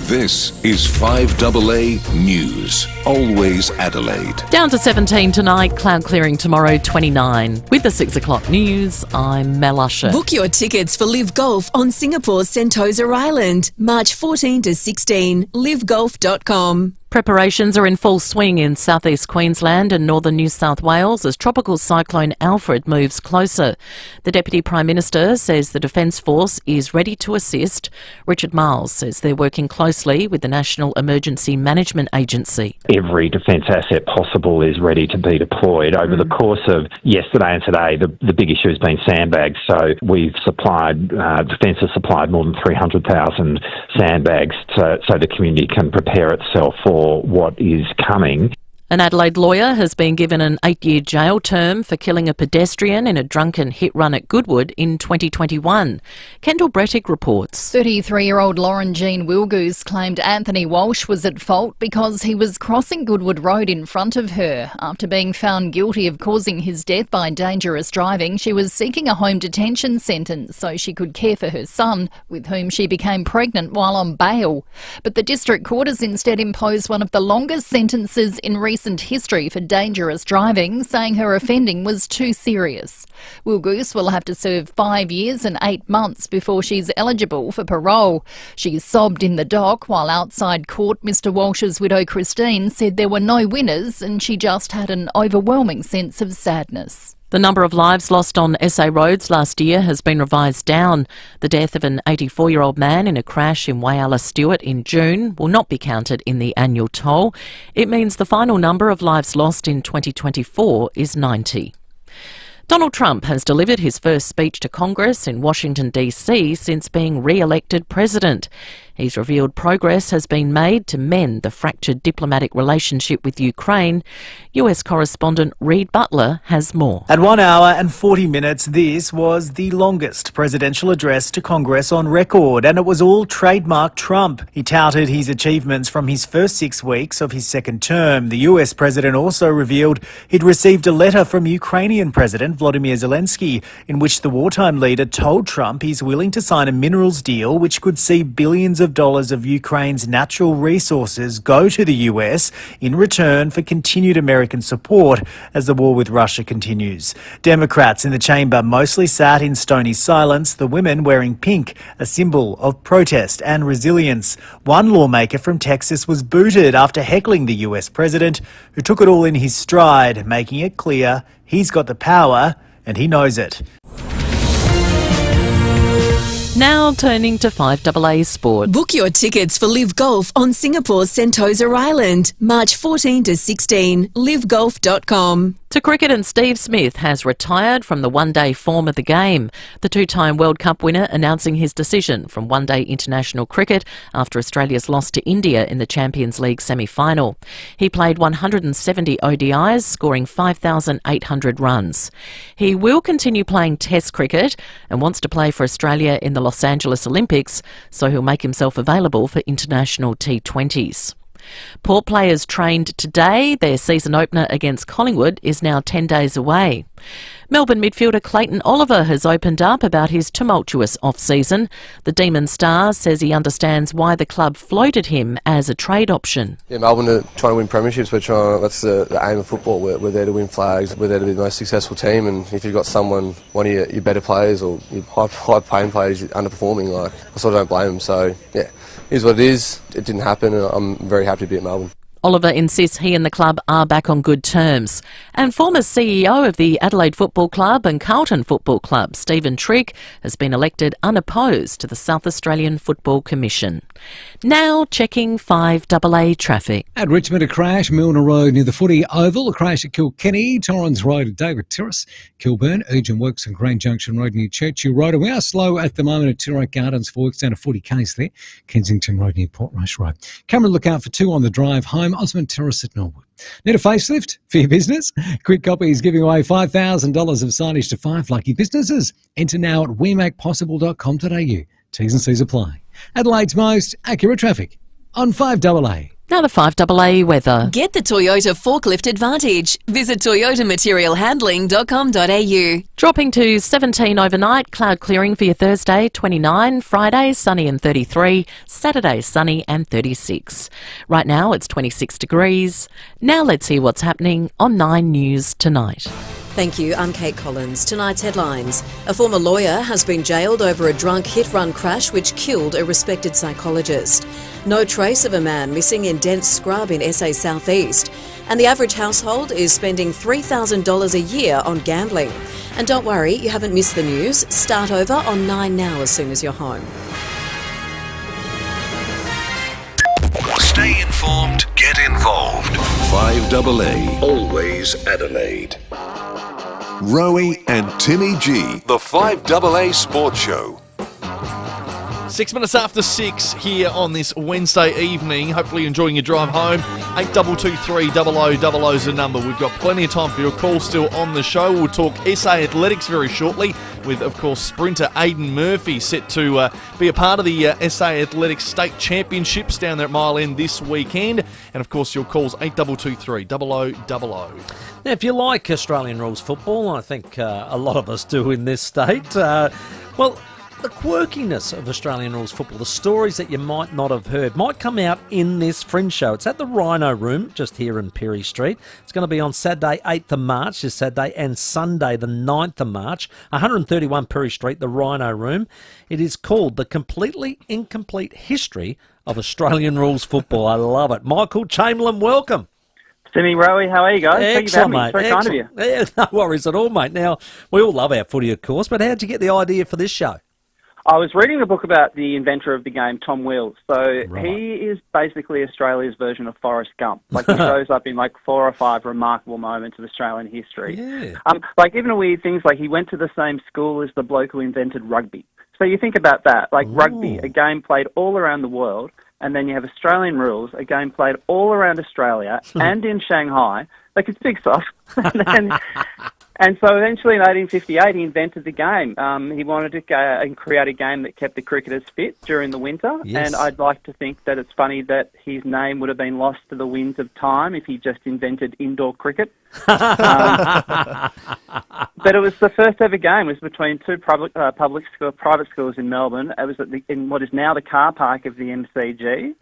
This is 5AA News. Always Adelaide. Down to 17 tonight, cloud clearing tomorrow 29. With the 6 o'clock news, I'm Mel Usher. Book your tickets for Live Golf on Singapore's Sentosa Island, March 14 to 16. livegolf.com. Preparations are in full swing in southeast Queensland and northern New South Wales as tropical cyclone Alfred moves closer. The Deputy Prime Minister says the Defence Force is ready to assist. Richard Miles says they're working closely with the National Emergency Management Agency. Every defence asset possible is ready to be deployed. Over the course of yesterday and today, the big issue has been sandbags. So we've supplied, Defence has supplied more than 300,000 sandbags so the community can prepare itself for what is coming. An Adelaide lawyer has been given an 8-year jail term for killing a pedestrian in a drunken hit-run at Goodwood in 2021. Kendall Brettig reports. 33-year-old Lauren Jean Wilgoose claimed Anthony Walsh was at fault because he was crossing Goodwood Road in front of her. After being found guilty of causing his death by dangerous driving, she was seeking a home detention sentence so she could care for her son, with whom she became pregnant while on bail. But the District Court has instead imposed one of the longest sentences in recent history for dangerous driving, saying her offending was too serious. Wilgoose will have to serve 5 years and 8 months before she's eligible for parole. She sobbed in the dock while outside court. Mr Walsh's widow Christine said there were no winners and she just had an overwhelming sense of sadness. The number of lives lost on SA roads last year has been revised down. The death of an 84-year-old man in a crash in Whyalla Stewart in June will not be counted in the annual toll. It means the final number of lives lost in 2024 is 90. Donald Trump has delivered his first speech to Congress in Washington, D.C. since being re-elected president. He's revealed progress has been made to mend the fractured diplomatic relationship with Ukraine. US correspondent Reid Butler has more. At 1 hour and 40 minutes, this was the longest presidential address to Congress on record, and it was all trademark Trump. He touted his achievements from his first 6 weeks of his second term. The US president also revealed he'd received a letter from Ukrainian President Volodymyr Zelensky, in which the wartime leader told Trump he's willing to sign a minerals deal which could see billions of dollars of Ukraine's natural resources go to the US in return for continued American support as the war with Russia continues. Democrats in the chamber mostly sat in stony silence, the women wearing pink, a symbol of protest and resilience. One lawmaker from Texas was booted after heckling the US president, who took it all in his stride, making it clear he's got the power and he knows it. Now turning to 5AA Sport. Book your tickets for Live Golf on Singapore's Sentosa Island, March 14 to 16, livegolf.com. To cricket, and Steve Smith has retired from the one-day form of the game. The two-time World Cup winner announcing his decision from one-day international cricket after Australia's loss to India in the Champions League semi-final. He played 170 ODIs, scoring 5,800 runs. He will continue playing Test cricket and wants to play for Australia in the Los Angeles Olympics, so he'll make himself available for international T20s. Port players trained today. Their season opener against Collingwood is now 10 days away. Melbourne midfielder Clayton Oliver has opened up about his tumultuous off-season. The Demon Star says he understands why the club floated him as a trade option. Yeah, Melbourne are trying to win premierships. That's the aim of football. We're there to win flags. We're there to be the most successful team. And if you've got one of your better players or your high-paying players underperforming, I sort of don't blame them. So, yeah, here's what it is. It didn't happen, and I'm very happy to be at Melbourne. Oliver insists he and the club are back on good terms. And former CEO of the Adelaide Football Club and Carlton Football Club, Stephen Trigg, has been elected unopposed to the South Australian Football Commission. Now checking 5AA traffic. At Richmond, a crash, Milner Road near the Footy Oval, a crash at Kilkenny, Torrens Road at David Terrace, Kilburn, urgent works on Grand Junction Road near Churchill Road, and we are slow at the moment at Tirrike Gardens for works down to 40 Ks there, Kensington Road near Portrush Road. Camera lookout for 2 on the drive home, Osmond Terrace at Norwood. Need a facelift for your business? Quick Copy is giving away $5,000 of signage to 5 lucky businesses. Enter now at wemakepossible.com.au. T's and C's apply. Adelaide's most accurate traffic on 5AA. Now the 5AA weather. Get the Toyota Forklift Advantage. Visit toyotamaterialhandling.com.au. Dropping to 17 overnight, cloud clearing for your Thursday, 29, Friday sunny and 33, Saturday sunny and 36. Right now it's 26 degrees. Now let's hear what's happening on 9 News Tonight. Thank you, I'm Kate Collins. Tonight's headlines. A former lawyer has been jailed over a drunk hit-run crash which killed a respected psychologist. No trace of a man missing in dense scrub in SA South East. And the average household is spending $3,000 a year on gambling. And don't worry, you haven't missed the news. Start over on 9 now as soon as you're home. Stay informed, get involved. 5AA, always Adelaide. Rowey and Timmy G, the 5AA Sports Show. 6 minutes after 6 here on this Wednesday evening. Hopefully you're enjoying your drive home. 8223 0000 is the number. We've got plenty of time for your call still on the show. We'll talk SA Athletics very shortly with, of course, sprinter Aidan Murphy set to be a part of the SA Athletics State Championships down there at Mile End this weekend. And, of course, your calls 8223 0000. Now, if you like Australian rules football, I think a lot of us do in this state, well, the quirkiness of Australian rules football, the stories that you might not have heard, might come out in this Fringe show. It's at the Rhino Room, just here in Perry Street. It's going to be on Saturday, 8th of March, this Saturday, and Sunday, the 9th of March, 131 Perry Street, the Rhino Room. It is called The Completely Incomplete History of Australian Rules Football. I love it. Michael Chamberlain, welcome. Timmy, Rowey, how are you guys? Excellent, mate. Very kind of you. Yeah, no worries at all, mate. Now, we all love our footy, of course, but how'd you get the idea for this show? I was reading a book about the inventor of the game, Tom Wheels. So he is basically Australia's version of Forrest Gump. Like, he shows up in like 4 or 5 remarkable moments of Australian history. Yeah. Like even weird things like he went to the same school as the bloke who invented rugby. So you think about that, like rugby, a game played all around the world, and then you have Australian rules, a game played all around Australia and in Shanghai. Like, it's big stuff. And so eventually in 1858 he invented the game. He wanted to go and create a game that kept the cricketers fit during the winter. Yes. And I'd like to think that it's funny that his name would have been lost to the winds of time if he just invented indoor cricket. But it was the first ever game. It was between two private schools in Melbourne. It was in what is now the car park of the MCG.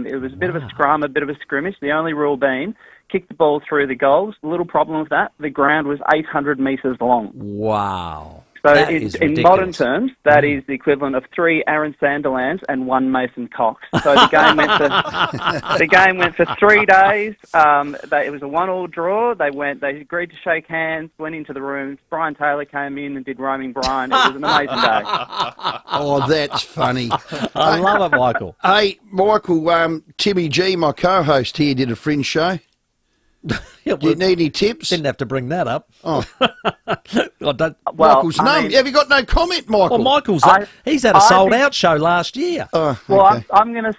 It was a bit of a scrum, a bit of a scrimmage. The only rule being, kick the ball through the goals. A little problem with that, the ground was 800 metres long. Wow. So in modern terms, that is the equivalent of 3 Aaron Sanderlands and 1 Mason Cox. So the game went for 3 days. It was a 1-1 draw. They agreed to shake hands, went into the rooms. Brian Taylor came in and did Roaming Brian. It was an amazing day. Oh, that's funny. I love it, Michael. Hey, Michael, Timmy G, my co-host here, did a Fringe show. Do you need any tips? Didn't have to bring that up. Oh. Michael's numb. Have you got no comment, Michael? Well, he's had a sold-out show last year. Oh, well, okay. I'm going to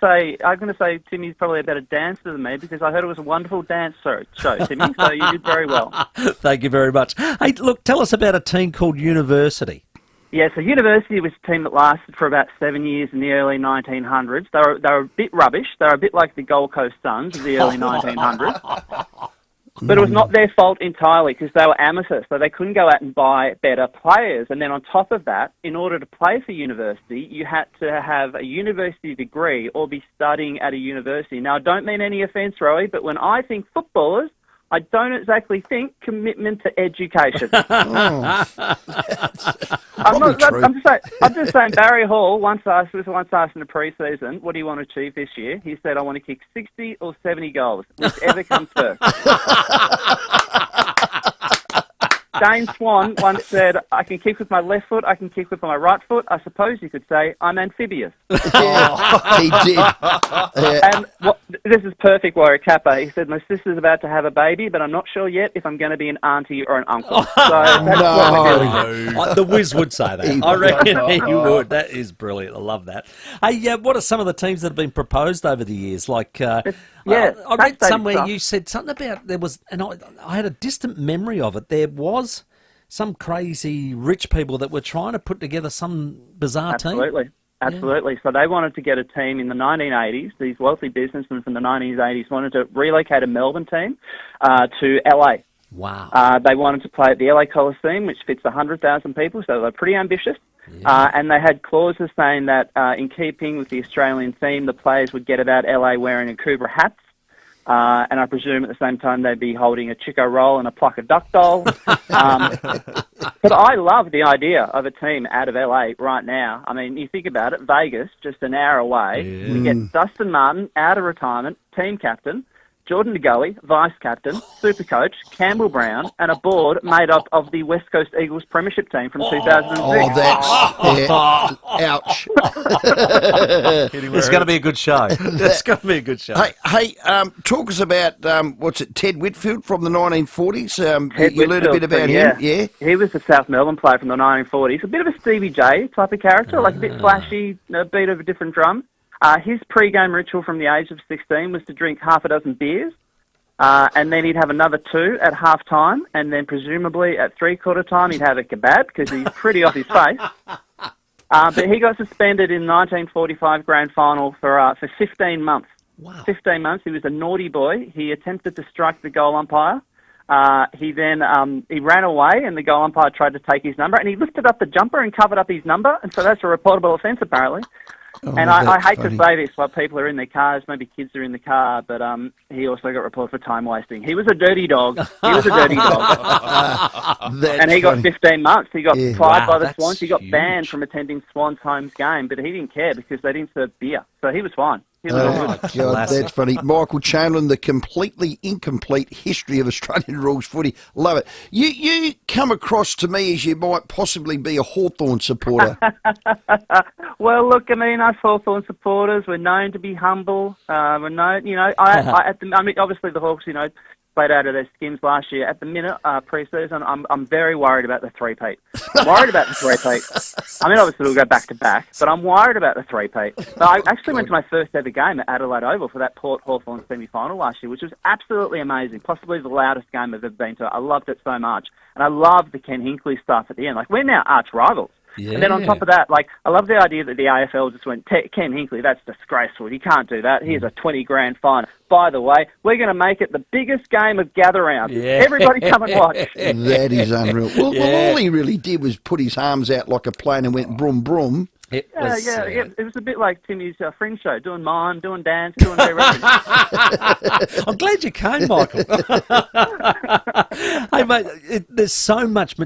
say Timmy's probably a better dancer than me because I heard it was a wonderful dance show, Timmy. So you did very well. Thank you very much. Hey, look, tell us about a team called University. Yeah, so University was a team that lasted for about 7 years in the early 1900s. They were a bit rubbish. They were a bit like the Gold Coast Suns of the early 1900s. But it was not their fault entirely because they were amateurs, so they couldn't go out and buy better players. And then on top of that, in order to play for university, you had to have a university degree or be studying at a university. Now, I don't mean any offence, Rowey, but when I think footballers, I don't exactly think commitment to education. I'm just saying Barry Hall was once asked in the pre-season, what do you want to achieve this year? He said, I want to kick 60 or 70 goals, whichever comes first. Dane Swan once said, I can kick with my left foot, I can kick with my right foot. I suppose you could say I'm amphibious. Yeah, he did. And this is perfect, Warwick Kappa. He said, my sister's about to have a baby, but I'm not sure yet if I'm going to be an auntie or an uncle. So that's what we're doing. The Wiz would say that. I reckon he would. That is brilliant. I love that. Hey, what are some of the teams that have been proposed over the years? Like, I read somewhere you said something about there was, and I had a distant memory of it. There was some crazy rich people that were trying to put together some bizarre team. Absolutely. So they wanted to get a team in the 1980s. These wealthy businessmen from the 1980s wanted to relocate a Melbourne team to LA. Wow. They wanted to play at the LA Coliseum, which fits 100,000 people, so they were pretty ambitious. Yeah. And they had clauses saying that in keeping with the Australian theme, the players would get about LA wearing Akubra hats. And I presume at the same time they'd be holding a Chico roll and a pluck of duck doll. But I love the idea of a team out of LA right now. I mean, you think about it, Vegas, just an hour away. We get Dustin Martin out of retirement, team captain, Jordan DeGoey, vice captain, super coach, Campbell Brown, and a board made up of the West Coast Eagles premiership team from 2006. Ouch. It's going to be a good show. It's going to be a good show. Hey, talk us about, Ted Whitfield from the 1940s. Ted You learned a bit about him, yeah? He was the South Melbourne player from the 1940s. A bit of a Stevie J type of character, like a bit flashy, a beat of a different drum. His pre-game ritual from the age of 16 was to drink half a dozen beers, and then he'd have another 2 at half-time, and then presumably at three-quarter time he'd have a kebab because he's pretty off his face. But he got suspended in the 1945 grand final for 15 months. Wow. 15 months. He was a naughty boy. He attempted to strike the goal umpire. He then he ran away, and the goal umpire tried to take his number, and he lifted up the jumper and covered up his number, and so that's a reportable offence apparently. And I hate to say this while people are in their cars, maybe kids are in the car, but he also got reported for time wasting. He was a dirty dog. He was a dirty dog. And he got 15 months. He got fired by the Swans. He got banned from attending Swans Home's game, but he didn't care because they didn't serve beer. So he was fine. God, that's funny. Michael Chamberlain, the completely incomplete history of Australian rules footy. Love it. You come across to me as you might possibly be a Hawthorn supporter. Well, look, I mean, us Hawthorn supporters, we're known to be humble. We're known, I mean, obviously the Hawks, played out of their skins last year. At the minute, pre-season, I'm very worried about the three-peat. I'm worried about the three-peat. I mean, obviously we'll go back-to-back, but I'm worried about the three-peat. So I actually went to my first ever game at Adelaide Oval for that Port Hawthorn semi-final last year, which was absolutely amazing, possibly the loudest game I've ever been to. I loved it so much. And I loved the Ken Hinkley stuff at the end. Like, we're now arch rivals. Yeah. And then on top of that, I love the idea that the AFL just went, Ken Hinkley, that's disgraceful. You can't do that. Here's a 20 grand fine. By the way, we're going to make it the biggest game of gather round. Yeah. Everybody come and watch. That is unreal. Well, all he really did was put his arms out like a plane and went brum brum. It was a bit like Timmy's Fringe show, doing mime, doing dance, doing their records. I'm glad you came, Michael. Hey, mate,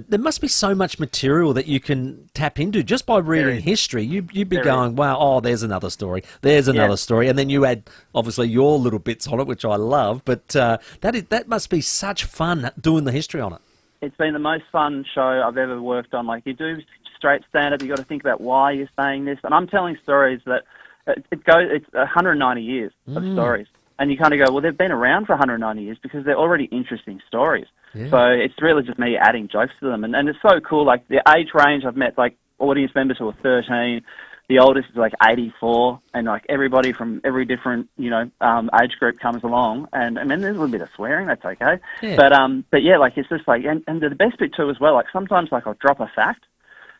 there must be so much material that you can tap into just by reading history. You'd be going, wow, there's another story, there's another story, and then you add, obviously, your little bits on it, which I love, but that must be such fun doing the history on it. It's been the most fun show I've ever worked on. Like, you do straight stand-up, you've got to think about why you're saying this. And I'm telling stories that it's 190 years of stories. And you kind of go, well, they've been around for 190 years because they're already interesting stories. Yeah. So it's really just me adding jokes to them. And it's so cool. Like, the age range, I've met, like, audience members who are 13. The oldest is, like, 84. And, like, everybody from every different, age group comes along. And then there's a little bit of swearing. That's okay. Yeah. But yeah, like, it's just like, and the best bit, too, as well, like, sometimes, like, I'll drop a fact.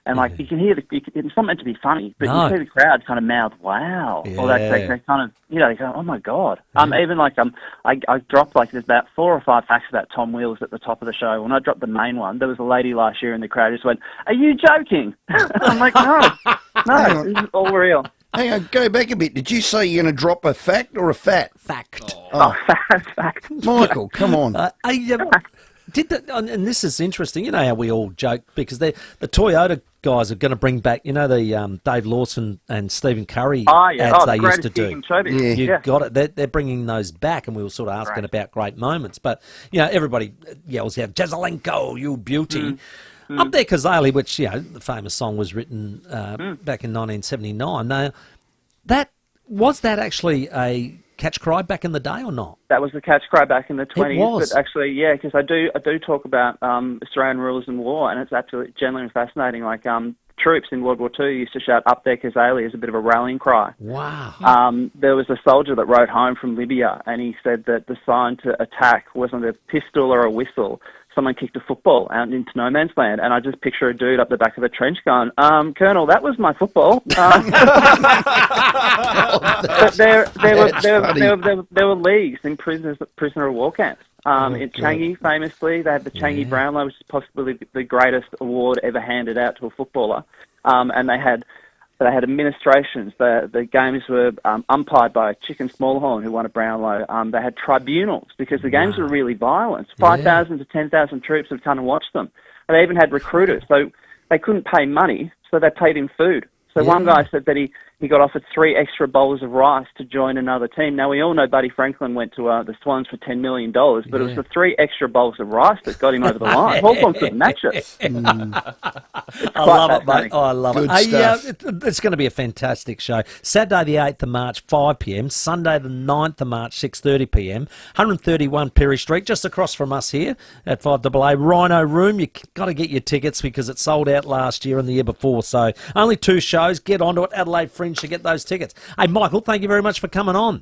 And, like, you can hear it's not meant to be funny, but you see the crowd kind of mouth, wow. Yeah. Or they kind of, they go, oh, my God. Yeah. Even, like, I dropped, like, there's about 4 or 5 facts about Tom Wheels at the top of the show. When I dropped the main one, there was a lady last year in the crowd who just went, are you joking? I'm like, no, this is all real. Hang on, go back a bit. Did you say you're going to drop a fact or a fat? Fact. Fact. Michael, come on. And this is interesting, you know how we all joke, because the Toyota guys are going to bring back, the Dave Lawson and Stephen Curry ads they used to do. You got it. They're bringing those back, and we were sort of asking about great moments. But, everybody yells out, Jazelenko, you beauty. Up there, Kazali, which, the famous song was written back in 1979. Now, was that actually a catch cry back in the day or not? That was the catch cry back in the 20s. It was. But actually, because I do talk about Australian rules and war, and it's absolutely genuinely fascinating. Like, troops in World War II used to shout up there Kazali as a bit of a rallying cry. Wow. There was a soldier that rode home from Libya, and he said that the sign to attack wasn't a pistol or a whistle. Someone kicked a football out into no man's land, and I just picture a dude up the back of a trench going, Colonel, that was my football. But there were leagues in prisoner of war camps. In Changi, famously, they had the Changi Brownlow, which is possibly the greatest award ever handed out to a footballer. And they had They had administrations. The games were umpired by Chicken Smallhorn, who won a Brownlow. They had tribunals because the games were really violent. 5,000 to 10,000 troops have come and watched them. And they even had recruiters. So they couldn't pay money, so they paid in food. So one guy said that he got offered 3 extra bowls of rice to join another team. Now, we all know Buddy Franklin went to the Swans for $10 million, but it was the 3 extra bowls of rice that got him over the line. Hawthorn couldn't match it. I love it, mate. Oh, I love Good it. stuff. It's going to be a fantastic show. Saturday the 8th of March, 5 p.m. Sunday the 9th of March, 6:30 p.m. 131 Perry Street, just across from us here at 5AA. Rhino Room. You've got to get your tickets because it sold out last year and the year before. So only 2 shows. Get onto it. Adelaide Fringe to get those tickets. Hey, Michael, thank you very much for coming on.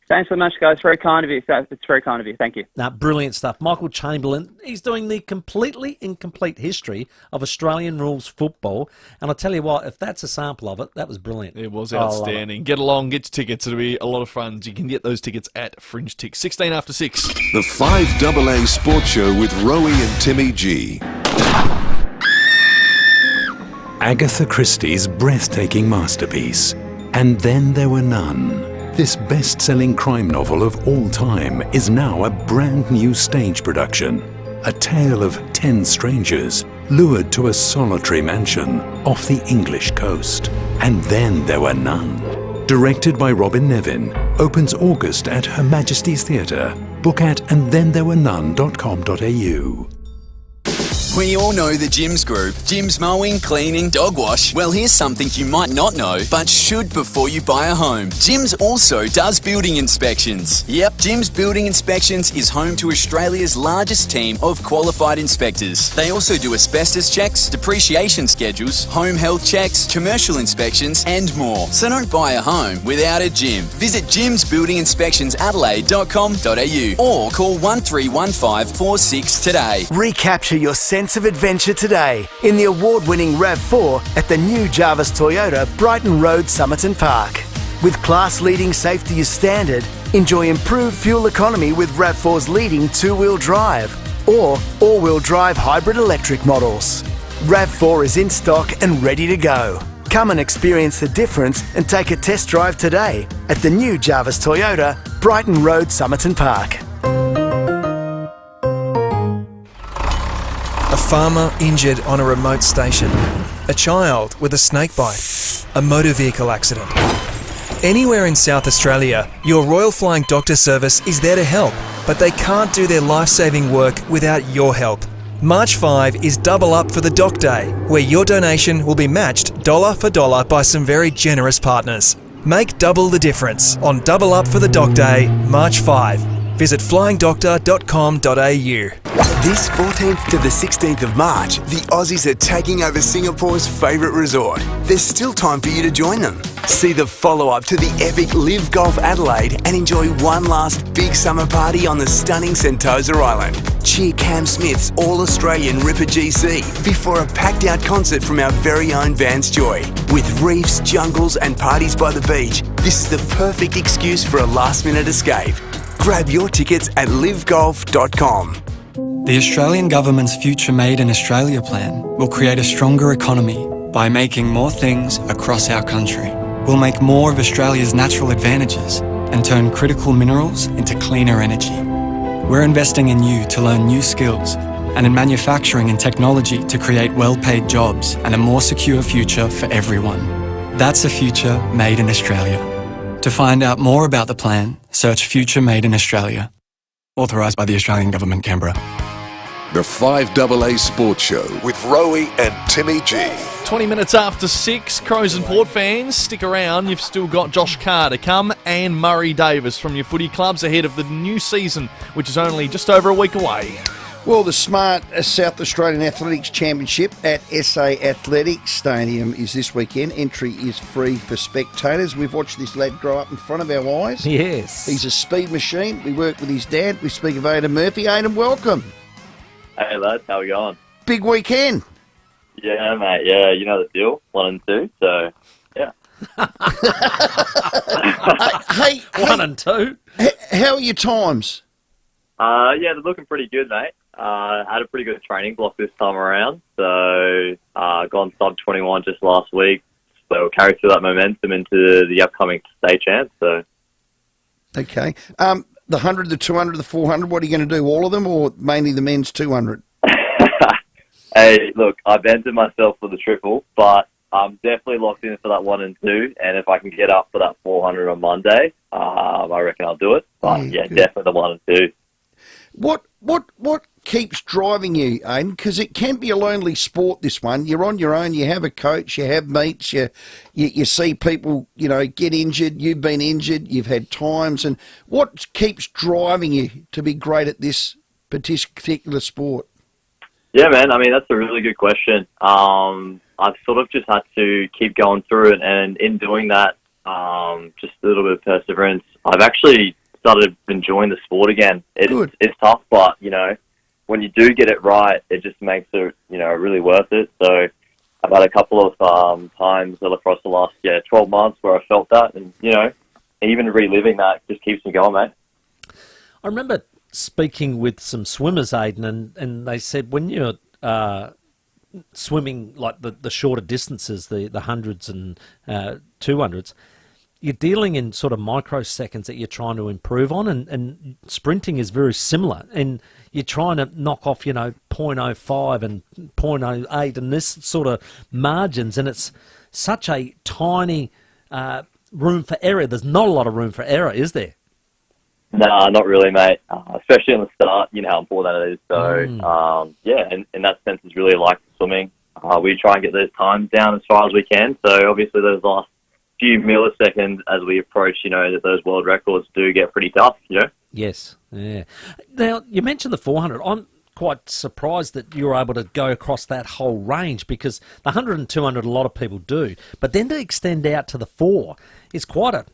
Thanks so much, guys. Very kind of you. It's very kind of you. Thank you. Brilliant stuff. Michael Chamberlain, he's doing the completely incomplete history of Australian rules football. And I'll tell you what, if that's a sample of it, that was brilliant. It was outstanding. Get along, get your tickets. It'll be a lot of fun. You can get those tickets at Fringe Tick. 16 after 6. The 5AA Sports Show with Rowey and Timmy G. Agatha Christie's breathtaking masterpiece. And Then There Were None. This best-selling crime novel of all time is now a brand new stage production. A tale of 10 strangers lured to a solitary mansion off the English coast. And Then There Were None. Directed by Robin Nevin. Opens August at Her Majesty's Theatre. Book at andthentherewerenone.com.au. We all know the Gyms Group. Gyms mowing, cleaning, dog wash. Well, here's something you might not know, but should before you buy a home. Gyms also does building inspections. Yep, Gyms Building Inspections is home to Australia's largest team of qualified inspectors. They also do asbestos checks, depreciation schedules, home health checks, commercial inspections, and more. So don't buy a home without a gym. Visit gymsbuildinginspectionsadelaide.com.au or call 131546 today. Recapture your sense of adventure today in the award-winning RAV4 at the new Jarvis Toyota Brighton Road, Somerton Park. With class-leading safety as standard, enjoy improved fuel economy with RAV4's leading 2-wheel drive or all-wheel drive hybrid electric models. RAV4 is in stock and ready to go. Come and experience the difference and take a test drive today at the new Jarvis Toyota Brighton Road, Somerton Park. A farmer injured on a remote station. A child with a snake bite. A motor vehicle accident. Anywhere in South Australia, your Royal Flying Doctor Service is there to help, but they can't do their life-saving work without your help. March 5 is Double Up for the Doc Day, where your donation will be matched dollar for dollar by some very generous partners. Make double the difference on Double Up for the Doc Day, March 5. Visit flyingdoctor.com.au. This 14th to the 16th of March, the Aussies are taking over Singapore's favourite resort. There's still time for you to join them. See the follow-up to the epic Live Golf Adelaide and enjoy one last big summer party on the stunning Sentosa Island. Cheer Cam Smith's All-Australian Ripper GC before a packed-out concert from our very own Vance Joy. With reefs, jungles and parties by the beach, this is the perfect excuse for a last-minute escape. Grab your tickets at livegolf.com. The Australian Government's Future Made in Australia plan will create a stronger economy by making more things across our country. We'll make more of Australia's natural advantages and turn critical minerals into cleaner energy. We're investing in you to learn new skills and in manufacturing and technology to create well-paid jobs and a more secure future for everyone. That's a future made in Australia. To find out more about the plan, search Future Made in Australia. Authorised by the Australian Government, Canberra. The 5AA Sports Show with Rowey and Timmy G. 20 minutes after 6, Crows and Port fans, stick around. You've still got Josh Carr to come and Murray Davis from your footy clubs ahead of the new season, which is only just over a week away. Well, the Smart South Australian Athletics Championship at SA Athletic Stadium is this weekend. Entry is free for spectators. We've watched this lad grow up in front of our eyes. Yes. He's a speed machine. We work with his dad. We speak of Aidan Murphy. Aidan, welcome. Hey lads, how we going? Big weekend. Yeah, mate. Yeah, you know the deal. 1 and 2. So, yeah. Hey, 1 and 2. How are your times? Yeah, they're looking pretty good, mate. Had a pretty good training block this time around. So, gone sub 21 just last week. hopefully I'll carry through that momentum into the upcoming state champs. So, okay. The 100, the 200, the 400, what are you going to do? All of them or mainly the men's 200? Hey, look, I've entered myself for the triple, but I'm definitely locked in for that 1 and 2. And if I can get up for that 400 on Monday, I reckon I'll do it. But yeah, definitely the 1 and 2. What keeps driving you, Aiden? Because it can be a lonely sport, this one. You're on your own, you have a coach, you have meets, you see people, get injured, you've been injured, you've had times, and what keeps driving you to be great at this particular sport? Yeah, man, I mean, that's a really good question. I've sort of just had to keep going through it, and in doing that, just a little bit of perseverance, I've actually started enjoying the sport again. It's tough, but, when you do get it right, it just makes it, really worth it. So I've had a couple of times across the last 12 months where I felt that, and, even reliving that just keeps me going, mate. I remember speaking with some swimmers, Aidan, and they said when you're swimming like the shorter distances, the hundreds and 200s, you're dealing in sort of microseconds that you're trying to improve on, and sprinting is very similar. And you're trying to knock off, 0.05 and 0.08 and this sort of margins, and it's such a tiny room for error. There's not a lot of room for error, is there? Nah, not really, mate. Especially on the start, you know how important that is. So, and in that sense, it's really like swimming. We try and get those times down as far as we can. So, obviously, those last few milliseconds as we approach, that those world records do get pretty tough, Yes, yeah. Now, you mentioned the 400. I'm quite surprised that you were able to go across that whole range, because the 100 and 200 a lot of people do. But then to extend out to the 4 is quite a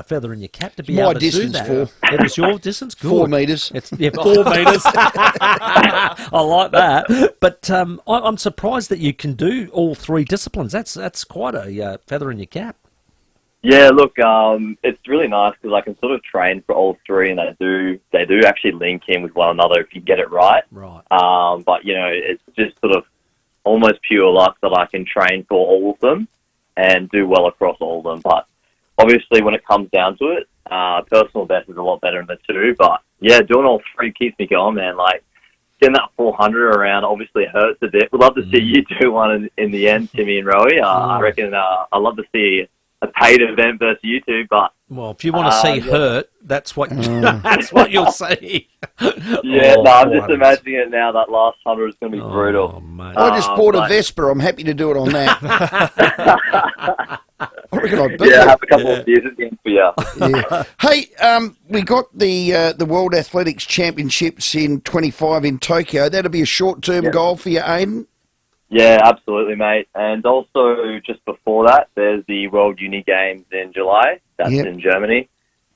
feather in your cap to be able to do that. My distance, 4. It was your distance? Good. 4 metres. 4 metres. I like that. But I'm surprised that you can do all 3 disciplines. That's quite a feather in your cap. Yeah, look, it's really nice because I can sort of train for all 3, and they do actually link in with one another if you get it right. Right. But it's just sort of almost pure luck that I can train for all of them and do well across all of them. But obviously, when it comes down to it, personal best is a lot better than the 2. But yeah, doing all 3 keeps me going, man. Like getting that 400 around obviously hurts a bit. We'd love to see you do one in the end, Timmy and Rowey. I reckon I'd love to see a paid event versus you two, but well, if you want to see hurt, that's what that's what you'll see. Yeah, I'm just imagining it now. That last 100 is going to be brutal. Mate. I just bought a Vespa. I'm happy to do it on that. I reckon I'd beat have a couple of beers again for you. Yeah. Hey, we got the World Athletics Championships in 25 in Tokyo. That'll be a short-term goal for you, Aiden. Yeah, absolutely, mate. And also, just before that, there's the World Uni Games in July. That's in Germany.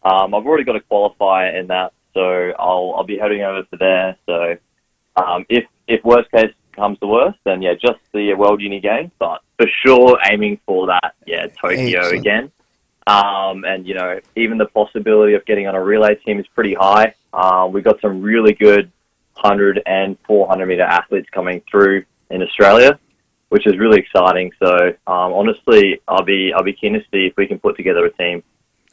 I've already got a qualifier in that, so I'll be heading over to there. So, if worst case comes to worst, then just the World Uni Games. But for sure, aiming for that, Tokyo again. And even the possibility of getting on a relay team is pretty high. We've got some really good 100 and 400 meter athletes coming through in Australia, which is really exciting. So honestly, I'll be keen to see if we can put together a team.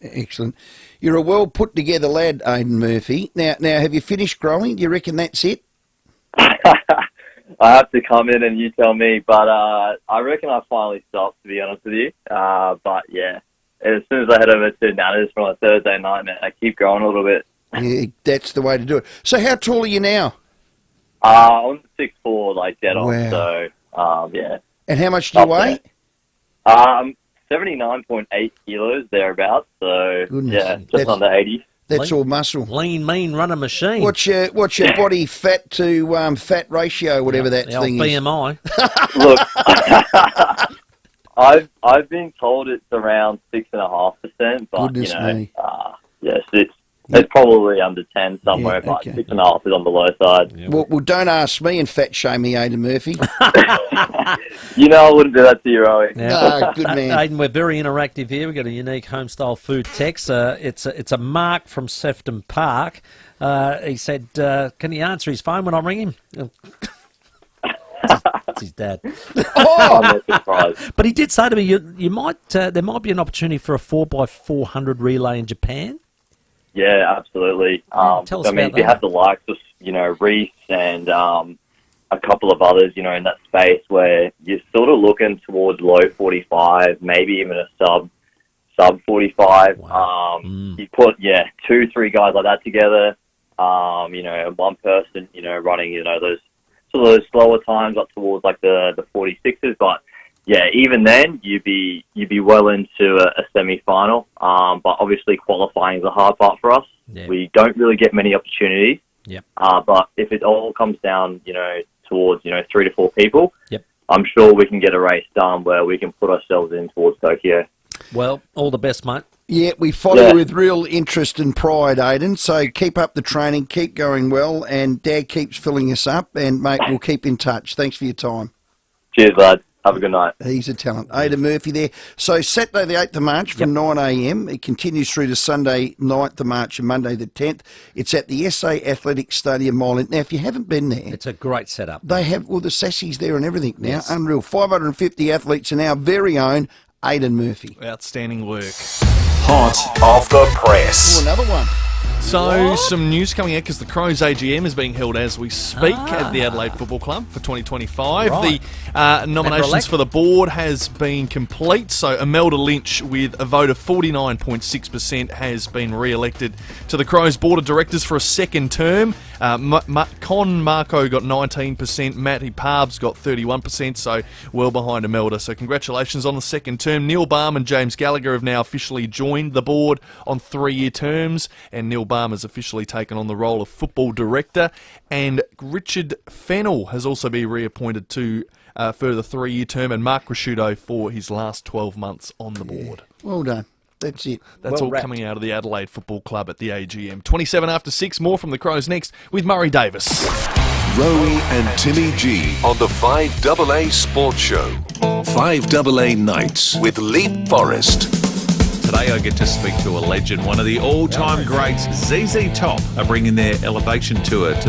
Excellent. You're a well put together lad, Aiden Murphy. Now, have you finished growing? Do you reckon that's it? I have to come in and you tell me, but I reckon I finally stopped, to be honest with you. But yeah, as soon as I head over to Nana's from a Thursday night, man, I keep growing a little bit. Yeah, that's the way to do it. So how tall are you now? I'm 6'4", like dead on. Wow. So, yeah. And how much do you weigh? 79.8 kilos, thereabouts. So, Goodness. Just under 80. That's all muscle. Lean, mean, running machine. What's your body fat to fat ratio, whatever that thing is? BMI. Look, I've been told it's around 6.5%, but Goodness me. Yes, it's probably under 10 somewhere, but 6.5 is on the low side. Yeah, well, don't ask me and fat shame me, Aiden Murphy. I wouldn't do that to you, Rowey. No, good man. Aiden, we're very interactive here. We've got a unique home-style food text. It's a Mark from Sefton Park. He said, can he answer his phone when I ring him? That's his dad. I'm not surprised. But he did say to me, you might there might be an opportunity for a 4x400 relay in Japan. Yeah, absolutely. Tell us I mean, about if you that. have the likes of, Reese and a couple of others, in that space where you're sort of looking towards low 45, maybe even a sub 45. You put 2-3 guys like that together. And one person, running, those sort of those slower times up towards like the 46s. But yeah, even then you'd be well into a semi-final. But obviously qualifying is the hard part for us. Yeah. We don't really get many opportunities. Yep. But if it all comes down, towards 3 to 4 people, Yep. I'm sure we can get a race done where we can put ourselves in towards Tokyo. Well, all the best, mate. Yeah, we follow you with real interest and pride, Aidan. So keep up the training, keep going well, and Dad keeps filling us up. And, mate, we'll keep in touch. Thanks for your time. Cheers, lad. Have a good night. He's a talent. Aidan Murphy there. So Saturday the 8th of March from 9 a.m. It continues through to Sunday 9th of March and Monday the 10th. It's at the SA Athletics Stadium Mile. Now, if you haven't been there... It's a great setup. They have all the sassies there and everything now. Yes. Unreal. 550 athletes and our very own Aidan Murphy. Outstanding work. Hot off the press. Oh, another one. So, some news coming out because the Crows AGM is being held as we speak at the Adelaide Football Club for 2025. Right. The nominations for the board has been complete. So, Imelda Lynch, with a vote of 49.6%, has been re-elected to the Crows Board of Directors for a second term. Con Marco got 19%, Matty Parbs got 31%, so well behind Imelda. So, congratulations on the second term. Neil Balme and James Gallagher have now officially joined the board on 3-year terms, and Neil Balme has officially taken on the role of football director, and Richard Fennell has also been reappointed to further 3-year term, and Mark Cresciuto for his last 12 months on the board. Well done. That's it. That's all coming out of the Adelaide Football Club at the AGM. 27 after 6, more from the Crows next with Murray Davis. Rowey and Timmy G on the 5AA Sports Show. 5AA Nights with Leap Forest. Today I get to speak to a legend, one of the all-time greats, ZZ Top, are bringing their Elevation Tour to